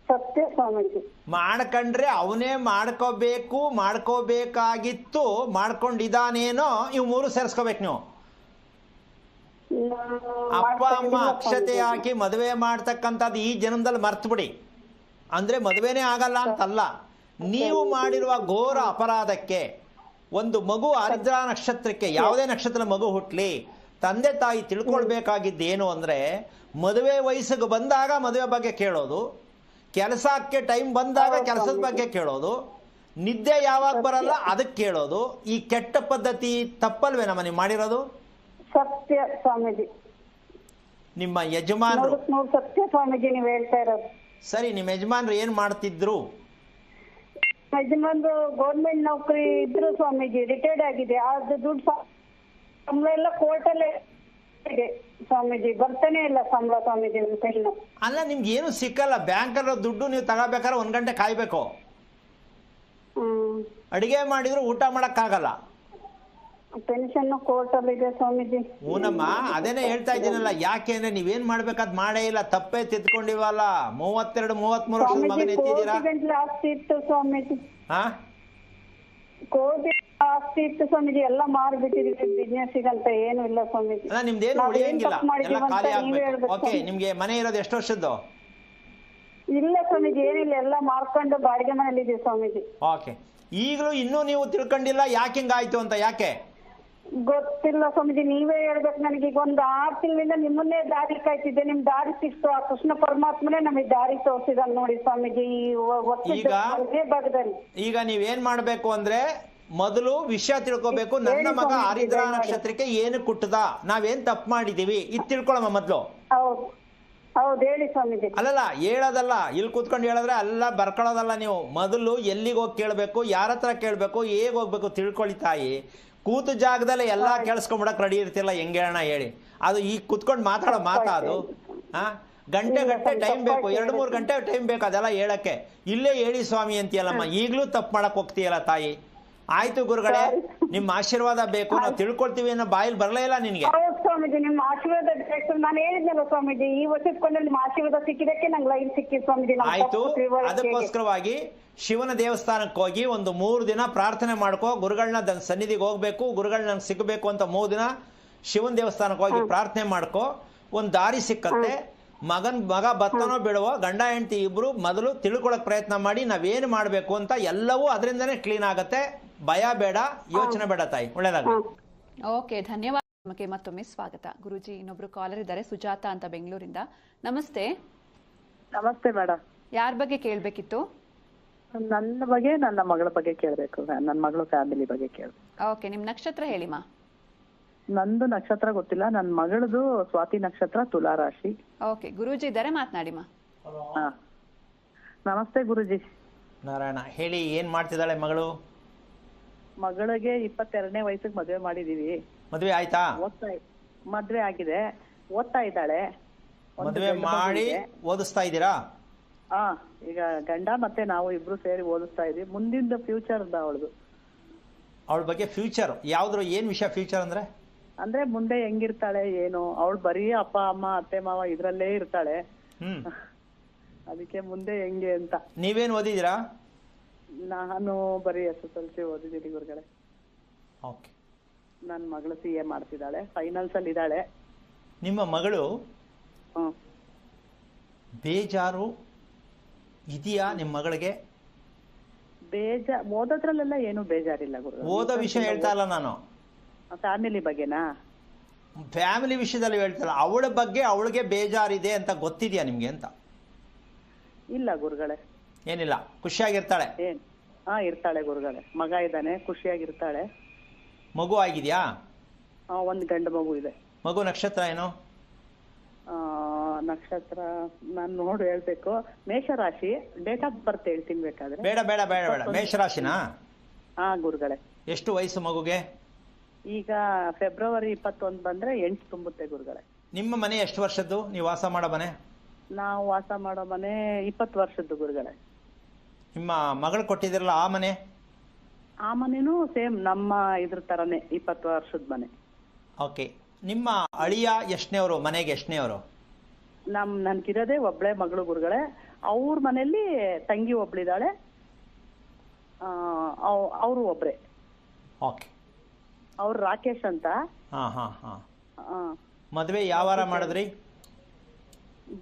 ಸತ್ಯ ಸ್ವಾಮೀಜಿ. ಮಾಡ್ಕೊಂಡ್ರೆ ಅವನೇ ಮಾಡ್ಕೋಬೇಕಾಗಿತ್ತು, ಮಾಡ್ಕೊಂಡಿದ್ದಾನೇನೋ. ಇವು ಮೂರು ಸೇರಿಸ್ಕೋಬೇಕು ನೀವು. ಅಪ್ಪ ಅಮ್ಮ ಅಕ್ಷತೆ ಹಾಕಿ ಮದುವೆ ಮಾಡ್ತಕ್ಕಂಥದ್ದು ಈ ಜನ್ಮದಲ್ಲಿ ಮರ್ತು ಬಿಡಿ. ಅಂದ್ರೆ ಮದುವೆನೇ ಆಗಲ್ಲ ಅಂತಲ್ಲ, ನೀವು ಮಾಡಿರುವ ಘೋರ ಅಪರಾಧಕ್ಕೆ ಒಂದು ಮಗು ಆರ್ದ್ರ ನಕ್ಷತ್ರಕ್ಕೆ, ಯಾವುದೇ ನಕ್ಷತ್ರ ಮಗು ಹುಟ್ಲಿ, ತಂದೆ ತಾಯಿ ತಿಳ್ಕೊಳ್ಬೇಕಾಗಿದ್ದೇನು ಅಂದ್ರೆ, ಮದುವೆ ವಯಸ್ಸಿಗೆ ಬಂದಾಗ ಮದುವೆ ಬಗ್ಗೆ ಕೇಳೋದು, ಕೆಲಸಕ್ಕೆ ಟೈಮ್ ಬಂದಾಗ ಕೆಲಸದ ಬಗ್ಗೆ ಕೇಳೋದು, ನಿದ್ದೆ ಯಾವಾಗ ಬರಲ್ಲ ಅದಕ್ಕೆ ಕೇಳೋದು. ಈ ಕೆಟ್ಟ ಪದ್ಧತಿ ತಪ್ಪಲ್ವೇನಮ್ಮ ನೀವು ಮಾಡಿರೋದು? ಸತ್ಯ ಸ್ವಾಮೀಜಿ. ನಿಮ್ಮ ಯಜಮಾನರು ಸತ್ಯ ಸ್ವಾಮೀಜಿ ನೀವು ಹೇಳ್ತಾ ಇರೋದು. ಸರಿ, ನಿಮ್ಮ ಯಜಮಾನ್ರು ಏನ್ ಮಾಡ್ತಿದ್ರು? ಯಜಮಾನ್ರು ಗೌರ್ಮೆಂಟ್ ನೌಕರಿ ಇದ್ರು ಸ್ವಾಮೀಜಿ, ರಿಟೈರ್ಡ್ ಆಗಿದೆ. ಅದು ದುಡ್ಡು ಸಂಬಳ ಎಲ್ಲ ಕೋರ್ಟಲ್ಲೇ ಇದೆ ಸ್ವಾಮೀಜಿ, ಬರ್ತಾನೆ ಇಲ್ಲ ಸಂಬಳ ಸ್ವಾಮೀಜಿ ನಿಮ್ಮ ಕೈನ. ಅಲ್ಲ, ನಿಮ್ಗೆ ಏನು ಸಿಕ್ಕಲ್ಲ. ಬ್ಯಾಂಕಲ್ಲಿ ದುಡ್ಡು ನೀವು ತಗೋಬೇಕಾದ್ರೆ 1 ಗಂಟೆ ಕಾಯ್ಬೇಕು. ಅಡಿಗೆ ಮಾಡಿದ್ರು ಊಟ ಮಾಡಕ್ಕಾಗಲ್ಲ. ಪೆನ್ಷನ್ ಕೋರ್ಟಲ್ಲಿ ಇದೆ ಸ್ವಾಮೀಜಿ. ಊನಮ್ಮ, ಅದೇನೆ ಹೇಳ್ತಾ ಇದ್ದೀನಲ್ಲ. ಯಾಕೆ ಅಂದ್ರೆ ನೀವೇನ್ ಮಾಡ್ಬೇಕಾದ್ ಮಾಡೇ ಇಲ್ಲ, ತಪ್ಪೇ ತಿದ್ಕೊಂಡಿವಲ್ಲ. 32-33 ವರ್ಷದ ಮಗನ ಎತ್ತಿದ್ದೀರಾ. ಆಸ್ತಿ ಇತ್ತು ಸ್ವಾಮೀಜಿ, ಹಾ, ಕೋಟಿ ಆಸ್ತಿ ಇತ್ತು ಸ್ವಾಮೀಜಿ, ಎಲ್ಲ ಮಾರ್ಬಿಟ್ಟಿದೀವಿ ಬಿಸ್ನೆಸ್ ಅಂತ. ಏನು ಇಲ್ಲ ಸ್ವಾಮೀಜಿ. ಅಲ್ಲ, ನಿಮ್ದೇನು ಉಳಿಯಂಗಿಲ್ಲ, ಎಲ್ಲ ಖಾಲಿ ಆಗ್ಬೇಕು. ಓಕೆ, ನಿಮ್ಗೆ ಮನೆ ಇರೋದು ಎಷ್ಟು ವರ್ಷದ್ದು? ಇಲ್ಲ ಸ್ವಾಮೀಜಿ, ಏನಿಲ್ಲ, ಎಲ್ಲ ಮಾರ್ಕೊಂಡು ಬಾಡಿಗೆ ಮನೇಲಿ ಇದೀವಿ ಸ್ವಾಮೀಜಿ. ಓಕೆ, ಈಗಲೂ ಇನ್ನೂ ನೀವು ತಿಳ್ಕೊಂಡಿಲ್ಲ ಯಾಕೆ ಹಿಂಗಾಯ್ತು ಅಂತ. ಯಾಕೆ ಗೊತ್ತಿಲ್ಲ ಸ್ವಾಮೀಜಿ, ನೀವೇ ಹೇಳ್ಬೇಕು ನನಗೆ. ಈಗ ಒಂದು 6 ತಿಂಗಳಿಂದ ನಿಮ್ಮನ್ನೇ ದಾರಿ ಕಾಯ್ತಿದ್ದೆ. ನಿಮ್ ದಾರಿ ಸಿಕ್ತು. ಆ ಕೃಷ್ಣ ಪರಮಾತ್ಮನೇ ನಮಗೆ ದಾರಿ ತೋರಿಸಿದ ನೋಡಿ ಸ್ವಾಮೀಜಿ. ಈಗ ನೀವೇನ್ ಮಾಡ್ಬೇಕು ಅಂದ್ರೆ, ಮೊದಲು ವಿಷಯ ತಿಳ್ಕೊಬೇಕು. ನನ್ನ ಮಗ ಆರಿದ್ರ ನಕ್ಷತ್ರಕ್ಕೆ ಏನು ಕುಟ್ಟದ, ನಾವೇನ್ ತಪ್ಪು ಮಾಡಿದೀವಿ ಇದು ತಿಳ್ಕೊಳಮ್ಮ ಮೊದ್ಲು. ಹೌದು, ಹೇಳಿ ಸ್ವಾಮೀಜಿ. ಅಲ್ಲಲ್ಲ, ಹೇಳೋದಲ್ಲ, ಇಲ್ಲಿ ಕೂತ್ಕೊಂಡು ಹೇಳಿದ್ರೆ ಅಲ್ಲ, ಬರ್ಕೊಳ್ಳೋದಲ್ಲ. ನೀವು ಮೊದಲು ಎಲ್ಲಿಗೆ ಹೋಗಿ ಕೇಳಬೇಕು, ಯಾರ ಹತ್ರ ಕೇಳಬೇಕು, ಹೇಗೆ ಹೋಗ್ಬೇಕು ತಿಳ್ಕೊಳ್ಳಿ ತಾಯಿ. ಕೂತು ಜಾಗದಲ್ಲಿ ಎಲ್ಲ ಕೇಳಿಸ್ಕೊಂಡ್ಬಿಡಕ್ ರೆಡಿ ಇರ್ತಿಲ್ಲ, ಹೆಂಗೆ ಹೇಳೋಣ ಹೇಳಿ. ಅದು ಈಗ ಕುತ್ಕೊಂಡು ಮಾತಾಡೋ ಮಾತಾದು. ಗಂಟೆ ಟೈಮ್ ಬೇಕು, 2-3 ಗಂಟೆ ಟೈಮ್ ಬೇಕು ಅದೆಲ್ಲ ಹೇಳಕ್ಕೆ. ಇಲ್ಲೇ ಹೇಳಿ ಸ್ವಾಮಿ ಅಂತೀಯಲ್ಲಮ್ಮ, ಈಗಲೂ ತಪ್ಪು ಮಾಡಕ್ ಹೋಗ್ತೀಯಲ್ಲ ತಾಯಿ. ಆಯ್ತು ಗುರುಗಳೇ, ನಿಮ್ಮ ಆಶೀರ್ವಾದ ಬೇಕು, ನಾವು ತಿಳ್ಕೊಳ್ತೀವಿ ಅನ್ನೋ ಬಾಯಲ್ಲಿ ಬರಲೇ ಇಲ್ಲ ನಿನ್ಗೆ. ಸ್ವಾಮೀಜಿ, ನಿಮ್ಮ ಆಶೀರ್ವಾದ ಬೇಕು. ನಾನು ಹೇಳಿದ್ನಲ್ಲ ಸ್ವಾಮೀಜಿ, ಈ ವರ್ಷದ ನಿಮ್ಮ ಆಶೀರ್ವಾದ ಸಿಕ್ಕಿದಕ್ಕೆ ನಂಗೆ ಲೈನ್ ಸಿಕ್ಕಿದೆ ಸ್ವಾಮೀಜಿ. ಆಯ್ತು, ಅದಕ್ಕೋಸ್ಕರವಾಗಿ ಶಿವನ ದೇವಸ್ಥಾನಕ್ಕೆ ಹೋಗಿ ಒಂದು 3 ದಿನ ಪ್ರಾರ್ಥನೆ ಮಾಡ್ಕೋ. ಗುರುಗಳನ್ನ ಸನ್ನಿಧಿಗೆ ಹೋಗ್ಬೇಕು, ಗುರುಗಳನ್ನ ನಂಗೆ ಸಿಗಬೇಕು ಅಂತ 3 ದಿನ ಶಿವನ ದೇವಸ್ಥಾನಕ್ಕೆ ಹೋಗಿ ಪ್ರಾರ್ಥನೆ ಮಾಡ್ಕೋ. ಒಂದು ದಾರಿ ಸಿಕ್ಕತ್ತೆ. ಮಗ ಬತ್ತನೋ ಬಿಡುವೋ, ಗಂಡ ಹೆಂಡತಿ ಇಬ್ರು ಮೊದಲು ತಿಳ್ಕೊಳಕ್ ಪ್ರಯತ್ನ ಮಾಡಿ ನಾವೇನು ಮಾಡ್ಬೇಕು ಅಂತ. ಎಲ್ಲವೂ ಅದರಿಂದನೇ ಕ್ಲೀನ್ ಆಗತ್ತೆ. ಭಯ ಬೇಡ, ಯೋಚನೆ ಬೇಡ ತಾಯಿ. ಒಳ್ಳೇದಾಗಲಿ. ಓಕೆ, ಧನ್ಯವಾದ. ನಮಗೆ ಮತ್ತೊಮ್ಮೆ ಸ್ವಾಗತ. ಗುರುಜಿ, ಇನ್ನೊಬ್ರು ಕಾಲರ್ ಇದ್ದಾರೆ, ಸುಜಾತ ಅಂತ ಬೆಂಗಳೂರಿಂದ. ನಮಸ್ತೆ. ನಮಸ್ತೆ ಮೇಡಮ್. ಯಾರ ಬಗ್ಗೆ ಕೇಳಬೇಕಿತ್ತು? ನನ್ನ ಬಗ್ಗೆ, ನನ್ನ ಮಗಳ ಬಗ್ಗೆ ಕೇಳಬೇಕು. ನನ್ನ ಮಗಳ ಫ್ಯಾಮಿಲಿ ಬಗ್ಗೆ ಕೇಳಬೇಕು. ಓಕೆ, ನಿಮ್ ನಕ್ಷತ್ರ ಹೇಳಿಮಾ. ನಂದು ನಕ್ಷತ್ರ ಗೊತ್ತಿಲ್ಲ. ನನ್ನ ಮಗಳದು ಸ್ವಾತಿ ನಕ್ಷತ್ರ, ತುಲಾ ರಾಶಿ. ಓಕೆ, ಗುರೂಜಿ ಇದ್ದಾರೆ, ಮಾತನಾಡಿಮಾ. ಹಾ, ನಮಸ್ತೆ ಗುರುಜಿ. ನಾರಾಯಣ, ಹೇಳಿ, ಏನ್ ಮಾಡ್ತಿದ್ದಾಳೆ ಮಗಳು? ಮಗಳಿಗೆ 22ನೇ ವಯಸ್ಸಿಗೆ ಮದುವೆ ಮಾಡಿದೀವಿ. ಮದುವೆ ಆಯ್ತಾ? ಮದುವೆ ಆಗಿದೆ, ಓದ್ತಾ ಇದ್ದಾಳೆ. ಮದುವೆ ಮಾಡಿ ಓದಿಸ್ತಾ ಇದ್ದೀರಾ? ಹಾ, ಈಗ ಗಂಡ ಮತ್ತೆ ನಾವು ಇಬ್ರು ಸೇರಿ ಓದಿಸ್ತಾ ಇದೀವಿ. ಮುಂದಿನ ಫ್ಯೂಚರ್ ಅವಳದು. ಅವಳ ಬಗ್ಗೆ ಫ್ಯೂಚರ್ ಯಾವ್ದ್ರ, ಏನ್ ವಿಷಯ ಫ್ಯೂಚರ್ ಅಂದ್ರೆ ಮುಂದೆ ಹೆಂಗಿರ್ತಾಳೆ ಏನು. ಅವಳು ಬರೀ ಅಪ್ಪ ಅಮ್ಮ ಅತ್ತೆ ಮಾವ ಇದ್ರಲ್ಲೇ ಇರ್ತಾಳೆ. ಅದಕ್ಕೆ ಮುಂದೆ ಹೆಂಗೆ ಅಂತ. ನೀವೇನ್ ಓದಿದ್ದೀರಾ? ನಾನು ಬರೀ SSLC ಓದಿದ್ದೀನಿ ಗುರುಗಳೇ. ಓಕೆ. ನನ್ನ ಮಗಳು CA ಮಾಡ್ತಿದ್ದಾಳೆ, ಫೈನಾನ್ಸ್ ಅಲ್ಲಿ ಇದ್ದಾಳೆ. ನಿಮ್ಮ ಮಗಳು ಬೇಜಾರು ಇದೆಯಾ ನಿಮ್ಮ ಮಗಳಿಗೆ? ಓದೋದ್ರಲ್ಲೆಲ್ಲ ಏನು ಬೇಜಾರಿಲ್ಲ ಗುರು. ಓದೋ ವಿಷಯ ಹೇಳ್ತಾ ಇಲ್ಲ ನಾನು. ಫ್ಯಾಮಿಲಿ ಬಗ್ಗೆನಾ? ಫ್ಯಾಮಿಲಿ ವಿಷಯದಲ್ಲಿ ಹೇಳ್ತಲ್ಲ, ಅವಳ ಬಗ್ಗೆ ಅವಳಿಗೆ ಬೇಜಾರಿದೆ ಅಂತ ಗೊತ್ತಿದ್ಯಾ ನಿಮ್ಗೆ ಅಂತ? ಇಲ್ಲ ಗುರುಗಳೇ. ಏನಿಲ್ಲ, ಖುಷಿಯಾಗಿರ್ತಾಳೆ? ಇರ್ತಾಳೆ ಗುರುಗಳೇ. ಮಗ ಇದ್ದಾನೆ, ಖುಷಿಯಾಗಿರ್ತಾಳೆ. ಮಗು ಆಗಿದ್ಯಾ? ಒಂದು ಗಂಡು ಮಗು ಇದೆ. ಮಗು ನಕ್ಷತ್ರ ಏನು? ನಕ್ಷತ್ರ ನಾನು ನೋಡಿ ಹೇಳ್ಬೇಕು. ಮೇಷರಾಶಿ. ಡೇಟ್ ಆಫ್ ಬರ್ತ್ ಹೇಳ್ತೀನಿ ಬೇಕಾದ್ರೆ. ಬೇಡ ಬೇಡ ಬೇಡ ಬೇಡ. ಮೇಷರಾಶಿನಾ? ಹಾ ಗುರುಗಳೇ. ಎಷ್ಟು ವಯಸ್ಸು ಮಗುಗೆ? ಈಗ ಫೆಬ್ರವರಿ 21 ಬಂದ್ರೆ 8 ತುಂಬುತ್ತೆ ಗುರುಗಳೇ. ನಿಮ್ಮ ಮನೆ ಎಷ್ಟು ವರ್ಷದ್ದು, ನೀವು ವಾಸ ಮಾಡೋ ಮನೆ? ನಾವು ವಾಸ ಮಾಡೋ ಮನೆ 20 ವರ್ಷದ್ದು ಗುರುಗಳೇ. ನಿಮ್ಮ ಮಗಳು ಕೊಟ್ಟಿದ್ದೀರಲ್ಲ ಆ ಮನೆ? ಆ ಮನೆನೂ ಸೇಮ್ ನಮ್ಮ ಇದ್ರ ತರನೇ 20 ವರ್ಷದ ಮನೆ. ಓಕೆ. ನಿಮ್ಮ ಅಳಿಯ ಎಷ್ಟನೇವರು, ಮನೆಗೆ ಎಷ್ಟನೇವರು? ನನ್ಗಿರೋದೇ ಒಬ್ಳೆ ಮಗಳು ಗುರುಗಳೇ. ಅವ್ರ ಮನೇಲಿ ತಂಗಿ ಒಬ್ಳಿದಾಳೆ, ಅವರು ಒಬ್ರೆ. ಓಕೆ. ಅವ್ರು ರಾಕೇಶ್ ಅಂತ. ಮದುವೆ ಯಾವ ವಾರ ಮಾಡಿದ್ರಿ?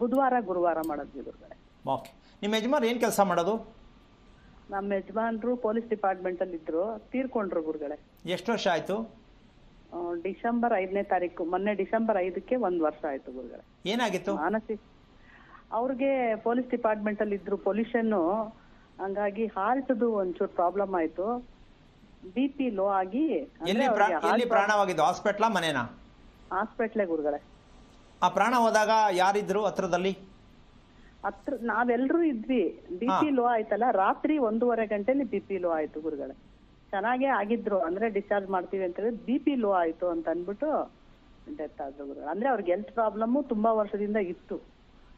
ಬುಧವಾರ ಗುರುವಾರ ಮಾಡಿದ್ವಿ ಗುರುಗಳೇ. ಓಕೆ. ನಿಮ್ಮ ಯಜಮಾನ್ ಏನ್ ಕೆಲಸ ಮಾಡೋದು? ನಮ್ಮ ಯಜಮಾನ್ರು ಪೊಲೀಸ್ ಡಿಪಾರ್ಟ್ಮೆಂಟ್ ಅಲ್ಲಿ ಇದ್ರು, ತೀರ್ಕೊಂಡ್ರು ಗುರುಗಳೇ. ಎಷ್ಟು ವರ್ಷ ಆಯ್ತು? ಡಿಸೆಂಬರ್ 5ನೇ ತಾರೀಕು, ಮೊನ್ನೆ ಡಿಸೆಂಬರ್ 5ಕ್ಕೆ 1 ವರ್ಷ ಆಯ್ತು ಗುರುಗಳೇ. ಏನಾಗಿತ್ತು? ಅವ್ರಿಗೆ ಪೊಲೀಸ್ ಡಿಪಾರ್ಟ್ಮೆಂಟ್ ಅಲ್ಲಿ ಇದ್ರು, ಪೊಲ್ಯೂಷನ್ ಹಂಗಾಗಿ ಹಾರ್ಟ್ದು ಒಂಚೂರು ಪ್ರಾಬ್ಲಮ್ ಆಯ್ತು, BP ಲೋ ಆಗಿ. ಎಲ್ಲಿ ಪ್ರಾಣವಾಗಿದ್ದು? ಹಾಸ್ಪಿಟ್ಲಾ ಮನೇನಾ? ಹಾಸ್ಪಿಟ್ಲೇ ಗುರುಗಳೇ. ಆ ಪ್ರಾಣ ಹೋದಾಗ ಯಾರಿದ್ರು ಹತ್ರದಲ್ಲಿ? ನಾವೆಲ್ಲರೂ ಇದ್ವಿ. BP ಲೋ ಆಯ್ತಲ್ಲ, ರಾತ್ರಿ 1:30 ಗಂಟೆಲಿ BP ಲೋ ಆಯ್ತು ಗುರುಗಳೇ. ಚೆನ್ನಾಗೇ ಆಗಿದ್ರು, ಅಂದ್ರೆ ಡಿಸ್ಚಾರ್ಜ್ ಮಾಡ್ತೀವಿ ಅಂತ ಹೇಳಿ BP ಲೋ ಆಯ್ತು ಅಂತ ಅನ್ಬಿಟ್ಟು ಡೆತ್ ಆದ್ರು ಗುರುಗಳೇ. ಅಂದ್ರೆ ಅವ್ರಿಗೆ ಹೆಲ್ತ್ ಪ್ರಾಬ್ಲಮ್ ತುಂಬಾ ವರ್ಷದಿಂದ ಇತ್ತು,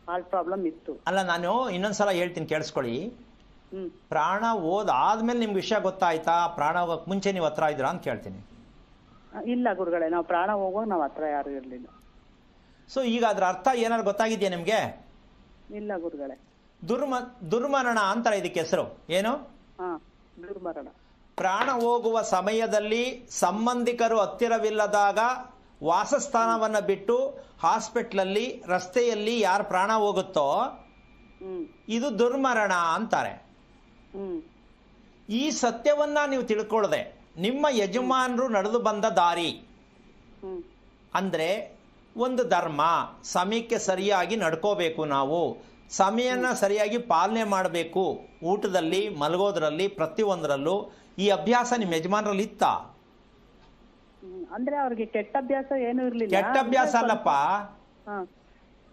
ಹಾರ್ಟ್ ಪ್ರಾಬ್ಲಮ್ ಇತ್ತು. ಅಲ್ಲ, ನಾನು ಇನ್ನೊಂದ್ಸಲ ಹೇಳ್ತೀನಿ ಕೇಳಿಸ್ಕೊಳ್ಳಿ. ಪ್ರಾಣ ಹೋದಾದ್ಮೇಲೆ ನಿಮ್ಗೆ ವಿಷಯ ಗೊತ್ತಾಯ್ತಾ? ಪ್ರಾಣ ಹೋಗಕ್ ಮುಂಚೆ ನೀವು ಹತ್ರ ಇದ್ರಾ ಅಂತ ಕೇಳ್ತೀನಿ. ಇಲ್ಲ ಗುರುಗಳೇ, ನಾವು ಪ್ರಾಣ ಹೋಗುವಾಗ ನಾವ್ ಹತ್ರ ಯಾರು ಇರ್ಲಿಲ್ಲ. ಸೊ ಈಗ ಅದ್ರ ಅರ್ಥ ಏನಾದ್ರು ಗೊತ್ತಾಗಿದ್ಯಾ ನಿಮ್ಗೆ? ಇಲ್ಲ ಗುರುಗಳೇ. ದುರ್ಮರಣ ಅಂತಾರೆ ಇದಕ್ಕೆ ಹೆಸರು. ಏನು? ದುರ್ಮರಣ. ಪ್ರಾಣ ಹೋಗುವ ಸಮಯದಲ್ಲಿ ಸಂಬಂಧಿಕರು ಹತ್ತಿರವಿಲ್ಲದಾಗ ವಾಸಸ್ಥಾನವನ್ನ ಬಿಟ್ಟು ಹಾಸ್ಪಿಟ್ಲಲ್ಲಿ, ರಸ್ತೆಯಲ್ಲಿ ಯಾರು ಪ್ರಾಣ ಹೋಗುತ್ತೋ ಇದು ದುರ್ಮರಣ ಅಂತಾರೆ. ಈ ಸತ್ಯವನ್ನ ನೀವು ತಿಳ್ಕೊಳ್ಳದೆ ನಿಮ್ಮ ಯಜಮಾನರು ನಡೆದು ಬಂದ ದಾರಿ ಅಂದ್ರೆ ಒಂದು ಧರ್ಮ, ಸಮಯಕ್ಕೆ ಸರಿಯಾಗಿ ನಡ್ಕೋಬೇಕು, ನಾವು ಸಮಯನ ಸರಿಯಾಗಿ ಪಾಲನೆ ಮಾಡಬೇಕು, ಊಟದಲ್ಲಿ, ಮಲಗೋದ್ರಲ್ಲಿ, ಪ್ರತಿಯೊಂದರಲ್ಲೂ. ಈ ಅಭ್ಯಾಸ ನಿಮ್ಮ ಯಜಮಾನರಲ್ಲಿ ಇತ್ತ? ಅಂದ್ರೆ ಅವ್ರಿಗೆ ಕೆಟ್ಟ ಅಭ್ಯಾಸ ಏನು ಇರ್ಲಿಲ್ಲ. ಕೆಟ್ಟ ಅಭ್ಯಾಸ ಅಲ್ಲಪ್ಪ,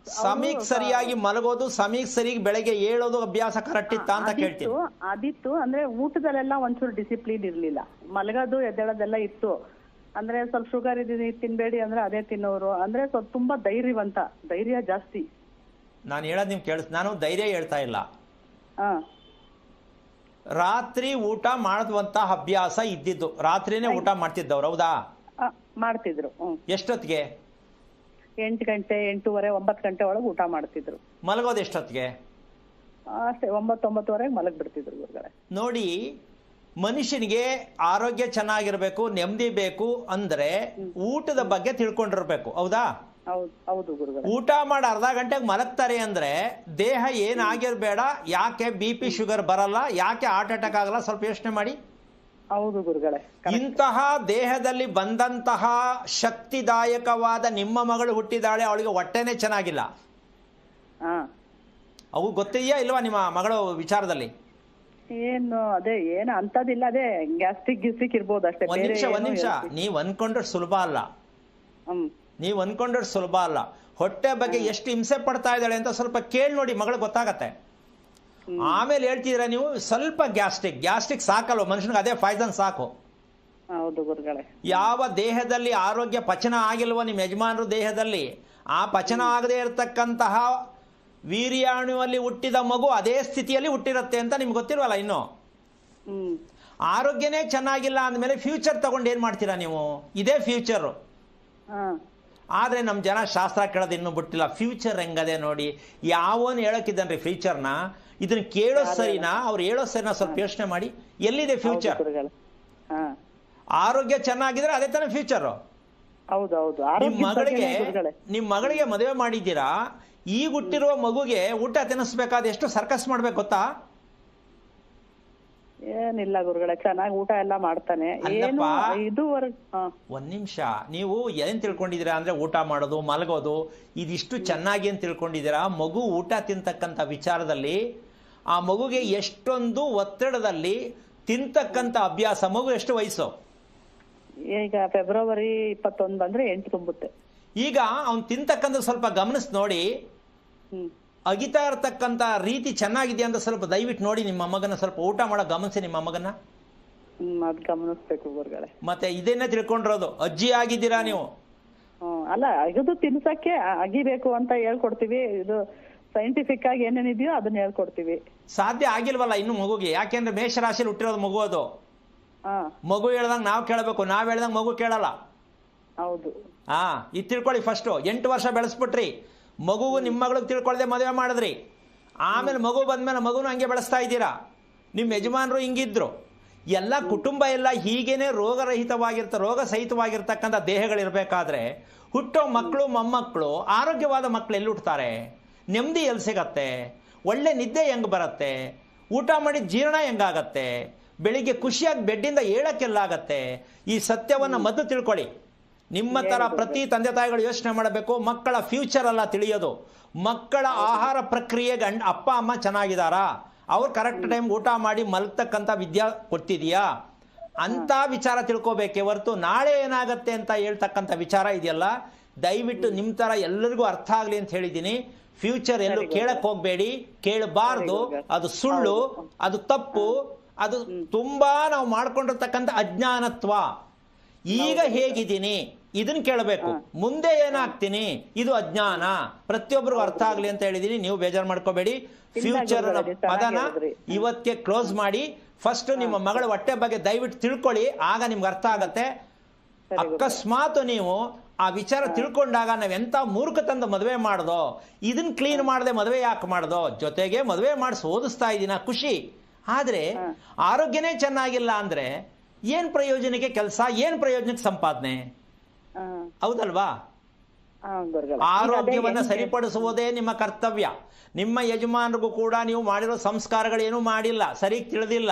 ಸಮಯಕ್ಕೆ ಸರಿಯಾಗಿ ಮಲಗೋದು, ಸಮಯಕ್ಕೆ ಸರಿಯಾಗಿ ಬೆಳಗ್ಗೆ ಏಳೋದು ಅಭ್ಯಾಸ ಕರೆಕ್ಟ್ ಇತ್ತ ಅಂತ ಕೇಳ್ತೀನಿ. ಅದಿತ್ತು. ಅಂದ್ರೆ ಊಟದಲ್ಲೆಲ್ಲ ಒಂಚೂರು ಡಿಸಿಪ್ಲಿನ್ ಇರ್ಲಿಲ್ಲ, ಮಲಗೋದು ಎದ್ದೇಳೋದೆಲ್ಲ ಇತ್ತು. ಅಂದ್ರೆ ಸ್ವಲ್ಪ ಶುಗರ್ ಇದೀನಿ ತಿನ್ಬೇಡಿ ಅಂದ್ರೆ ಅದೇ ತಿನ್ನೋರು. ಅಂದ್ರೆ ಸ್ವಲ್ಪ ತುಂಬಾ ಧೈರ್ಯವಂತ, ಧೈರ್ಯ ಜಾಸ್ತಿ. ನಾನು ಹೇಳೋದು ನೀವು ನಾನು ಧೈರ್ಯ ಹೇಳ್ತಾ ಇಲ್ಲ. ರಾತ್ರಿ ಊಟ ಮಾಡುವಂತ ಅಭ್ಯಾಸ ಇದ್ದಿದ್ದು, ರಾತ್ರಿನೇ ಊಟ ಮಾಡ್ತಿದ್ದವ್ರು, ಹೌದಾ? ಮಾಡ್ತಿದ್ರು. ಎಷ್ಟೊತ್ತಿಗೆ? 8 ಗಂಟೆ, 8:30, 9 ಗಂಟೆ ಒಳಗೆ ಊಟ ಮಾಡ್ತಿದ್ರು. ಮಲಗೋದು ಎಷ್ಟೊತ್ತಿಗೆ? ಅಷ್ಟೇ 9-9:30 ಮಲಗ್ ಬಿಡ್ತಿದ್ರು ಗುರುಗಳೇ. ನೋಡಿ, ಮನುಷ್ಯನಿಗೆ ಆರೋಗ್ಯ ಚೆನ್ನಾಗಿರ್ಬೇಕು, ನೆಮ್ಮದಿ ಬೇಕು ಅಂದ್ರೆ ಊಟದ ಬಗ್ಗೆ ತಿಳ್ಕೊಂಡಿರ್ಬೇಕು, ಹೌದಾ? ಹೌದು ಗುರುಗಳೇ. ಊಟ ಮಾಡಿ ಅರ್ಧ ಗಂಟೆಗೆ ಮಲಗ್ತಾರೆ ಅಂದ್ರೆ ದೇಹ ಏನಾಗಿರ್ಬೇಡ, ಯಾಕೆ BP ಶುಗರ್ ಬರಲ್ಲ, ಯಾಕೆ ಹಾರ್ಟ್ ಅಟ್ಯಾಕ್ ಆಗಲ್ಲ, ಸ್ವಲ್ಪ ಯೋಚನೆ ಮಾಡಿ. ಹೌದು ಗುರುಗಳೇ. ಇಂತಹ ದೇಹದಲ್ಲಿ ಬಂದಂತಹ ಶಕ್ತಿದಾಯಕವಾದ ನಿಮ್ಮ ಮಗಳು ಹುಟ್ಟಿದಾಳೆ, ಅವಳಿಗೆ ಹೊಟ್ಟೆನೇ ಚೆನ್ನಾಗಿಲ್ಲ. ಅವು ಗೊತ್ತಿದೆಯಾ ಇಲ್ವಾ ನಿಮ್ಮ ಮಗಳು ವಿಚಾರದಲ್ಲಿ? ಏನು ಅದೇ ಏನು ಅಂತದಿಲ್ಲ, ಅದೇ ಗ್ಯಾಸ್ಟ್ರಿಕ್ ಇರ್ಬೋದು ಅಷ್ಟೇ. ಒಂದ್ ನಿಮಿಷ, ನೀವ್ ಅನ್ಕೊಂಡ್ರೆ ಸುಲಭ ಅಲ್ಲ. ಸುಲಭ ಅಲ್ಲ. ಹೊಟ್ಟೆ ಬಗ್ಗೆ ಎಷ್ಟು ಹಿಂಸೆ ಪಡ್ತಾ ಇದ್ದಾಳೆ ಅಂತ ಸ್ವಲ್ಪ ಕೇಳಿ ನೋಡಿ, ಮಗಳು ಗೊತ್ತಾಗತ್ತೆ. ಆಮೇಲೆ ಹೇಳ್ತಿದ್ರ ನೀವು ಸ್ವಲ್ಪ ಗ್ಯಾಸ್ಟ್ರಿಕ್ ಸಾಕಲ್ವ ಮನುಷ್ಯನಿಗೆ, ಅದೇ ಪಾಯ್ಸನ್ ಸಾಕು. ಹೌದು ಗುರುಗಳೇ. ಯಾವ ದೇಹದಲ್ಲಿ ಆರೋಗ್ಯ ಪಚನ ಆಗಿಲ್ವೋ ನಿಮ್ಮ ಯಜಮಾನರು ದೇಹದಲ್ಲಿ, ಆ ಪಚನ ಆಗದೆ ಇರತಕ್ಕಂತಹ ವೀರ್ಯಾಣುವಲ್ಲಿ ಹುಟ್ಟಿದ ಮಗು ಅದೇ ಸ್ಥಿತಿಯಲ್ಲಿ ಹುಟ್ಟಿರುತ್ತೆ ಅಂತ ನಿಮ್ಗೆ ಗೊತ್ತಿಲ್ವಲ್ಲ ಇನ್ನು. ಆರೋಗ್ಯನೇ ಚೆನ್ನಾಗಿಲ್ಲ ಅಂದಮೇಲೆ ಫ್ಯೂಚರ್ ತಗೊಂಡು ಏನ್ ಮಾಡ್ತೀರಾ ನೀವು? ಇದೇ ಫ್ಯೂಚರ್. ಆದ್ರೆ ನಮ್ ಜನ ಶಾಸ್ತ್ರ ಕೇಳೋದು ಇನ್ನೂ ಬಿಟ್ಟಿಲ್ಲ. ಫ್ಯೂಚರ್ ಹೆಂಗದೆ ನೋಡಿ, ಯಾವನ್ ಹೇಳಕ್ಕಿದ್ದಾನ್ರಿ ಫ್ಯೂಚರ್ನ? ಇದನ್ನ ಕೇಳೋ ಸರಿನಾ, ಅವ್ರು ಹೇಳೋ ಸರಿನಾ? ಸ್ವಲ್ಪ ಯೋಚನೆ ಮಾಡಿ, ಎಲ್ಲಿದೆ ಫ್ಯೂಚರ್? ಆರೋಗ್ಯ ಚೆನ್ನಾಗಿದ್ರೆ ಅದೇ ತಾನೇ ಫ್ಯೂಚರ್. ನಿಮ್ ಮಗಳಿಗೆ ಮದುವೆ ಮಾಡಿದ್ದೀರಾ, ಈಗ ಹುಟ್ಟಿರುವ ಮಗುಗೆ ಊಟ ತಿನ್ನಿಸ್ಬೇಕಾದ ಎಷ್ಟು ಸರ್ಕಸ್ ಮಾಡ್ಬೇಕು ಗೊತ್ತಾ? ಏನಿಲ್ಲ ಗುರುಗಳೇ, ಚೆನ್ನಾಗಿ ಊಟ ಎಲ್ಲ ಮಾಡ್ತಾನೆ. ಒಂದ್ ನಿಮಿಷ, ನೀವು ಏನ್ ತಿಳ್ಕೊಂಡಿದ್ದೀರಾ ಅಂದ್ರೆ ಊಟ ಮಾಡೋದು, ಮಲಗೋದು ಇದಿಷ್ಟು ಚೆನ್ನಾಗಿ ಅಂತ ತಿಳ್ಕೊಂಡಿದ್ದೀರಾ. ಮಗು ಊಟ ತಿಂತಕ್ಕಂಥ ವಿಚಾರದಲ್ಲಿ ಆ ಮಗುಗೆ ಎಷ್ಟೊಂದು ಒತ್ತಡದಲ್ಲಿ ತಿಂತಕ್ಕಂಥ ಅಭ್ಯಾಸ. ಮಗು ಎಷ್ಟು ವಯಸ್ಸು? ಈಗ ಫೆಬ್ರವರಿ 21 ಬಂದ್ರೆ 8 ತುಂಬುತ್ತೆ. ಈಗ ಅವ್ನು ತಿಂತಕ್ಕಂಥ ಸ್ವಲ್ಪ ಗಮನಿಸ್ ನೋಡಿ, ಅಗಿತಾ ಇರತಕ್ಕಂತ ರೀತಿ ಚೆನ್ನಾಗಿದೆ ಅಂತ ಸ್ವಲ್ಪ ದಯವಿಟ್ಟು ನೋಡಿ. ನಿಮ್ಮ ಮಗನ ಸ್ವಲ್ಪ ಊಟ ಮಾಡೋ ಗಮನಿಸಿ, ನಿಮ್ಮ ಮಗನ ಗಮನಿಸ್ಬೇಕು ಗುರುಗಳೇ. ಮತ್ತೆ ಇದನ್ನೇ ತಿಳ್ಕೊಂಡಿರೋದು, ಅಜ್ಜಿ ಆಗಿದ್ದೀರಾ ನೀವು. ಅಲ್ಲ, ಇದು ತಿನ್ಸಕ್ಕೆ ಅಗಿಬೇಕು ಅಂತ ಹೇಳ್ಕೊಡ್ತೀವಿ. ಇದು ಸೈಂಟಿಫಿಕ್ ಆಗಿ ಏನೇನಿದೆಯೋ ಅದನ್ನ ಹೇಳ್ಕೊಡ್ತೀವಿ. ಸಾಧ್ಯ ಆಗಿಲ್ವಲ್ಲ ಇನ್ನು ಮಗುಗೆ, ಯಾಕೆಂದ್ರೆ ಮೇಷರಾಶಿಯಲ್ಲಿ ಹುಟ್ಟಿರೋದು ಮಗು. ಅದು ಹಾ ಮಗು ಹೇಳ್ದಂಗೆ ನಾವು ಕೇಳಬೇಕು, ನಾವು ಹೇಳ್ದಂಗೆ ಮಗು ಕೇಳಲ್ಲ. ಹೌದು. ಇದು ತಿಳ್ಕೊಳ್ಳಿ. ಫಸ್ಟ್ 8 ವರ್ಷ ಬೆಳೆಸ್ಬಿಟ್ರಿ, ಮಗುವು ನಿಮ್ಮ ಮಗಳಿಗೆ ತಿಳ್ಕೊಳ್ದೆ ಮದುವೆ ಮಾಡಿದ್ರಿ. ಆಮೇಲೆ ಮಗು ಬಂದ್ಮೇಲೆ ಮಗುನು ಹಂಗೆ ಬೆಳೆಸ್ತಾ ಇದ್ದೀರಾ. ನಿಮ್ಮ ಯಜಮಾನರು ಹಿಂಗಿದ್ರು. ಎಲ್ಲ ಕುಟುಂಬ ಎಲ್ಲ ಹೀಗೇನೆ ರೋಗ ಸಹಿತವಾಗಿರ್ತಕ್ಕಂಥ ದೇಹಗಳಿರ್ಬೇಕಾದ್ರೆ ಹುಟ್ಟೋ ಮಕ್ಕಳು ಮೊಮ್ಮಕ್ಕಳು ಆರೋಗ್ಯವಾದ ಮಕ್ಕಳು ಎಲ್ಲಿ ಹುಟ್ಟುತ್ತಾರೆ? ನೆಮ್ಮದಿ ಎಲ್ಲಿ ಸಿಗತ್ತೆ? ಒಳ್ಳೆ ನಿದ್ದೆ ಹೆಂಗೆ ಬರುತ್ತೆ? ಊಟ ಮಾಡಿದ ಜೀರ್ಣ ಹೆಂಗಾಗತ್ತೆ? ಬೆಳಿಗ್ಗೆ ಖುಷಿಯಾಗಿ ಬೆಡ್ಡಿಂದ ಏಳಕ್ಕೆಲ್ಲಾಗತ್ತೆ? ಈ ಸತ್ಯವನ್ನು ಮೊದಲು ತಿಳ್ಕೊಳ್ಳಿ. ನಿಮ್ಮ ಥರ ಪ್ರತಿ ತಂದೆ ತಾಯಿಗಳು ಯೋಚನೆ ಮಾಡಬೇಕು. ಮಕ್ಕಳ ಫ್ಯೂಚರ್ ಅಲ್ಲ ತಿಳಿಯೋದು, ಮಕ್ಕಳ ಆಹಾರ ಪ್ರಕ್ರಿಯೆಗೆ ಅಪ್ಪ ಅಮ್ಮ ಚೆನ್ನಾಗಿದ್ದಾರಾ, ಅವ್ರು ಕರೆಕ್ಟ್ ಟೈಮ್ ಊಟ ಮಾಡಿ ಮಲಗ್ತಕ್ಕಂಥ ವಿದ್ಯಾ ಕೊಡ್ತಿದೆಯಾ ಅಂತ ವಿಚಾರ ತಿಳ್ಕೋಬೇಕೇ ಹೊರತು ನಾಳೆ ಏನಾಗತ್ತೆ ಅಂತ ಹೇಳ್ತಕ್ಕಂಥ ವಿಚಾರ ಇದೆಯಲ್ಲ, ದಯವಿಟ್ಟು ನಿಮ್ಮ ಥರ ಎಲ್ಲರಿಗೂ ಅರ್ಥ ಆಗಲಿ ಅಂತ ಹೇಳಿದ್ದೀನಿ. ಫ್ಯೂಚರ್ ಎಲ್ಲೂ ಕೇಳಕ್ಕೆ ಹೋಗಬೇಡಿ, ಕೇಳಬಾರ್ದು. ಅದು ಸುಳ್ಳು, ಅದು ತಪ್ಪು, ಅದು ತುಂಬಾ ನಾವು ಮಾಡ್ಕೊಂಡಿರ್ತಕ್ಕಂಥ ಅಜ್ಞಾನತ್ವ. ಈಗ ಹೇಗಿದ್ದೀನಿ ಇದನ್ನ ಕೇಳಬೇಕು, ಮುಂದೆ ಏನಾಗ್ತೀನಿ ಇದು ಅಜ್ಞಾನ. ಪ್ರತಿಯೊಬ್ಬರಿಗೂ ಅರ್ಥ ಆಗಲಿ ಅಂತ ಹೇಳಿದೀನಿ, ನೀವು ಬೇಜಾರು ಮಾಡ್ಕೋಬೇಡಿ. ಫ್ಯೂಚರ್ ಪದನ ಇವತ್ತೇ ಕ್ಲೋಸ್ ಮಾಡಿ. ಫಸ್ಟ್ ನಿಮ್ಮ ಮಗಳ ಹೊಟ್ಟೆ ಬಗ್ಗೆ ದಯವಿಟ್ಟು ತಿಳ್ಕೊಳ್ಳಿ, ಆಗ ನಿಮ್ಗೆ ಅರ್ಥ ಆಗತ್ತೆ. ಅಕಸ್ಮಾತ್ ನೀವು ಆ ವಿಚಾರ ತಿಳ್ಕೊಂಡಾಗ ನಾವೆಂತ ಮೂರ್ಖತಂದ ಮದುವೆ ಮಾಡ್ದೋ, ಇದನ್ನ ಕ್ಲೀನ್ ಮಾಡದೆ ಮದುವೆ ಯಾಕೆ ಮಾಡ್ದೋ, ಜೊತೆಗೆ ಮದುವೆ ಮಾಡಿಸಿ ಓದಿಸ್ತಾ ಇದ್ದೀನ ಖುಷಿ, ಆದ್ರೆ ಆರೋಗ್ಯನೇ ಚೆನ್ನಾಗಿಲ್ಲ ಅಂದ್ರೆ ಏನ್ ಪ್ರಯೋಜನಕ್ಕೆ ಕೆಲಸ, ಏನ್ ಪ್ರಯೋಜನಕ್ಕೆ ಸಂಪಾದನೆ? ಹೌದಲ್ವಾ? ಆರೋಗ್ಯವನ್ನ ಸರಿಪಡಿಸುವುದೇ ನಿಮ್ಮ ಕರ್ತವ್ಯ. ನಿಮ್ಮ ಯಜಮಾನರಿಗೂ ಕೂಡ ನೀವು ಮಾಡಿರೋ ಸಂಸ್ಕಾರಗಳೇನು ಮಾಡಿಲ್ಲ, ಸರಿ ತಿಳಿದಿಲ್ಲ,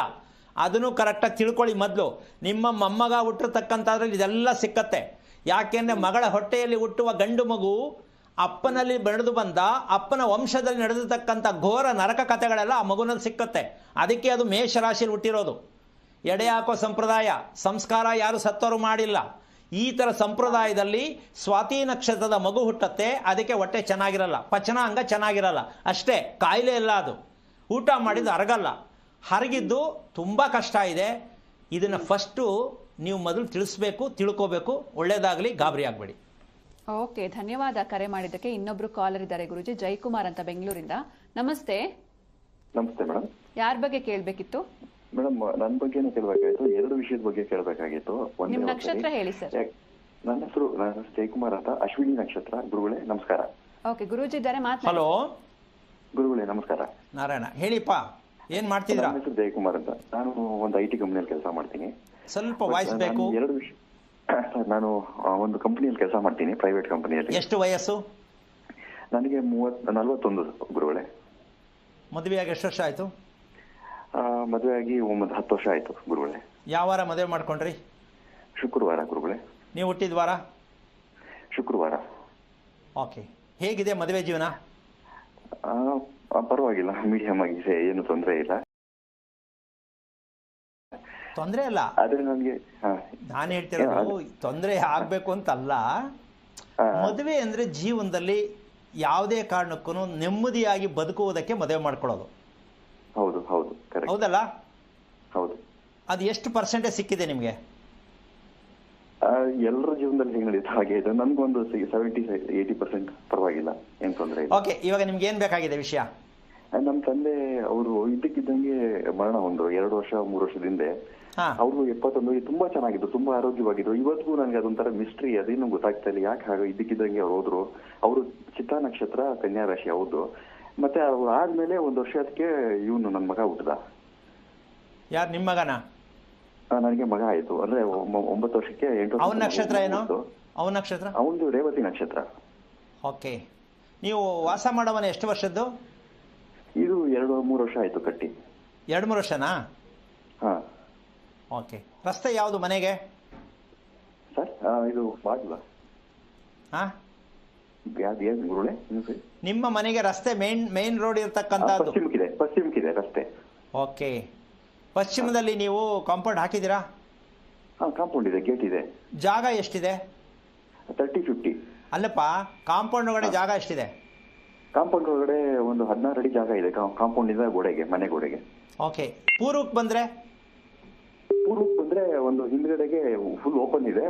ಅದನ್ನು ಕರೆಕ್ಟಾಗಿ ತಿಳ್ಕೊಳ್ಳಿ ಮೊದಲು. ನಿಮ್ಮ ಮೊಮ್ಮಗ ಹುಟ್ಟಿರ್ತಕ್ಕಂಥದ್ರಲ್ಲಿ ಇದೆಲ್ಲ ಸಿಕ್ಕತ್ತೆ. ಯಾಕೆಂದ್ರೆ ಮಗಳ ಹೊಟ್ಟೆಯಲ್ಲಿ ಹುಟ್ಟುವ ಗಂಡು ಮಗು ಅಪ್ಪನಲ್ಲಿ ಬೆಳೆದು ಬಂದ, ಅಪ್ಪನ ವಂಶದಲ್ಲಿ ನಡೆದಿರ್ತಕ್ಕಂಥ ಘೋರ ನರಕ ಕಥೆಗಳೆಲ್ಲ ಆ ಮಗುನಲ್ಲಿ ಸಿಕ್ಕತ್ತೆ. ಅದಕ್ಕೆ ಅದು ಮೇಷರಾಶಿಯಲ್ಲಿ ಹುಟ್ಟಿರೋದು. ಎಡೆ ಹಾಕೋ ಸಂಪ್ರದಾಯ, ಸಂಸ್ಕಾರ ಯಾರು ಸತ್ತವರು ಮಾಡಿಲ್ಲ. ಈ ಥರ ಸಂಪ್ರದಾಯದಲ್ಲಿ ಸ್ವಾತಿ ನಕ್ಷತ್ರದ ಮಗು ಹುಟ್ಟತ್ತೆ, ಅದಕ್ಕೆ ಹೊಟ್ಟೆ ಚೆನ್ನಾಗಿರಲ್ಲ, ಪಚನಾಂಗ ಚೆನ್ನಾಗಿರಲ್ಲ ಅಷ್ಟೇ, ಕಾಯಿಲೆ ಇಲ್ಲ. ಅದು ಊಟ ಮಾಡಿದ್ದು ಅರಗಲ್ಲ, ಹರಗಿದ್ದು ತುಂಬ ಕಷ್ಟ ಇದೆ. ಇದನ್ನು ಫಸ್ಟು ನೀವು ಮೊದಲು ತಿಳಿಸ್ಬೇಕು, ತಿಳ್ಕೋಬೇಕು. ಒಳ್ಳೇದಾಗಲಿ, ಗಾಬರಿ ಆಗಬೇಡಿ. ಓಕೆ, ಧನ್ಯವಾದ ಕರೆ ಮಾಡಿದ್ದಕ್ಕೆ. ಇನ್ನೊಬ್ರು ಕಾಲರ್ ಇದ್ದಾರೆ ಗುರುಜಿ, ಜಯಕುಮಾರ್ ಅಂತ ಬೆಂಗಳೂರಿಂದ. ನಮಸ್ತೆ. ನಮಸ್ತೆ ಮೇಡಮ್. ಯಾರ ಬಗ್ಗೆ ಕೇಳಬೇಕಿತ್ತು? ಮೇಡಮ್ ನನ್ನ ಬಗ್ಗೆನೇ ಕೇಳಬೇಕಾಗಿತ್ತು, 2 ವಿಷಯದ ಬಗ್ಗೆ ಕೇಳಬೇಕಾಗಿತ್ತು. ನಿಮ್ಮ ನಕ್ಷತ್ರ ಹೇಳಿ ಸರ್. ನನ್ನ ಹೆಸರು ಜಯಕುಮಾರ್ ಅಂತ, ಅಶ್ವಿನಿ ನಕ್ಷತ್ರ. ಗುರುಗಳೇ ನಮಸ್ಕಾರ. ಓಕೆ, ಗುರೂಜಿ ಇದ್ದಾರೆ, ಮಾತಾಡಿ. ಹಲೋ ಗುರುಗಳೇ ನಮಸ್ಕಾರ. ನಾರಾಯಣ, ಹೇಳಿಪ್ಪ, ಏನ್ ಮಾಡ್ತಿದ್ದೀರಾ? ನನ್ನ ಹೆಸರು ಜಯಕುಮಾರ್ ಅಂತ, ನಾನು ಒಂದು IT ಕಂಪ್ನಿಯಲ್ಲಿ ಕೆಲಸ ಮಾಡ್ತೀನಿ. ಸ್ವಲ್ಪ ವಾಯ್ಸ್ ಬೇಕು. 2 ವಿಷಯ ಸರ್, ನಾನು ಒಂದು ಕಂಪನಿಯಲ್ಲಿ ಕೆಲಸ ಮಾಡ್ತೀನಿ, ಪ್ರೈವೇಟ್ ಕಂಪನಿಯಲ್ಲಿ. ಎಷ್ಟು ವಯಸ್ಸು? ನನಗೆ 41 ಗುರುಗಳೇ. ಮದುವೆಯಾಗಿ ಎಷ್ಟು ವರ್ಷ ಆಯ್ತು? ಮದುವೆ ಆಗಿ 10 ವರ್ಷ ಆಯ್ತು ಗುರುಗಳೇ. ಯಾವ ವಾರ ಮದುವೆ ಮಾಡ್ಕೊಂಡ್ರಿ? ಶುಕ್ರವಾರ ಗುರುಗಳೇ. ನೀವು ಹುಟ್ಟಿದ ವಾರ? ಶುಕ್ರವಾರ. ಓಕೆ, ಹೇಗಿದೆ ಮದುವೆ ಜೀವನ? ಪರವಾಗಿಲ್ಲ, ಮೀಡಿಯಂ ಆಗಿದೆ, ಏನು ತೊಂದರೆ ಇಲ್ಲ. ತೊಂದರೆ ಇಲ್ಲ, ಆದ್ರೆ ನನಗೆ ನಾನು ಹೇಳ್ತಿರೋದು ತೊಂದರೆ ಆಗ್ಬೇಕು ಅಂತಲ್ಲ. ಮದುವೆ ಅಂದ್ರೆ ಜೀವನದಲ್ಲಿ ಯಾವುದೇ ಕಾರಣಕ್ಕೂ ನೆಮ್ಮದಿಯಾಗಿ ಬದುಕುವುದಕ್ಕೆ ಮದುವೆ ಮಾಡ್ಕೊಳ್ಳೋದು. ಹೌದು ಹೌದು, ಹೌದಲ್ಲ? ಹೌದು. ಅದು ಎಷ್ಟು ಪರ್ಸೆಂಟೇಜ್ ಸಿಕ್ಕಿದೆ ನಿಮ್ಗೆ? ಎಲ್ಲರ ಜೀವನದಲ್ಲಿ ಹೆಂಗ್ ನಡೀತಾ ಹಾಗೆ ಇದೆ. ನನ್ಗೊಂದು 70-80% ಪರವಾಗಿಲ್ಲ, ಏನ್ ತೊಂದರೆ ಇಲ್ಲ. ಓಕೆ, ಇವಾಗ ನಿಮ್ಗೆ ಏನ್ ಬೇಕಾಗಿದೆ ವಿಷಯ? ನಮ್ಮ ತಂದೆ ಅವರು ಇದ್ದಕ್ಕಿದ್ದಂಗೆ ಮರಣ ಒಂದು 2 ವರ್ಷ 3 ವರ್ಷದಿಂದ. ಅವರು 71, ತುಂಬಾ ಚೆನ್ನಾಗಿದ್ರು, ತುಂಬಾ ಆರೋಗ್ಯವಾಗಿದ್ರು. ಇವತ್ತಿಗೂ ನನಗೆ ಅದೊಂಥರ ಮಿಸ್ಟ್ರಿ, ಅದೇನು ಗೊತ್ತಾಗ್ತಾ ಇಲ್ಲ, ಯಾಕೆ ಹಾಗೆ ಇದ್ದಕ್ಕಿದ್ದಂಗೆ ಅವ್ರು ಹೋದ್ರು. ಅವರು ಚಿತ್ತಾ ನಕ್ಷತ್ರ, ಕನ್ಯಾ ರಾಶಿ. ಹೌದು. ಮತ್ತೆ ಅವ್ರು ಆದ್ಮೇಲೆ 1 ವರ್ಷಕ್ಕೆ ಇವನು ನನ್ನ ಮಗ ಹುಟ್ಟದ. ಯಾರು ನಿಮ್ಮ ಮಗನ? ನನಗೆ ಮಗ ಆಯ್ತು, ಅಂದ್ರೆ 9 ವರ್ಷಕ್ಕೆ 8 ವರ್ಷ. ಅವನ ನಕ್ಷತ್ರ ಏನು? ಅವನ ನಕ್ಷತ್ರ? ಅವನದು ರೇವತಿ ನಕ್ಷತ್ರ. ಓಕೆ, ನೀವು ವಾಸ ಮಾಡೋವನ ಎಷ್ಟು ವರ್ಷದ್ದು? ಇದು 2-3 ವರ್ಷ ಆಯ್ತು ಕಟ್ಟಿ. 2-3 ವರ್ಷನಾ? ಹಾ. ಓಕೆ, ರಸ್ತೆ ಯಾವುದು ಮನೆಗೆ? ಸರ್ ಇದು ಬಾಗ್ಲ. ಹಾ, ಗುರುಳೆ. ನಿಮ್ಮ ಮನೆಗೆ ರಸ್ತೆ ಮೇನ್ ರೋಡ್ ಇರ್ತಕ್ಕಂಥದ್ದು? ಪಶ್ಚಿಮಕ್ಕಿದೆ ರಸ್ತೆ. ಓಕೆ, ಪಶ್ಚಿಮದಲ್ಲಿ ನೀವು ಕಾಂಪೌಂಡ್ ಹಾಕಿದ್ದೀರಾ? ಹಾ, ಕಾಂಪೌಂಡ್ ಇದೆ, ಗೇಟ್ ಇದೆ. ಜಾಗ ಎಷ್ಟಿದೆ? 30-50. ಅಲ್ಲಪ್ಪ, ಕಾಂಪೌಂಡ್ ಒಳಗಡೆ ಜಾಗ ಎಷ್ಟಿದೆ? ಕಾಂಪೌಂಡ್ ಒಳಗಡೆ ಒಂದು 16 ಅಡಿ ಜಾಗ ಇದೆ, ಕಾಂಪೌಂಡ್ ಇಂದ ಗೋಡೆಗೆ, ಮನೆ ಗೋಡೆಗೆ. ಓಕೆ, ಪೂರ್ವಕ್ಕೆ ಬಂದ್ರೆ? ಪೂರ್ವಕ್ಕೆ ಬಂದ್ರೆ ಒಂದು ಹಿಂದ್ಗಡೆಗೆ ಫುಲ್ ಓಪನ್ ಇದೆ,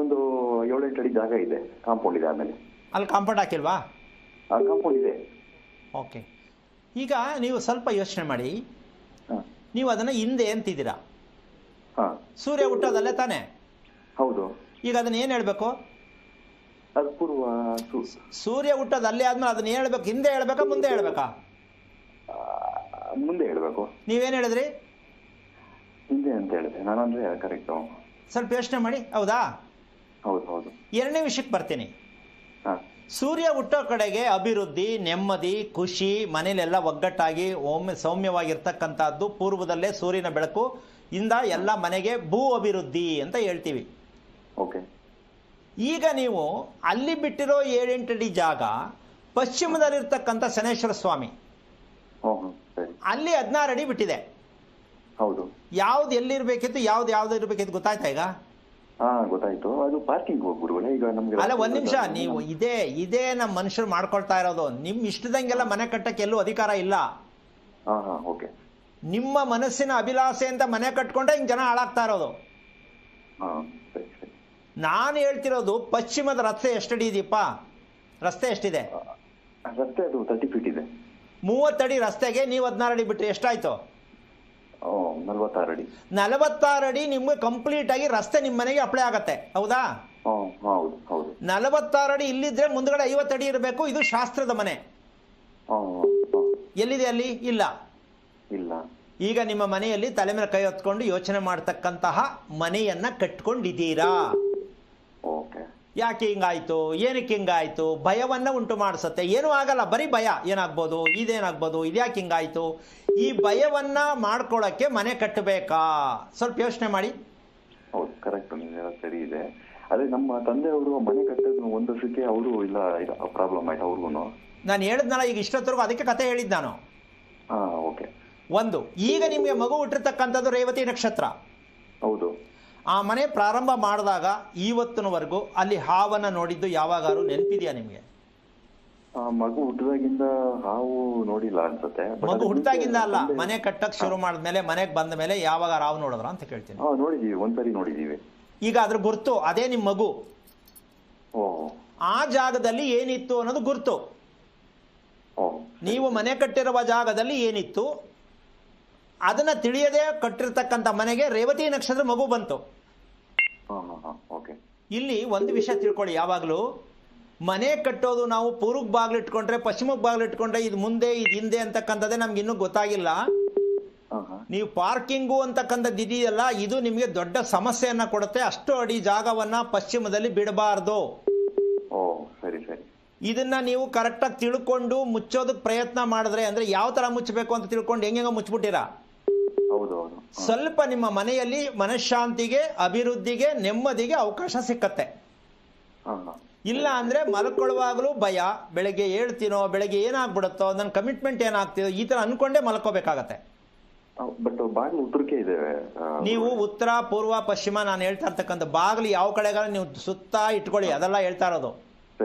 ಒಂದು 7-8 ಅಡಿ ಜಾಗ ಇದೆ, ಕಾಂಪೌಂಡ್ ಇದೆ. ಆಮೇಲೆ ಅಲ್ಲಿ ಕಾಂಪೌಂಡ್ ಹಾಕಿಲ್ವಾ? ಕಾಂಪೌಂಡ್ ಇದೆ. ಓಕೆ. ಈಗ ನೀವು ಸ್ವಲ್ಪ ಯೋಚನೆ ಮಾಡಿ, ಹಾ. ನೀವು ಅದನ್ನು ಹಿಂದೆ ಅಂತಿದ್ದೀರಾ. ಹಾ. ಸೂರ್ಯ ಹುಟ್ಟೋದಲ್ಲೇ ತಾನೇ? ಹೌದು. ಈಗ ಅದನ್ನ ಏನು ಹೇಳಬೇಕು? ಅದು ಪೂರ್ವ ಸೂರ್ಯ ಹುಟ್ಟೋದು ಅಲ್ಲೇ ಆದ್ಮೇಲೆ ಅದನ್ನ ಹೇಳ್ಬೇಕು, ಹಿಂದೆ ಹೇಳ್ಬೇಕಾ ಮುಂದೆ ಹೇಳ್ಬೇಕಾ? ಮುಂದೆ ಹೇಳ್ಬೇಕು. ನೀವೇನು ಹೇಳಿದ್ರಿ? ಹಿಂದೆ ಅಂತ ಹೇಳಿದೆ ನಾನಂದ್ರೆ ಕರೆಕ್ಟ್. ಸ್ವಲ್ಪ ಯೋಚನೆ ಮಾಡಿ. ಹೌದಾ? ಹೌದು ಹೌದು. ಎರಡನೇ ವಿಷಯಕ್ಕೆ ಬರ್ತೀನಿ. ಹಾ. ಸೂರ್ಯ ಹುಟ್ಟೋ ಕಡೆಗೆ ಅಭಿವೃದ್ಧಿ, ನೆಮ್ಮದಿ, ಖುಷಿ, ಮನೇಲೆಲ್ಲ ಒಗ್ಗಟ್ಟಾಗಿ ಸೌಮ್ಯವಾಗಿರ್ತಕ್ಕಂಥದ್ದು ಪೂರ್ವದಲ್ಲೇ ಸೂರ್ಯನ ಬೆಳಕು ಇಂದ ಎಲ್ಲ ಮನೆಗೆ ಭೂ ಅಭಿವೃದ್ಧಿ ಅಂತ ಹೇಳ್ತೀವಿ. ಓಕೆ. ಈಗ ನೀವು ಅಲ್ಲಿ ಬಿಟ್ಟಿರೋ 7-8 ಅಡಿ ಜಾಗ ಪಶ್ಚಿಮದಲ್ಲಿರ್ತಕ್ಕಂಥ ಶನೇಶ್ವರ ಸ್ವಾಮಿ, ಸರಿ. ಅಲ್ಲಿ 16 ಅಡಿ ಬಿಟ್ಟಿದೆ. ಹೌದು. ಯಾವ್ದು ಎಲ್ಲಿರ್ಬೇಕಿತ್ತು, ಯಾವ್ದು ಇರ್ಬೇಕಿತ್ತು ಗೊತ್ತಾಯ್ತಾ ಈಗ? ಹಾ ಗೊತ್ತಾಯ್ತು. ಅದು ಪಾರ್ಕಿಂಗ್ ಗುರುಗಳೇ. ಈಗ ನಮ್ಗೆ ಅಲ್ಲ, ಒಂದ್ ನಿಮಿಷ. ನೀವು ಇದೇ ನಮ್ಮ ಮನುಷ್ಯರು ಮಾಡ್ಕೊಳ್ತಾ ಇರೋದು. ನಿಮ್ ಇಷ್ಟದಂಗೆಲ್ಲ ಮನೆ ಕಟ್ಟಕ್ಕೆ ಎಲ್ಲೂ ಅಧಿಕಾರ ಇಲ್ಲ. ಹಾ ಹಾ ಓಕೆ. ನಿಮ್ಮ ಮನಸ್ಸಿನ ಅಭಿಲಾಷೆ ಅಂತ ಮನೆ ಕಟ್ಕೊಂಡ್ರೆ ಹಿಂಗ್ ಜನ ಹಾಳಾಗ್ತಾ ಇರೋದು. ಹಾ ಸರಿ ಸರಿ. ನಾನು ಹೇಳ್ತಿರೋದು ಪಶ್ಚಿಮದ ರಸ್ತೆ ಎಷ್ಟಡಿ ಇದೀಪ? ರಸ್ತೆ ಎಷ್ಟಿದೆ? ರಸ್ತೆ ಅದು 30 ಫೀಟ್ ಇದೆ. 30 ಅಡಿ ರಸ್ತೆಗೆ ನೀವು 16 ಅಡಿ ಬಿಟ್ರೆ ಎಷ್ಟಾಯ್ತು? 46 ಅಡಿ. 46 ಅಡಿ ನಿಮ್ಗೆ ಕಂಪ್ಲೀಟ್ ಆಗಿ ರಸ್ತೆ ನಿಮ್ಮ ಮನೆಗೆ ಅಪ್ಲೈ ಆಗತ್ತೆ. ಹೌದಾ? ಹೌದು ಹೌದು. 46 ಅಡಿ ಇಲ್ಲಿದ್ರೆ ಮುಂದ್ಗಡೆ 50 ಅಡಿ ಇರಬೇಕು. ಇದು ಶಾಸ್ತ್ರದ ಮನೆ. ಎಲ್ಲಿದೆ ಅಲ್ಲಿ? ಇಲ್ಲ. ಇಲ್ಲ. ಈಗ ನಿಮ್ಮ ಮನೆಯಲ್ಲಿ ತಲೆ ಮೇಲೆ ಕೈ ಹೊತ್ಕೊಂಡು ಯೋಚನೆ ಮಾಡ್ತಕ್ಕಂತಹ ಮನೆಯನ್ನ ಕಟ್ಕೊಂಡಿದ್ದೀರಾ. ಓಕೆ. ಯಾಕೆ ಹಿಂಗಾಯ್ತು, ಏನಕ್ಕೆ ಹಿಂಗಾಯ್ತು, ಭಯವನ್ನ ಉಂಟು ಮಾಡಿಸುತ್ತೆ. ಏನೂ ಆಗಲ್ಲ, ಬರೀ ಭಯ. ಏನಾಗ್ಬೋದು, ಇದೇನಾಗ್ಬೋದು, ಇದ್ಯಾಕೆ ಹಿಂಗಾಯ್ತು, ಈ ಭಯವನ್ನ ಮಾಡ್ಕೊಳ್ಳೋಕ್ಕೆ ಮನೆ ಕಟ್ಟಬೇಕಾ? ಸ್ವಲ್ಪ ಯೋಚನೆ ಮಾಡಿ. ಹೌದು ಕರೆಕ್ಟ್, ನೀವು ಸರಿ ಇದೆ. ಅದೇ ನಮ್ಮ ತಂದೆಯವರು ಮನೆ ಕಟ್ಟೋದು 1 ವರ್ಷಕ್ಕೆ ಅವರು ಇಲ್ಲ ಪ್ರಾಬ್ಲಮ್ ಆಯ್ತು ಅವ್ರಿಗೂ. ನಾನು ಹೇಳಿದ್ನಲ್ಲ ಈಗ ಇಷ್ಟೊತ್ತರೆಗೂ, ಅದಕ್ಕೆ ಕತೆ ಹೇಳಿದ್ದು ನಾನು. ಹಾ ಓಕೆ. ಒಂದು, ಈಗ ನಿಮಗೆ ಮಗು ಹುಟ್ಟಿರ್ತಕ್ಕಂಥದ್ದು ರೇವತಿ ನಕ್ಷತ್ರ. ಹೌದು. ಆ ಮನೆ ಪ್ರಾರಂಭ ಮಾಡಿದಾಗ ಇವತ್ತಿನವರೆಗೂ ಅಲ್ಲಿ ಹಾವನ್ನ ನೋಡಿದ್ದು ಯಾವಾಗಾರು ನೆನಪಿದೆಯಾ ನಿಮಗೆ? ಮಗು ಹುಟ್ಟಿದಾಗಿಂದ ಹಾವು ನೋಡಿಲ್ಲ ಅನ್ಸುತ್ತೆ. ಮಗು ಹುಟ್ಟಿದಾಗಿಂದ ಅಲ್ಲ, ಮನೆ ಕಟ್ಟಕ್ ಶುರು ಮಾಡಿದ್ಮೇಲೆ, ಮನೆಗೆ ಬಂದ ಮೇಲೆ ಯಾವಾಗ ಹಾವು ನೋಡಿದ್ರ ಅಂತ ಕೇಳ್ತೀನಿ. ನೋಡಿದೀವಿ, ಒಂದ್ಸರಿ ನೋಡಿದೀವಿ. ಈಗ ಅದ್ರ ಗುರ್ತು ಅದೇ ನಿಮ್ಮ ಮಗು. ಆ ಜಾಗದಲ್ಲಿ ಏನಿತ್ತು ಅನ್ನೋದು ಗುರ್ತು. ನೀವು ಮನೆ ಕಟ್ಟಿರುವ ಜಾಗದಲ್ಲಿ ಏನಿತ್ತು ಅದನ್ನ ತಿಳಿಯದೆ ಕಟ್ಟಿರ್ತಕ್ಕಂಥ ಮನೆಗೆ ರೇವತಿ ನಕ್ಷತ್ರ ಮಗು ಬಂತು. ಇಲ್ಲಿ ಒಂದು ವಿಷಯ ತಿಳ್ಕೊಳ್ಳಿ, ಯಾವಾಗಲೂ ಮನೆ ಕಟ್ಟೋದು ನಾವು ಪೂರ್ವಕ್ಕೆ ಬಾಗಿಲು ಇಟ್ಕೊಂಡ್ರೆ, ಪಶ್ಚಿಮಕ್ಕೆ ಬಾಗಿಲು ಇಟ್ಕೊಂಡ್ರೆ, ಇದು ಮುಂದೆ ಇದು ಹಿಂದೆ ಅಂತಕ್ಕಂಥದ್ದೇ ನಮ್ಗೆ ಇನ್ನೂ ಗೊತ್ತಾಗಿಲ್ಲ. ನೀವು ಪಾರ್ಕಿಂಗು ಅಂತಕ್ಕಂಥದ್ದು ಇದೆಯಲ್ಲ, ಇದು ನಿಮಗೆ ದೊಡ್ಡ ಸಮಸ್ಯೆಯನ್ನ ಕೊಡುತ್ತೆ. ಅಷ್ಟು ಅಡಿ ಜಾಗವನ್ನ ಪಶ್ಚಿಮದಲ್ಲಿ ಬಿಡಬಾರ್ದು. ಸರಿ ಸರಿ. ಇದನ್ನ ನೀವು ಕರೆಕ್ಟಾಗಿ ತಿಳ್ಕೊಂಡು ಮುಚ್ಚೋದಕ್ಕೆ ಪ್ರಯತ್ನ ಮಾಡಿದ್ರೆ, ಅಂದ್ರೆ ಯಾವ ತರ ಮುಚ್ಚಬೇಕು ಅಂತ ತಿಳ್ಕೊಂಡು ಹೆಂಗ ಮುಚ್ಚಿಬಿಟ್ಟಿರಾ. ಸ್ವಲ್ಪ ನಿಮ್ಮ ಮನೆಯಲ್ಲಿ ಮನಃಶಾಂತಿಗೆ, ಅಭಿವೃದ್ಧಿಗೆ, ನೆಮ್ಮದಿಗೆ ಅವಕಾಶ ಸಿಕ್ಕತ್ತೆ. ಇಲ್ಲ ಅಂದ್ರೆ ಮಲ್ಕೊಳ್ಳುವಾಗಲೂ ಭಯ, ಬೆಳಗ್ಗೆ ಹೇಳ್ತೀನೋ, ಬೆಳಗ್ಗೆ ಏನಾಗ್ಬಿಡುತ್ತೋ, ನನ್ನ ಕಮಿಟ್ಮೆಂಟ್ ಏನಾಗ್ತಿದೋ, ಈ ತರ ಅನ್ಕೊಂಡೇ ಮಲ್ಕೋಬೇಕಾಗತ್ತೆ. ನೀವು ಉತ್ತರ, ಪೂರ್ವ, ಪಶ್ಚಿಮ ನಾನು ಹೇಳ್ತಾ ಇರ್ತಕ್ಕಂಥ ಬಾಗಿಲು ಯಾವ ಕಡೆಗಾಲ ನೀವು ಸುತ್ತ ಇಟ್ಕೊಳ್ಳಿ, ಅದೆಲ್ಲ ಹೇಳ್ತಾ ಇರೋದು.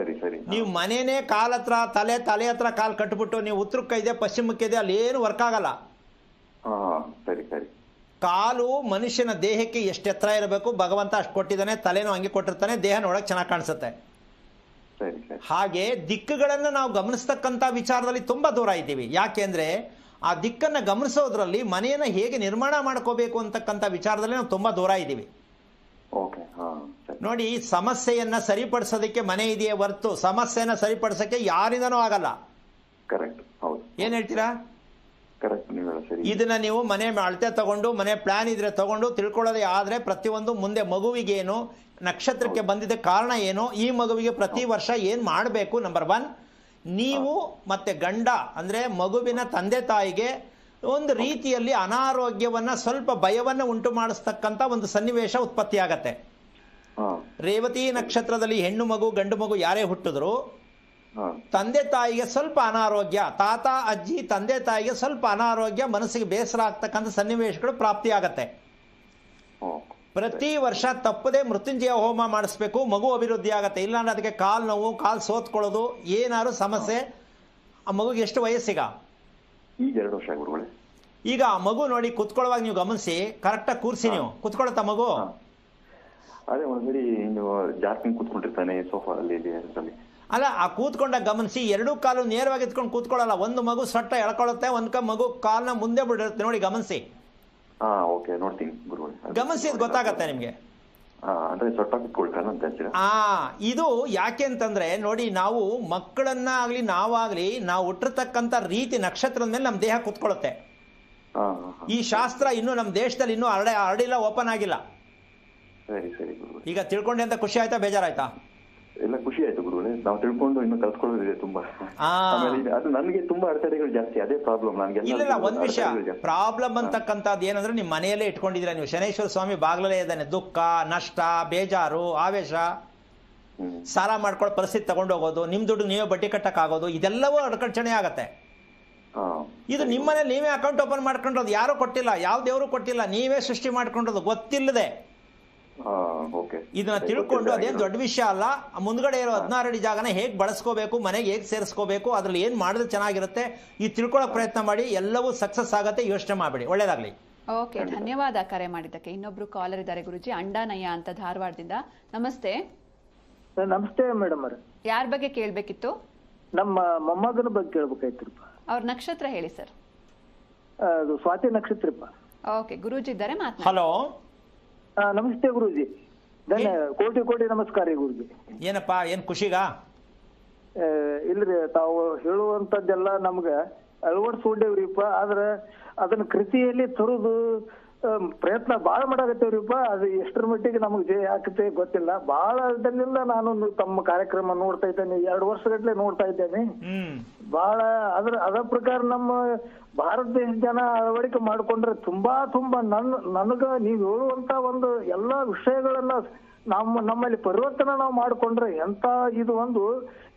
ನೀವು ಮನೇನೆ ಕಾಲ್ ಹತ್ರ ತಲೆ ಹತ್ರ ಕಾಲ್ ಕಟ್ಬಿಟ್ಟು ನೀವು ಉತ್ತರಕ್ಕೆ ಇದೆ ಪಶ್ಚಿಮಕ್ಕೆ ಇದೆ, ಅಲ್ಲಿ ಏನು ವರ್ಕ್ ಆಗಲ್ಲ. ಕಾಲು ಮನುಷ್ಯನ ದೇಹಕ್ಕೆ ಎಷ್ಟು ಎತ್ತರ ಇರಬೇಕು ಭಗವಂತ ಅಷ್ಟು ಕೊಟ್ಟಿದ್ದಾನೆ, ತಲೆನೂ ಹಂಗೆ ಕೊಟ್ಟಿರ್ತಾನೆ, ದೇಹ ನೋಡಕ್ ಚೆನ್ನಾಗಿ ಕಾಣಿಸುತ್ತೆ. ಹಾಗೆ ದಿಕ್ಕುಗಳನ್ನು ನಾವು ಗಮನಿಸ್ತಕ್ಕಂಥ ವಿಚಾರದಲ್ಲಿ ತುಂಬಾ ದೂರ ಇದ್ದೀವಿ. ಯಾಕೆಂದ್ರೆ ಆ ದಿಕ್ಕನ್ನು ಗಮನಿಸೋದ್ರಲ್ಲಿ ಮನೆಯನ್ನ ಹೇಗೆ ನಿರ್ಮಾಣ ಮಾಡ್ಕೋಬೇಕು ಅಂತಕ್ಕಂಥ ವಿಚಾರದಲ್ಲಿ ನಾವು ತುಂಬಾ ದೂರ ಇದ್ದೀವಿ. ನೋಡಿ, ಸಮಸ್ಯೆಯನ್ನ ಸರಿಪಡಿಸೋದಕ್ಕೆ ಮನೆ ಇದೆಯೇ ಹೊರತು ಸಮಸ್ಯೆನ ಸರಿಪಡಿಸಕ್ಕೆ ಯಾರಿಂದನೂ ಆಗಲ್ಲ. ಏನ್ ಹೇಳ್ತೀರಾ? ಇದನ್ನ ನೀವು ಮನೆ ಅಳತೆ ತಗೊಂಡು, ಮನೆ ಪ್ಲಾನ್ ಇದ್ರೆ ತಗೊಂಡು ತಿಳ್ಕೊಳ್ಳೋದೇ ಆದ್ರೆ, ಪ್ರತಿಯೊಂದು ಮುಂದೆ ಮಗುವಿಗೇನು, ನಕ್ಷತ್ರಕ್ಕೆ ಬಂದಿದ್ದ ಕಾರಣ ಏನು, ಈ ಮಗುವಿಗೆ ಪ್ರತಿ ವರ್ಷ ಏನ್ ಮಾಡಬೇಕು. ನಂಬರ್ 1, ನೀವು ಮತ್ತೆ ಗಂಡ ಅಂದ್ರೆ ಮಗುವಿನ ತಂದೆ ತಾಯಿಗೆ ಒಂದು ರೀತಿಯಲ್ಲಿ ಅನಾರೋಗ್ಯವನ್ನ, ಸ್ವಲ್ಪ ಭಯವನ್ನ ಉಂಟು ಮಾಡಿಸ್ತಕ್ಕಂಥ ಒಂದು ಸನ್ನಿವೇಶ ಉತ್ಪತ್ತಿ ಆಗತ್ತೆ. ರೇವತಿ ನಕ್ಷತ್ರದಲ್ಲಿ ಹೆಣ್ಣು ಮಗು ಗಂಡು ಮಗು ಯಾರೇ ಹುಟ್ಟಿದ್ರು ತಂದೆ ತಾಯಿಗೆ ಸ್ವಲ್ಪ ಅನಾರೋಗ್ಯ, ತಾತ ಅಜ್ಜಿ ತಂದೆ ತಾಯಿಗೆ ಸ್ವಲ್ಪ ಅನಾರೋಗ್ಯ, ಮನಸ್ಸಿಗೆ ಬೇಸರ ಆಗ್ತಕ್ಕಂಥ ಸನ್ನಿವೇಶಗಳು ಪ್ರಾಪ್ತಿ ಆಗತ್ತೆ. ಪ್ರತಿ ವರ್ಷ ತಪ್ಪದೆ ಮೃತ್ಯುಂಜಯ ಹೋಮ ಮಾಡಿಸ್ಬೇಕು, ಮಗು ಅಭಿವೃದ್ಧಿ ಆಗತ್ತೆ. ಇಲ್ಲಾಂದ್ರೆ ಅದಕ್ಕೆ ಕಾಲು ನೋವು, ಕಾಲು ಸೋತ್ಕೊಳ್ಳೋದು, ಏನಾದ್ರು ಸಮಸ್ಯೆ. ಆ ಮಗುಗೆ ಎಷ್ಟು ವಯಸ್ಸೀಗ? ಈಗ 2 ವರ್ಷ ಗುರುಗಳೇ. ಈಗ ಆ ಮಗು ನೋಡಿ ಕುತ್ಕೊಳ್ಳುವಾಗ ನೀವು ಗಮನಿಸಿ, ಕರೆಕ್ಟಾಗಿ ಕೂರಿಸಿ. ನೀವು ಕುತ್ಕೊಳತ್ತ ಮಗು? ಅದೇ ಒಂದ್ಸರಿ ಜಾಸ್ತಿ ಕುತ್ಕೊಂಡಿರ್ತಾನೆ ಸೋಫಾ ಅಲ್ಲಿ. ಅಲ್ಲ, ಆ ಕೂತ್ಕೊಂಡಾಗ ಗಮನಿಸಿ, ಎರಡೂ ಕಾಲು ನೇರವಾಗಿ ಎತ್ಕೊಂಡು ಕೂತ್ಕೊಳ್ಳಲ್ಲ. ಒಂದು ಮಗು ಸೊಟ್ಟ ಎಳ್ಕೊಳ್ಳುತ್ತೆ, ಒಂದು ಮಗು ಕಾಲ್ನ ಮುಂದೆ ಬಿಡಿರುತ್ತೆ. ನೋಡಿ, ಗಮನಿಸಿ. ಓಕೆ, ನೋಡ್ತೀನಿ ಗುರುಗಳೇ. ಗಮನಿಸಿ, ಇದು ಗೊತ್ತಾಗತ್ತೆ ನಿಮ್ಗೆ. ಅಂದ್ರೆ ಸೊಟ್ಟ ಕೂತ್ಕೊಳ್ತಾನೆ ಅಂತ ಹೇಳ್ತೀರಾ? ಇದು ಯಾಕೆ ಅಂತಂದ್ರೆ ನೋಡಿ, ನಾವು ಮಕ್ಕಳನ್ನ ಆಗ್ಲಿ ನಾವಾಗ್ಲಿ ನಾವು ಹುಟ್ಟಿರ್ತಕ್ಕಂಥ ರೀತಿ ನಕ್ಷತ್ರದ ಮೇಲೆ ನಮ್ಮ ದೇಹ ಕೂತ್ಕೊಳ್ಳುತ್ತೆ. ಈ ಶಾಸ್ತ್ರ ಇನ್ನು ನಮ್ಮ ದೇಶದಲ್ಲಿ ಇನ್ನೂ ಹರಡಿಲ್ಲ, ಓಪನ್ ಆಗಿಲ್ಲ. ಸರಿ ಸರಿ ಗುರುಗಳೇ. ಈಗ ತಿಳ್ಕೊಂಡೆ ಅಂತ ಖುಷಿ ಆಯ್ತಾ, ಬೇಜಾರಾಯ್ತಾ? ಎಲ್ಲ ಖುಷಿ ಆಯ್ತು ಗುರುಗಳೇ. ನಾವು ತಿಳ್ಕೊಂಡು ಇನ್ನು ಕಲ್ತ್ಕೊಳ್ಳೋದಿದೆ ತುಂಬಾ. ಅದು ನನಗೆ ತುಂಬಾ ಅಡೆತಡೆಗಳು ಜಾಸ್ತಿ, ಅದೇ ಪ್ರಾಬ್ಲಮ್ ನನಗೆ. ಇಲ್ಲ, ಒಂದ್ ವಿಷಯ ಪ್ರಾಬ್ಲಮ್ ಅಂತಕ್ಕಂಥದ್ದು ಏನಂದ್ರೆ, ನಿಮ್ಮ ಮನೆಯಲ್ಲೇ ಇಟ್ಕೊಂಡಿದ್ದೀರಾ ನೀವು. ಶನೇಶ್ವರ ಸ್ವಾಮಿ ಬಾಗ್ಲಲ್ಲೇ ಇದ್ದಾನೆ. ದುಃಖ, ನಷ್ಟ, ಬೇಜಾರು, ಆವೇಶ, ಸಾಲ ಮಾಡ್ಕೊಳ್ಳೋ ಪರಿಸ್ಥಿತಿ ತಗೊಂಡೋಗೋದು, ನಿಮ್ ದುಡ್ಡು ನೀವೇ ಬಡ್ಡಿ ಕಟ್ಟಕ್ಕಾಗೋದು, ಇದೆಲ್ಲವೂ ಅಡಕಡ್ಚಣೆ ಆಗತ್ತೆ. ಇದು ನಿಮ್ಮನೇಲಿ ನೀವೇ ಅಕೌಂಟ್ ಓಪನ್ ಮಾಡ್ಕೊಂಡ್ರದು, ಯಾರು ಕೊಟ್ಟಿಲ್ಲ, ಯಾವ ದೇವರು ಕೊಟ್ಟಿಲ್ಲ, ನೀವೇ ಸೃಷ್ಟಿ ಮಾಡ್ಕೊಂಡ್ರದು ಗೊತ್ತಿಲ್ಲದೆ. ಇದನ್ನ ತಿಳ್ಕೊಂಡು ಅದೇನು ದೊಡ್ಡ ವಿಷಯ ಅಲ್ಲ. ಮುಂದ್ಗಡೆ ಇರೋ 16 ಅಡಿ ಜಾಗನ ಹೇಗೆ ಬಳಸ್ಕೋಬೇಕು, ಮನೆಗೆ ಹೇಗೆ ಸೇರಿಸ್ಕೋಬೇಕು, ಅದ್ರಲ್ಲಿ ಏನ್ ಮಾಡಿದ್ರೆ ಚೆನ್ನಾಗಿರುತ್ತೆ, ಈ ತಿಳ್ಕೊಳ್ಳೋಕೆ ಪ್ರಯತ್ನ ಮಾಡಿ. ಎಲ್ಲವೂ ಸಕ್ಸಸ್ ಆಗತ್ತೆ, ಯೋಚನೆ ಮಾಡಬೇಡಿ. ಒಳ್ಳೇದಾಗ್ಲಿ. ಓಕೆ, ಧನ್ಯವಾದ ಕರೆ ಮಾಡಿದ್ದಕ್ಕೆ. ಇನ್ನೊಬ್ರು ಕಾಲರ್ ಇದ್ದಾರೆ ಗುರುಜಿ, ಅಂಡಾನಯ್ಯ ಅಂತ, ಧಾರವಾಡದಿಂದ. ನಮಸ್ತೆ. ನಮಸ್ತೆ ಮೇಡಮ್ ಅವ್ರೆ. ಯಾರ ಬಗ್ಗೆ ಕೇಳ್ಬೇಕಿತ್ತು? ನಮ್ಮ ಮೊಮ್ಮಗನ ಬಗ್ಗೆ ಕೇಳ್ಬೇಕಾಯ್ತ್ರಪ್ಪ. ಅವ್ರ ನಕ್ಷತ್ರ ಹೇಳಿ ಸರ್. ಅದು ಸ್ವಾತಿ ನಕ್ಷತ್ರಪ್ಪ. ಓಕೆ, ಗುರೂಜಿ ಇದ್ದಾರೆ, ಮಾತನಾಡಿ. ಹಲೋ, ನಮಸ್ತೆ ಗುರೂಜಿ. ಕೋಟಿ ಕೋಟಿ ನಮಸ್ಕಾರ ಗುರೂಜಿ. ಏನಪ್ಪ, ಏನ್ ಖುಷಿಗಾ? ಇಲ್ರಿ, ತಾವು ಹೇಳುವಂತದ್ದೆಲ್ಲ ನಮ್ಗ ಅಳವಡಿಸ್ಕೊಂಡೇವ್ರಿಪ್ಪ. ಆದ್ರೆ ಅದನ್ನ ಕೃತಿಯಲ್ಲಿ ತರುದು ಪ್ರಯತ್ನ ಬಾಳ ಮಾಡಾಕತ್ತೇವ್ರಿಪ್ಪ. ಅದು ಎಷ್ಟರ ಮಟ್ಟಿಗೆ ನಮಗ್ ಜಯ ಆಗ್ತದೆ ಗೊತ್ತಿಲ್ಲ. ಬಹಳ ಇದರಿಂದ ನಾನು ತಮ್ಮ ಕಾರ್ಯಕ್ರಮ ನೋಡ್ತಾ ಇದ್ದೇನೆ, 2 ವರ್ಷಗಟ್ಲೆ ನೋಡ್ತಾ ಇದ್ದೇನೆ. ಬಹಳ ಅದ ಪ್ರಕಾರ ನಮ್ಮ ಭಾರತ ದೇಶ ಜನ ಅಳವಡಿಕೆ ಮಾಡ್ಕೊಂಡ್ರೆ ತುಂಬಾ ನನಗ ನೀವ್ ಹೇಳುವಂತ ಒಂದು ಎಲ್ಲಾ ವಿಷಯಗಳನ್ನ ನಮ್ಮಲ್ಲಿ ಪರಿವರ್ತನೆ ನಾವು ಮಾಡ್ಕೊಂಡ್ರೆ ಎಂತ ಇದು ಒಂದು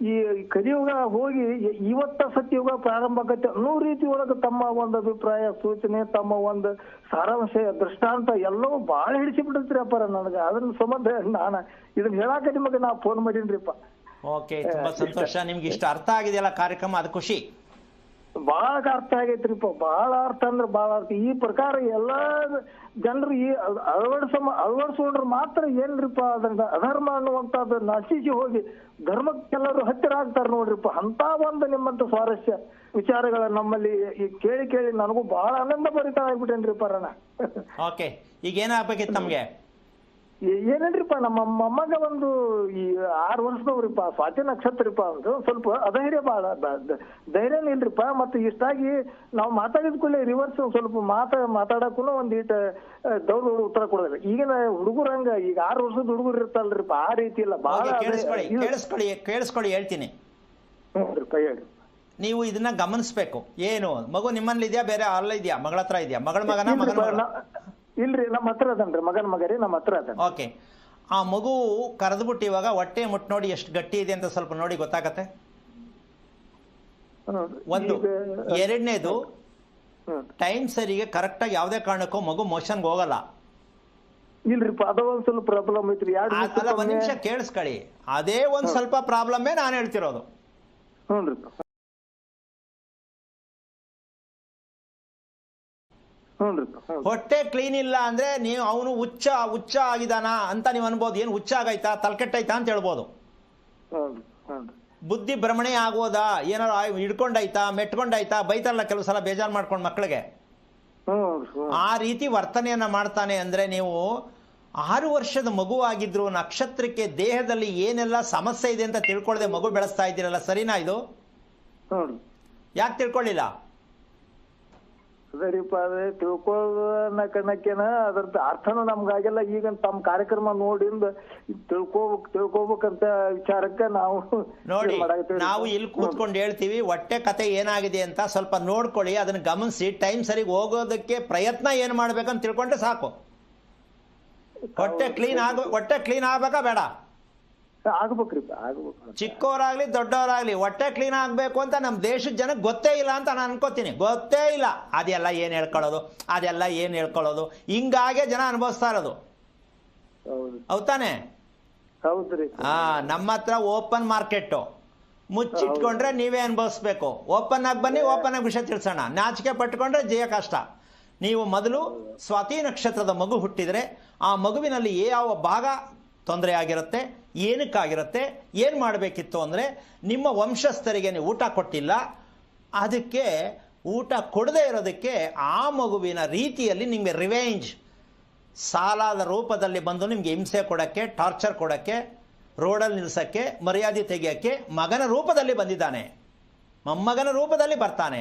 ಈ ಕಲಿಯುಗ ಹೋಗಿ ಇವತ್ತ ಸತ್ಯುಗ ಪ್ರಾರಂಭ ಆಗತ್ತೆ ಅನ್ನೋ ರೀತಿ ಒಳಗೆ ತಮ್ಮ ಒಂದು ಅಭಿಪ್ರಾಯ, ಸೂಚನೆ, ತಮ್ಮ ಒಂದು ಸಾರಾಂಶ, ದೃಷ್ಟಾಂತ ಎಲ್ಲವೂ ಬಹಳ ಹಿಡಿಸಿಬಿಡ್ತೀರಿ ಅಪ್ಪಾರ ನನಗೆ. ಅದ್ರ ಸಂಬಂಧ ನಾನು ಇದನ್ನ ಹೇಳಾಕ ನಿಮಗೆ ನಾ ಫೋನ್ ಮಾಡೀನ್ರಿಪ್ಪ. ಓಕೆ, ತುಂಬಾ ಸಂತೋಷ. ನಿಮ್ಗೆ ಇಷ್ಟ ಅರ್ಥ ಆಗಿದೆಯಲ್ಲ ಕಾರ್ಯಕ್ರಮ, ಅದು ಖುಷಿ. ಬಹಳ ಅರ್ಥ ಆಗೈತ್ರಿಪ್ಪ, ಬಹಳ ಅರ್ಥ ಅಂದ್ರೆ ಬಹಳ ಅರ್ಥ. ಈ ಪ್ರಕಾರ ಎಲ್ಲಾ ಜನರು ಈ ಅಳವಡಿಸ್ಕೊಂಡ್ರೆ ಮಾತ್ರ ಏನ್ರಿಪ್ಪ ಅದನ್ನ ಅಧರ್ಮ ಅನ್ನುವಂಥದ್ದು ನಶಿಸಿ ಹೋಗಿ ಧರ್ಮಕ್ಕೆಲ್ಲರೂ ಹತ್ತಿರ ಆಗ್ತಾರೆ ನೋಡ್ರಿಪ್ಪ. ಅಂತ ಒಂದು ನಿಮ್ಮಂತ ಸ್ವಾರಸ್ಯ ವಿಚಾರಗಳ ನಮ್ಮಲ್ಲಿ ಕೇಳಿ ಕೇಳಿ ನನಗೂ ಬಹಳ ಆನಂದ ಭರಿತ ಆಗ್ಬಿಟ್ಟೇನ್ರಿಪ್ಪ ರಣ. ಓಕೆ, ಈಗ ಏನಾಗ್ಬೇಕಿತ್ತು ನಮ್ಗೆ? ಏನೇನ್ರಿಪ್ಪ, ನಮ್ಮ ಮೊಮ್ಮಗ ಒಂದು ಈ 6 ವರ್ಷದವ್ರಿಪ್ಪ, ಸ್ವಾತಿ ನಕ್ಷತ್ರಪ್ಪ. ಒಂದು ಸ್ವಲ್ಪ ಅಧೈರ್ಯ, ಬಹಳ ಧೈರ್ಯನೇ ಇಲ್ರಿಪ್ಪ. ಮತ್ತೆ ಇಷ್ಟಾಗಿ ನಾವು ಮಾತಾಡಿದ ಕೂಡಲೇ ರಿವರ್ಸ್ ಸ್ವಲ್ಪ ಮಾತಾಡಕ್ಕೂ ಒಂದೀಟ ದೌಡ್ ಉತ್ತರ ಕೊಡೋದಿಲ್ಲ. ಈಗಿನ ಹುಡುಗರಂಗ ಈಗ 6 ವರ್ಷದ ಹುಡುಗರು ಇರ್ತಾರಲ್ರಿಪ್ಪ, ಆ ರೀತಿ ಇಲ್ಲ. ಬಹಳ ಕೇಳಿಸ್ಕೊಳ್ಳಿ, ಹೇಳ್ತೀನಿ. ಹೇಳಿ. ನೀವು ಇದನ್ನ ಗಮನಿಸ್ಬೇಕು. ಏನು ಮಗು ನಿಮ್ಮಲ್ಲಿ ಇದೆಯಾ, ಬೇರೆ ಅಲ್ಲ ಇದೆಯಾ, ಮಗಳ ಹತ್ರ ಇದೆಯಾ? ಮಗನ ಇಲ್ರಿ, ನಮ್ಮ ಹತ್ರ ಅದನ್ರಿ, ಮಗನ ಮಗರಿ ನಮ್ಮ ಹತ್ರ ಅದ. ಓಕೆ, ಆ ಮಗು ಕರೆದ್ಬಿಟ್ಟು ಇವಾಗ ಹೊಟ್ಟೆ ಮುಟ್ಟು ನೋಡಿ ಎಷ್ಟು ಗಟ್ಟಿ ಇದೆ ಅಂತ ಸ್ವಲ್ಪ ನೋಡಿ, ಗೊತ್ತಾಗತ್ತೆ. ಒಂದು. ಎರಡನೇದು, ಟೈಮ್ ಸರಿಗೆ ಕರೆಕ್ಟಾಗಿ ಯಾವುದೇ ಕಾರಣಕ್ಕೂ ಮಗು ಮೋಷನ್ಗೆ ಹೋಗಲ್ಲ. ಇಲ್ರಿಪ್ಪ, ಅದ ಒಂದ್ ಸ್ವಲ್ಪ ಪ್ರಾಬ್ಲಮ್ ಐತ್ರಿ. ಅಲ್ಲ, ಒಂದ್ ನಿಮಿಷ ಕೇಳಿಸ್ಕೊಳ್ಳಿ. ಅದೇ ಒಂದ್ ಸ್ವಲ್ಪ ಪ್ರಾಬ್ಲಮ್ಮೇ ನಾನು ಹೇಳ್ತಿರೋದು. ಹ್ಞೂನ್ರಿ. ಹೊಟ್ಟೆ ಕ್ಲೀನ್ ಇಲ್ಲ ಅಂದ್ರೆ ನೀವು ಅವನು ಹುಚ್ಚ ಆಗಿದಾನ ಅಂತ ನೀವು ಅನ್ಬೋದು. ಏನು ಹುಚ್ಚ ಆಗೈತಾ, ತಲೆಕೆಟ್ಟೈತಾ ಅಂತ ಹೇಳ್ಬೋದು. ಬುದ್ಧಿ ಭ್ರಮಣೆ ಆಗೋದಾ, ಏನಾರು ಹಿಡ್ಕೊಂಡೈತಾ, ಮೆಟ್ಕೊಂಡೈತಾ, ಬೈತಾರಲ್ಲ ಕೆಲವು ಸಲ ಬೇಜಾರು ಮಾಡ್ಕೊಂಡು ಮಕ್ಕಳಿಗೆ. ಆ ರೀತಿ ವರ್ತನೆಯನ್ನ ಮಾಡ್ತಾನೆ ಅಂದ್ರೆ, ನೀವು 6 ವರ್ಷದ ಮಗು ಆಗಿದ್ರು ನಕ್ಷತ್ರಕ್ಕೆ ದೇಹದಲ್ಲಿ ಏನೆಲ್ಲ ಸಮಸ್ಯೆ ಇದೆ ಅಂತ ತಿಳ್ಕೊಳ್ಳದೆ ಮಗು ಬೆಳೆಸ್ತಾ ಇದ್ದೀರಲ್ಲ, ಸರಿನಾ ಇದು? ಯಾಕೆ ತಿಳ್ಕೊಳ್ಳಿಲ್ಲ? ಸರಿಪ್ಪ, ಅದೇ ತಿಳ್ಕೊಳ್ಳೋದಕ್ಕೇನ ಅದ್ರದ್ದು ಅರ್ಥನೂ ನಮ್ಗಾಗೆಲ್ಲ. ಈಗ ತಮ್ಮ ಕಾರ್ಯಕ್ರಮ ನೋಡಿಂದ ತಿಳ್ಕೋಬೇಕಂತ ವಿಚಾರಕ್ಕೆ ನಾವು ನೋಡಿ, ನಾವು ಇಲ್ಲಿ ಕೂತ್ಕೊಂಡು ಹೇಳ್ತೀವಿ. ಹೊಟ್ಟೆ ಕತೆ ಏನಾಗಿದೆ ಅಂತ ಸ್ವಲ್ಪ ನೋಡ್ಕೊಳ್ಳಿ, ಅದನ್ನ ಗಮನಿಸಿ ಟೈಮ್ ಸರಿಗೆ ಹೋಗೋದಕ್ಕೆ ಪ್ರಯತ್ನ ಏನ್ ಮಾಡ್ಬೇಕಂತ ತಿಳ್ಕೊಂಡ್ರೆ ಸಾಕು. ಹೊಟ್ಟೆ ಕ್ಲೀನ್ ಆಗ್ಬೇಕಾ ಬೇಡ? ಆಗ್ಬೇಕ್ರಿ, ಚಿಕ್ಕವರಾಗ್ಲಿ ದೊಡ್ಡವರಾಗ್ಲಿ ಹೊಟ್ಟೆ ಕ್ಲೀನ್ ಆಗ್ಬೇಕು ಅಂತ ನಮ್ಮ ದೇಶದ ಜನಕ್ಕೆ ಗೊತ್ತೇ ಇಲ್ಲ ಅಂತ ನಾನು ಅನ್ಕೋತೀನಿ. ಗೊತ್ತೇ ಇಲ್ಲ. ಅದೆಲ್ಲ ಏನ್ ಹೇಳ್ಕೊಳ್ಳೋದು ಹಿಂಗಾಗೆ ಜನ ಅನುಭವಿಸ್ತಾ ಇರೋದು. ಹೌದಾನೆ? ಹೌದ್ರಿ. ನಮ್ಮ ಹತ್ರ ಓಪನ್ ಮಾರ್ಕೆಟ್, ಮುಚ್ಚಿಟ್ಕೊಂಡ್ರೆ ನೀವೇ ಅನುಭವಿಸ್ಬೇಕು. ಓಪನ್ ಆಗಿ ಬನ್ನಿ, ಓಪನ್ ಆಗಿ ವಿಷಯ ತಿಳಿಸೋಣ. ನಾಚಿಕೆ ಪಟ್ಕೊಂಡ್ರೆ ಜಯ ಕಷ್ಟ. ನೀವು ಮೊದಲು ಸ್ವಾತಿ ನಕ್ಷತ್ರದ ಮಗು ಹುಟ್ಟಿದ್ರೆ ಆ ಮಗುವಿನಲ್ಲಿ ಯಾವ ಭಾಗ ತೊಂದರೆ ಆಗಿರುತ್ತೆ. ಏನಕ್ಕಾಗಿರುತ್ತೆ? ಏನು ಮಾಡಬೇಕಿತ್ತು ಅಂದರೆ, ನಿಮ್ಮ ವಂಶಸ್ಥರಿಗೆ ನೀವು ಊಟ ಕೊಟ್ಟಿಲ್ಲ, ಅದಕ್ಕೆ ಊಟ ಕೊಡದೇ ಇರೋದಕ್ಕೆ ಆ ಮಗುವಿನ ರೀತಿಯಲ್ಲಿ ನಿಮಗೆ ರಿವೆಂಜ್, ಸಾಲದ ರೂಪದಲ್ಲಿ ಬಂದು ನಿಮಗೆ ಹಿಂಸೆ ಕೊಡೋಕ್ಕೆ, ಟಾರ್ಚರ್ ಕೊಡೋಕ್ಕೆ, ರೋಡಲ್ಲಿ ನಿಲ್ಲಿಸೋಕ್ಕೆ, ಮರ್ಯಾದೆ ತೆಗೆಯೋಕ್ಕೆ ಮಗನ ರೂಪದಲ್ಲಿ ಬಂದಿದ್ದಾನೆ, ಮೊಮ್ಮಗನ ರೂಪದಲ್ಲಿ ಬರ್ತಾನೆ.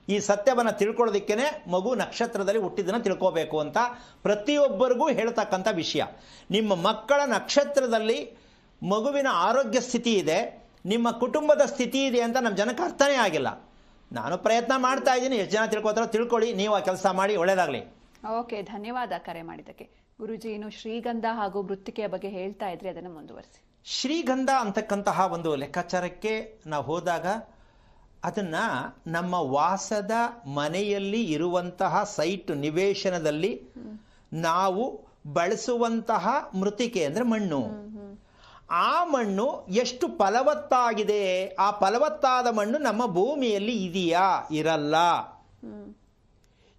ಈ ಸತ್ಯವನ್ನು ತಿಳ್ಕೊಳ್ಳೋದಕ್ಕೇ ಮಗು ನಕ್ಷತ್ರದಲ್ಲಿ ಹುಟ್ಟಿದ್ದನ್ನು ತಿಳ್ಕೋಬೇಕು ಅಂತ ಪ್ರತಿಯೊಬ್ಬರಿಗೂ ಹೇಳ್ತಕ್ಕಂಥ ವಿಷಯ. ನಿಮ್ಮ ಮಕ್ಕಳ ನಕ್ಷತ್ರದಲ್ಲಿ ಮಗುವಿನ ಆರೋಗ್ಯ ಸ್ಥಿತಿ ಇದೆ, ನಿಮ್ಮ ಕುಟುಂಬದ ಸ್ಥಿತಿ ಇದೆ ಅಂತ ನಮ್ಮ ಜನಕ್ಕೆ ಅರ್ಥನೇ ಆಗಿಲ್ಲ. ನಾನು ಪ್ರಯತ್ನ ಮಾಡ್ತಾ ಇದ್ದೀನಿ, ಎಷ್ಟು ಜನ ತಿಳ್ಕೊತಾರೋ ತಿಳ್ಕೊಳ್ಳಿ, ನೀವು ಆ ಕೆಲಸ ಮಾಡಿ, ಒಳ್ಳೆಯದಾಗಲಿ. ಓಕೆ, ಧನ್ಯವಾದ ಕರೆ ಮಾಡಿದ್ದಕ್ಕೆ. ಗುರುಜಿ, ಇನ್ನು ಶ್ರೀಗಂಧ ಹಾಗೂ ವೃತ್ತಿಕೆಯ ಬಗ್ಗೆ ಹೇಳ್ತಾ ಇದ್ರಿ, ಅದನ್ನು ಮುಂದುವರಿಸಿ. ಶ್ರೀಗಂಧ ಅಂತಕ್ಕಂತಹ ಒಂದು ಲೆಕ್ಕಾಚಾರಕ್ಕೆ ನಾವು ಹೋದಾಗ ಅದನ್ನು ನಮ್ಮ ವಾಸದ ಮನೆಯಲ್ಲಿ ಇರುವಂತಹ ಸೈಟ್ ನಿವೇಶನದಲ್ಲಿ ನಾವು ಬಳಸುವಂತಹ ಮೃತ್ತಿಕೆ ಅಂದರೆ ಮಣ್ಣು. ಆ ಮಣ್ಣು ಎಷ್ಟು ಫಲವತ್ತಾಗಿದೆ, ಆ ಫಲವತ್ತಾದ ಮಣ್ಣು ನಮ್ಮ ಭೂಮಿಯಲ್ಲಿ ಇದೆಯಾ? ಇರಲ್ಲ.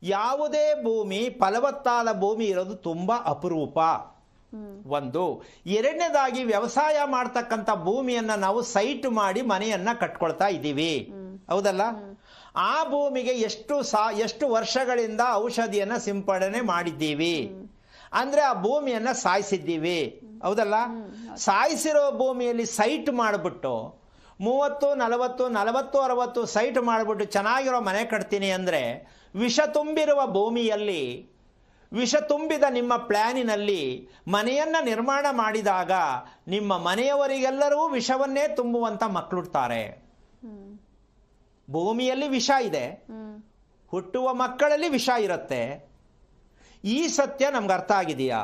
ಯಾವುದೇ ಭೂಮಿ, ಫಲವತ್ತಾದ ಭೂಮಿ ಇರೋದು ತುಂಬ ಅಪರೂಪ. ಒಂದು. ಎರಡನೇದಾಗಿ, ವ್ಯವಸಾಯ ಮಾಡ್ತಕ್ಕಂಥ ಭೂಮಿಯನ್ನ ನಾವು ಸೈಟ್ ಮಾಡಿ ಮನೆಯನ್ನ ಕಟ್ಕೊಳ್ತಾ ಇದ್ದೀವಿ, ಹೌದಲ್ಲ? ಆ ಭೂಮಿಗೆ ಎಷ್ಟು ವರ್ಷಗಳಿಂದ ಔಷಧಿಯನ್ನ ಸಿಂಪಡಣೆ ಮಾಡಿದ್ದೀವಿ ಅಂದ್ರೆ ಆ ಭೂಮಿಯನ್ನ ಸಾಯಿಸಿದ್ದೀವಿ, ಹೌದಲ್ಲ? ಸಾಯಿಸಿರೋ ಭೂಮಿಯಲ್ಲಿ ಸೈಟ್ ಮಾಡಿಬಿಟ್ಟು 30, 40, 60 ಸೈಟ್ ಮಾಡಿಬಿಟ್ಟು ಚೆನ್ನಾಗಿರೋ ಮನೆ ಕಟ್ತೀನಿ ಅಂದರೆ, ವಿಷ ತುಂಬಿರುವ ಭೂಮಿಯಲ್ಲಿ, ವಿಷ ತುಂಬಿದ ನಿಮ್ಮ ಪ್ಲಾನಿನಲ್ಲಿ ಮನೆಯನ್ನ ನಿರ್ಮಾಣ ಮಾಡಿದಾಗ ನಿಮ್ಮ ಮನೆಯವರಿಗೆಲ್ಲರೂ ವಿಷವನ್ನೇ ತುಂಬುವಂತ ಮಕ್ಕಳುಡ್ತಾರೆ. ಭೂಮಿಯಲ್ಲಿ ವಿಷ ಇದೆ, ಹುಟ್ಟುವ ಮಕ್ಕಳಲ್ಲಿ ವಿಷ ಇರುತ್ತೆ. ಈ ಸತ್ಯ ನಮ್ಗೆ ಅರ್ಥ ಆಗಿದೆಯಾ?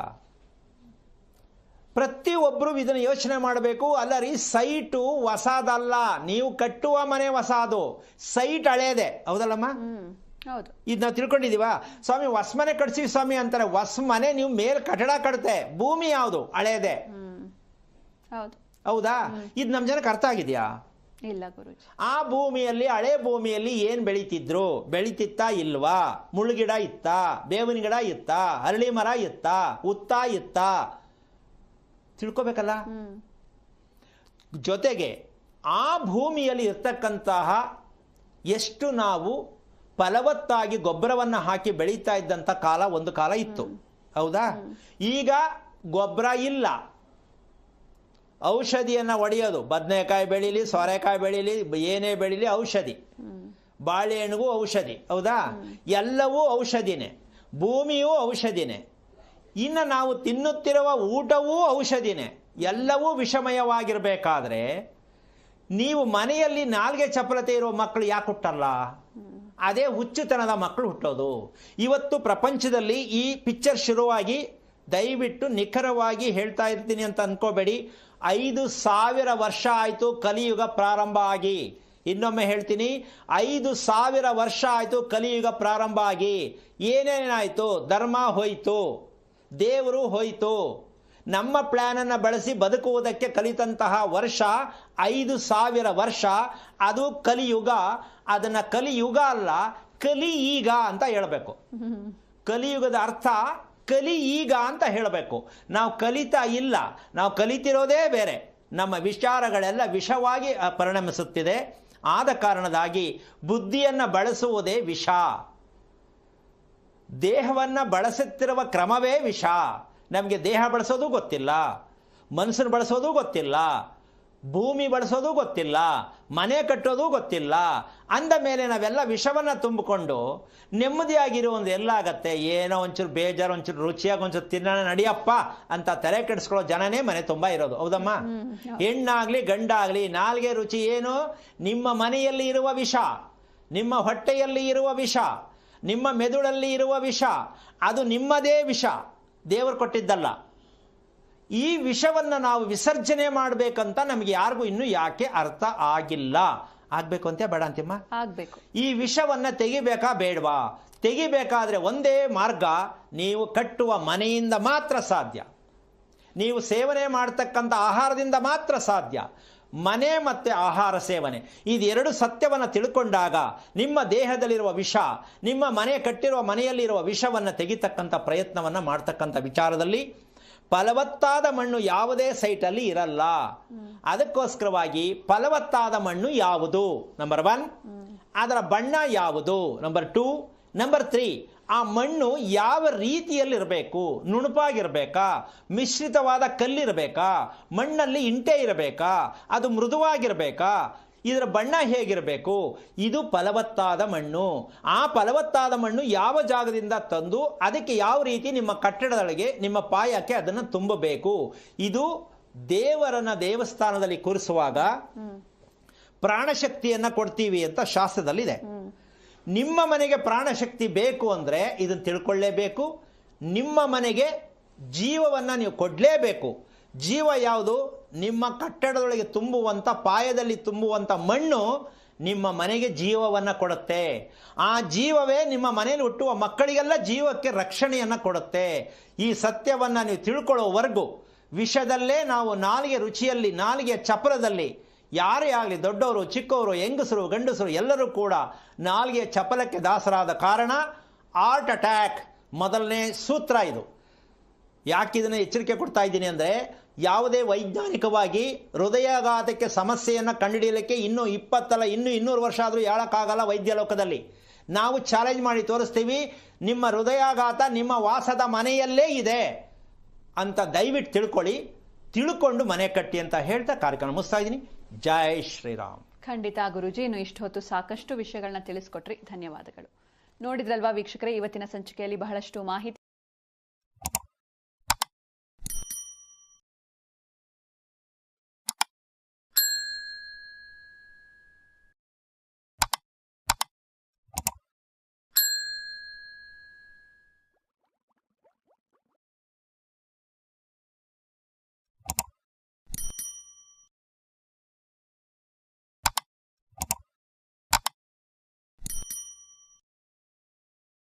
ಪ್ರತಿಯೊಬ್ಬರು ಇದನ್ನು ಯೋಚನೆ ಮಾಡಬೇಕು. ಅಲ್ಲ ರೀ, ಸೈಟು ಹೊಸದಲ್ಲ, ನೀವು ಕಟ್ಟುವ ಮನೆ ಹೊಸದು, ಸೈಟ್ ಹಳೇದೆ, ಹೌದಲ್ಲಮ್ಮ? ಹೌದು. ಇದು ನಾವು ತಿಳ್ಕೊಂಡಿದೀವ. ಸ್ವಾಮಿ ಹೊಸ ಮನೆ ಕಟ್ಸಿವಿ ಸ್ವಾಮಿ ಅಂತಾರೆ. ಹೊಸ ಮನೆ ನೀವು ಮೇಲ್ ಕಟ್ಟಡ ಕಟ್ತೆ, ಭೂಮಿ ಯಾವುದು? ಹಳೇದೆ, ಹೌದಾ? ಇದು ನಮ್ಮ ಜನಕ್ಕೆ ಅರ್ಥ ಆಗಿದೆಯಾ? ಇಲ್ಲ ಗುರುಜಿ. ಆ ಭೂಮಿಯಲ್ಲಿ, ಹಳೆ ಭೂಮಿಯಲ್ಲಿ ಏನ್ ಬೆಳೀತಿದ್ರು? ಬೆಳೀತಿತ್ತಾ ಇಲ್ವಾ? ಮುಳ್ಳುಗಿಡ ಇತ್ತಾ? ಬೇವಿನ ಗಿಡ ಇತ್ತಾ? ಅರಳಿ ಮರ ಇತ್ತಾ? ಉತ್ತಾ ಇತ್ತಾ? ತಿಳ್ಕೊಬೇಕಲ್ಲ. ಜೊತೆಗೆ ಆ ಭೂಮಿಯಲ್ಲಿ ಇರ್ತಕ್ಕಂತಹ ಎಷ್ಟು ನಾವು ಫಲವತ್ತಾಗಿ ಗೊಬ್ಬರವನ್ನು ಹಾಕಿ ಬೆಳೀತಾ ಇದ್ದಂಥ ಕಾಲ ಒಂದು ಕಾಲ ಇತ್ತು, ಹೌದಾ? ಈಗ ಗೊಬ್ಬರ ಇಲ್ಲ, ಔಷಧಿಯನ್ನು ಹೊಡೆಯೋದು. ಬದನೆಕಾಯಿ ಬೆಳೀಲಿ, ಸೋರೆಕಾಯಿ ಬೆಳೀಲಿ, ಏನೇ ಬೆಳೀಲಿ ಔಷಧಿ. ಬಾಳೆಹಣ್ಣಿಗೂ ಔಷಧಿ, ಹೌದಾ? ಎಲ್ಲವೂ ಔಷಧಿನೇ, ಭೂಮಿಯೂ ಔಷಧಿನೇ. ಇನ್ನು ನಾವು ತಿನ್ನುತ್ತಿರುವ ಊಟವೂ ಔಷಧಿನೇ. ಎಲ್ಲವೂ ವಿಷಮಯವಾಗಿರಬೇಕಾದ್ರೆ ನೀವು ಮನೆಯಲ್ಲಿ ನಾಲ್ಗೆ ಚಪಲತೆ ಇರುವ ಮಕ್ಕಳು ಯಾಕೆ ಹುಟ್ಟಲ್ಲ? ಅದೇ ಹುಚ್ಚುತನದ ಮಕ್ಕಳು ಹುಟ್ಟೋದು. ಇವತ್ತು ಪ್ರಪಂಚದಲ್ಲಿ ಈ ಪಿಕ್ಚರ್ ಶುರುವಾಗಿ, ದಯವಿಟ್ಟು ನಿಖರವಾಗಿ ಹೇಳ್ತಾ ಇರ್ತೀನಿ ಅಂತ ಅನ್ಕೋಬೇಡಿ, 5000 ವರ್ಷ ಆಯಿತು ಕಲಿಯುಗ ಪ್ರಾರಂಭ ಆಗಿ. ಇನ್ನೊಮ್ಮೆ ಹೇಳ್ತೀನಿ, 5000 ವರ್ಷ ಆಯಿತು ಕಲಿಯುಗ ಪ್ರಾರಂಭ ಆಗಿ. ಏನೇನಾಯಿತು? ಧರ್ಮ ಹೋಯಿತು, ದೇವರು ಹೋಯಿತು. ನಮ್ಮ ಪ್ಲಾನನ್ನು ಬಳಸಿ ಬದುಕುವುದಕ್ಕೆ ಕಲಿತಂತಹ ವರ್ಷ 5000 ವರ್ಷ. ಅದು ಕಲಿಯುಗ. ಅದನ್ನ ಕಲಿಯುಗ ಅಲ್ಲ, ಕಲಿ ಈಗ ಅಂತ ಹೇಳಬೇಕು. ಕಲಿಯುಗದ ಅರ್ಥ ಕಲಿ ಈಗ ಅಂತ ಹೇಳಬೇಕು. ನಾವು ಕಲಿತಾ ಇಲ್ಲ, ನಾವು ಕಲಿತಿರೋದೇ ಬೇರೆ. ನಮ್ಮ ವಿಚಾರಗಳೆಲ್ಲ ವಿಷವಾಗಿ ಪರಿಣಮಿಸುತ್ತಿದೆ. ಆದ ಕಾರಣದಾಗಿ ಬುದ್ಧಿಯನ್ನು ಬಳಸುವುದೇ ವಿಷ, ದೇಹವನ್ನು ಬಳಸುತ್ತಿರುವ ಕ್ರಮವೇ ವಿಷ. ನಮಗೆ ದೇಹ ಬಳಸೋದು ಗೊತ್ತಿಲ್ಲ, ಮನಸ್ಸನ್ನು ಬಳಸೋದು ಗೊತ್ತಿಲ್ಲ, ಭೂಮಿ ಬಳಸೋದು ಗೊತ್ತಿಲ್ಲ, ಮನೆ ಕಟ್ಟೋದು ಗೊತ್ತಿಲ್ಲ. ಅಂದ ಮೇಲೆ ನಾವೆಲ್ಲ ವಿಷವನ್ನು ತುಂಬಿಕೊಂಡು ನೆಮ್ಮದಿಯಾಗಿರೋ ಒಂದು ಎಲ್ಲಾಗತ್ತೆ. ಏನೋ ಒಂಚೂರು ಬೇಜಾರು, ಒಂಚೂರು ರುಚಿಯಾಗಿ ಒಂಚೂರು ತಿನ್ನೋಣ ನಡಿಯಪ್ಪ ಅಂತ ತಲೆ ಕೆಡಿಸ್ಕೊಳ್ಳೋ ಜನನೇ ಮನೆ ತುಂಬ ಇರೋದು, ಹೌದಮ್ಮ? ಹೆಣ್ಣಾಗ್ಲಿ ಗಂಡಾಗ್ಲಿ, ನಾಲ್ಗೆ ರುಚಿ ಏನು? ನಿಮ್ಮ ಮನೆಯಲ್ಲಿ ಇರುವ ವಿಷ, ನಿಮ್ಮ ಹೊಟ್ಟೆಯಲ್ಲಿ ಇರುವ ವಿಷ, ನಿಮ್ಮ ಮೆದುಳಲ್ಲಿ ಇರುವ ವಿಷ. ಅದು ನಿಮ್ಮದೇ ವಿಷ, ದೇವರು ಕೊಟ್ಟಿದ್ದಲ್ಲ. ಈ ವಿಷವನ್ನು ನಾವು ವಿಸರ್ಜನೆ ಮಾಡಬೇಕಂತ ನಮಗೆ ಯಾರಿಗೂ ಇನ್ನೂ ಯಾಕೆ ಅರ್ಥ ಆಗಿಲ್ಲ. ಆಗ್ಬೇಕು ಅಂತ ಬೇಡ ಅಂತಿಮ್ಮ? ಆಗ್ಬೇಕು. ಈ ವಿಷವನ್ನ ತೆಗಿಬೇಕಾ ಬೇಡವಾ? ತೆಗಿಬೇಕಾದ್ರೆ ಒಂದೇ ಮಾರ್ಗ, ನೀವು ಕಟ್ಟುವ ಮನೆಯಿಂದ ಮಾತ್ರ ಸಾಧ್ಯ. ನೀವು ಸೇವನೆ ಮಾಡತಕ್ಕಂಥ ಆಹಾರದಿಂದ ಮಾತ್ರ ಸಾಧ್ಯ. ಮನೆ ಮತ್ತು ಆಹಾರ ಸೇವನೆ, ಇದೆರಡು ಸತ್ಯವನ್ನು ತಿಳ್ಕೊಂಡಾಗ ನಿಮ್ಮ ದೇಹದಲ್ಲಿರುವ ವಿಷ, ನಿಮ್ಮ ಮನೆ ಕಟ್ಟಿರುವ ಮನೆಯಲ್ಲಿರುವ ವಿಷವನ್ನು ತೆಗಿತಕ್ಕಂಥ ಪ್ರಯತ್ನವನ್ನು ಮಾಡ್ತಕ್ಕಂಥ ವಿಚಾರದಲ್ಲಿ ಫಲವತ್ತಾದ ಮಣ್ಣು ಯಾವುದೇ ಸೈಟಲ್ಲಿ ಇರಲ್ಲ. ಅದಕ್ಕೋಸ್ಕರವಾಗಿ ಫಲವತ್ತಾದ ಮಣ್ಣು ಯಾವುದು, ನಂಬರ್ 1. ಅದರ ಬಣ್ಣ ಯಾವುದು, ನಂಬರ್ 2. ನಂಬರ್ 3, ಆ ಮಣ್ಣು ಯಾವ ರೀತಿಯಲ್ಲಿರಬೇಕು, ನುಣುಪಾಗಿರ್ಬೇಕಾ, ಮಿಶ್ರಿತವಾದ ಕಲ್ಲಿರಬೇಕಾ, ಮಣ್ಣಲ್ಲಿ ಇಂಟೆ ಇರಬೇಕಾ, ಅದು ಮೃದುವಾಗಿರಬೇಕಾ, ಇದರ ಬಣ್ಣ ಹೇಗಿರಬೇಕು, ಇದು ಫಲವತ್ತಾದ ಮಣ್ಣು. ಆ ಫಲವತ್ತಾದ ಮಣ್ಣು ಯಾವ ಜಾಗದಿಂದ ತಂದು ಅದಕ್ಕೆ ಯಾವ ರೀತಿ ನಿಮ್ಮ ಕಟ್ಟಡದೊಳಗೆ ನಿಮ್ಮ ಪಾಯಕ್ಕೆ ಅದನ್ನು ತುಂಬಬೇಕು. ಇದು ದೇವರನ್ನ ದೇವಸ್ಥಾನದಲ್ಲಿ ಕೂರಿಸುವಾಗ ಪ್ರಾಣಶಕ್ತಿಯನ್ನ ಕೊಡ್ತೀವಿ ಅಂತ ಶಾಸ್ತ್ರದಲ್ಲಿದೆ. ನಿಮ್ಮ ಮನೆಗೆ ಪ್ರಾಣಶಕ್ತಿ ಬೇಕು ಅಂದರೆ ಇದನ್ನು ತಿಳ್ಕೊಳ್ಳೇಬೇಕು. ನಿಮ್ಮ ಮನೆಗೆ ಜೀವವನ್ನು ನೀವು ಕೊಡಲೇಬೇಕು. ಜೀವ ಯಾವುದು, ನಿಮ್ಮ ಕಟ್ಟಡದೊಳಗೆ ತುಂಬುವಂಥ, ಪಾಯದಲ್ಲಿ ತುಂಬುವಂಥ ಮಣ್ಣು ನಿಮ್ಮ ಮನೆಗೆ ಜೀವವನ್ನು ಕೊಡುತ್ತೆ. ಆ ಜೀವವೇ ನಿಮ್ಮ ಮನೆಯಲ್ಲಿ ಹುಟ್ಟುವ ಮಕ್ಕಳಿಗೆಲ್ಲ ಜೀವಕ್ಕೆ ರಕ್ಷಣೆಯನ್ನು ಕೊಡುತ್ತೆ. ಈ ಸತ್ಯವನ್ನು ನೀವು ತಿಳ್ಕೊಳ್ಳೋವರೆಗೂ ವಿಷದಲ್ಲೇ ನಾವು ನಾಲಿಗೆ ರುಚಿಯಲ್ಲಿ, ನಾಲಿಗೆಯ ಚಪಲದಲ್ಲಿ ಯಾರೇ ಆಗಲಿ, ದೊಡ್ಡವರು ಚಿಕ್ಕವರು, ಹೆಂಗಸರು ಗಂಡಸರು ಎಲ್ಲರೂ ಕೂಡ ನಾಲಿಗೆಯ ಚಪಲಕ್ಕೆ ದಾಸರಾದ ಕಾರಣ ಹಾರ್ಟ್ ಅಟ್ಯಾಕ್ ಮೊದಲನೇ ಸೂತ್ರ ಇದು. ಯಾಕೆ ಇದನ್ನು ಎಚ್ಚರಿಕೆ ಕೊಡ್ತಾ ಇದ್ದೀನಿ ಅಂದರೆ, ಯಾವುದೇ ವೈಜ್ಞಾನಿಕವಾಗಿ ಹೃದಯಾಘಾತಕ್ಕೆ ಸಮಸ್ಯೆಯನ್ನು ಕಂಡುಹಿಡಿಯಲಿಕ್ಕೆ ಇನ್ನೂ 20 ಅಲ್ಲ, ಇನ್ನೂ 200 ವರ್ಷ ಆದರೂ ಹೇಳೋಕ್ಕಾಗಲ್ಲ. ವೈದ್ಯ ಲೋಕದಲ್ಲಿ ನಾವು ಚಾಲೆಂಜ್ ಮಾಡಿ ತೋರಿಸ್ತೀವಿ, ನಿಮ್ಮ ಹೃದಯಾಘಾತ ನಿಮ್ಮ ವಾಸದ ಮನೆಯಲ್ಲೇ ಇದೆ ಅಂತ ದಯವಿಟ್ಟು ತಿಳ್ಕೊಳ್ಳಿ. ತಿಳ್ಕೊಂಡು ಮನೆ ಕಟ್ಟಿ ಅಂತ ಹೇಳ್ತಾ ಕಾರ್ಯಕ್ರಮ ಮುಗಿಸ್ತಾ ಇದ್ದೀನಿ. ಜೈ ಶ್ರೀರಾಮ್. ಖಂಡಿತ ಗುರುಜಿ, ಇನ್ನು ಇಷ್ಟು ಹೊತ್ತು ಸಾಕಷ್ಟು ವಿಷಯಗಳನ್ನ ತಿಳಿಸ್ಕೊಟ್ರಿ, ಧನ್ಯವಾದಗಳು. ನೋಡಿದ್ರಲ್ವಾ ವೀಕ್ಷಕರೇ, ಇವತ್ತಿನ ಸಂಚಿಕೆಯಲ್ಲಿ ಬಹಳಷ್ಟು ಮಾಹಿತಿ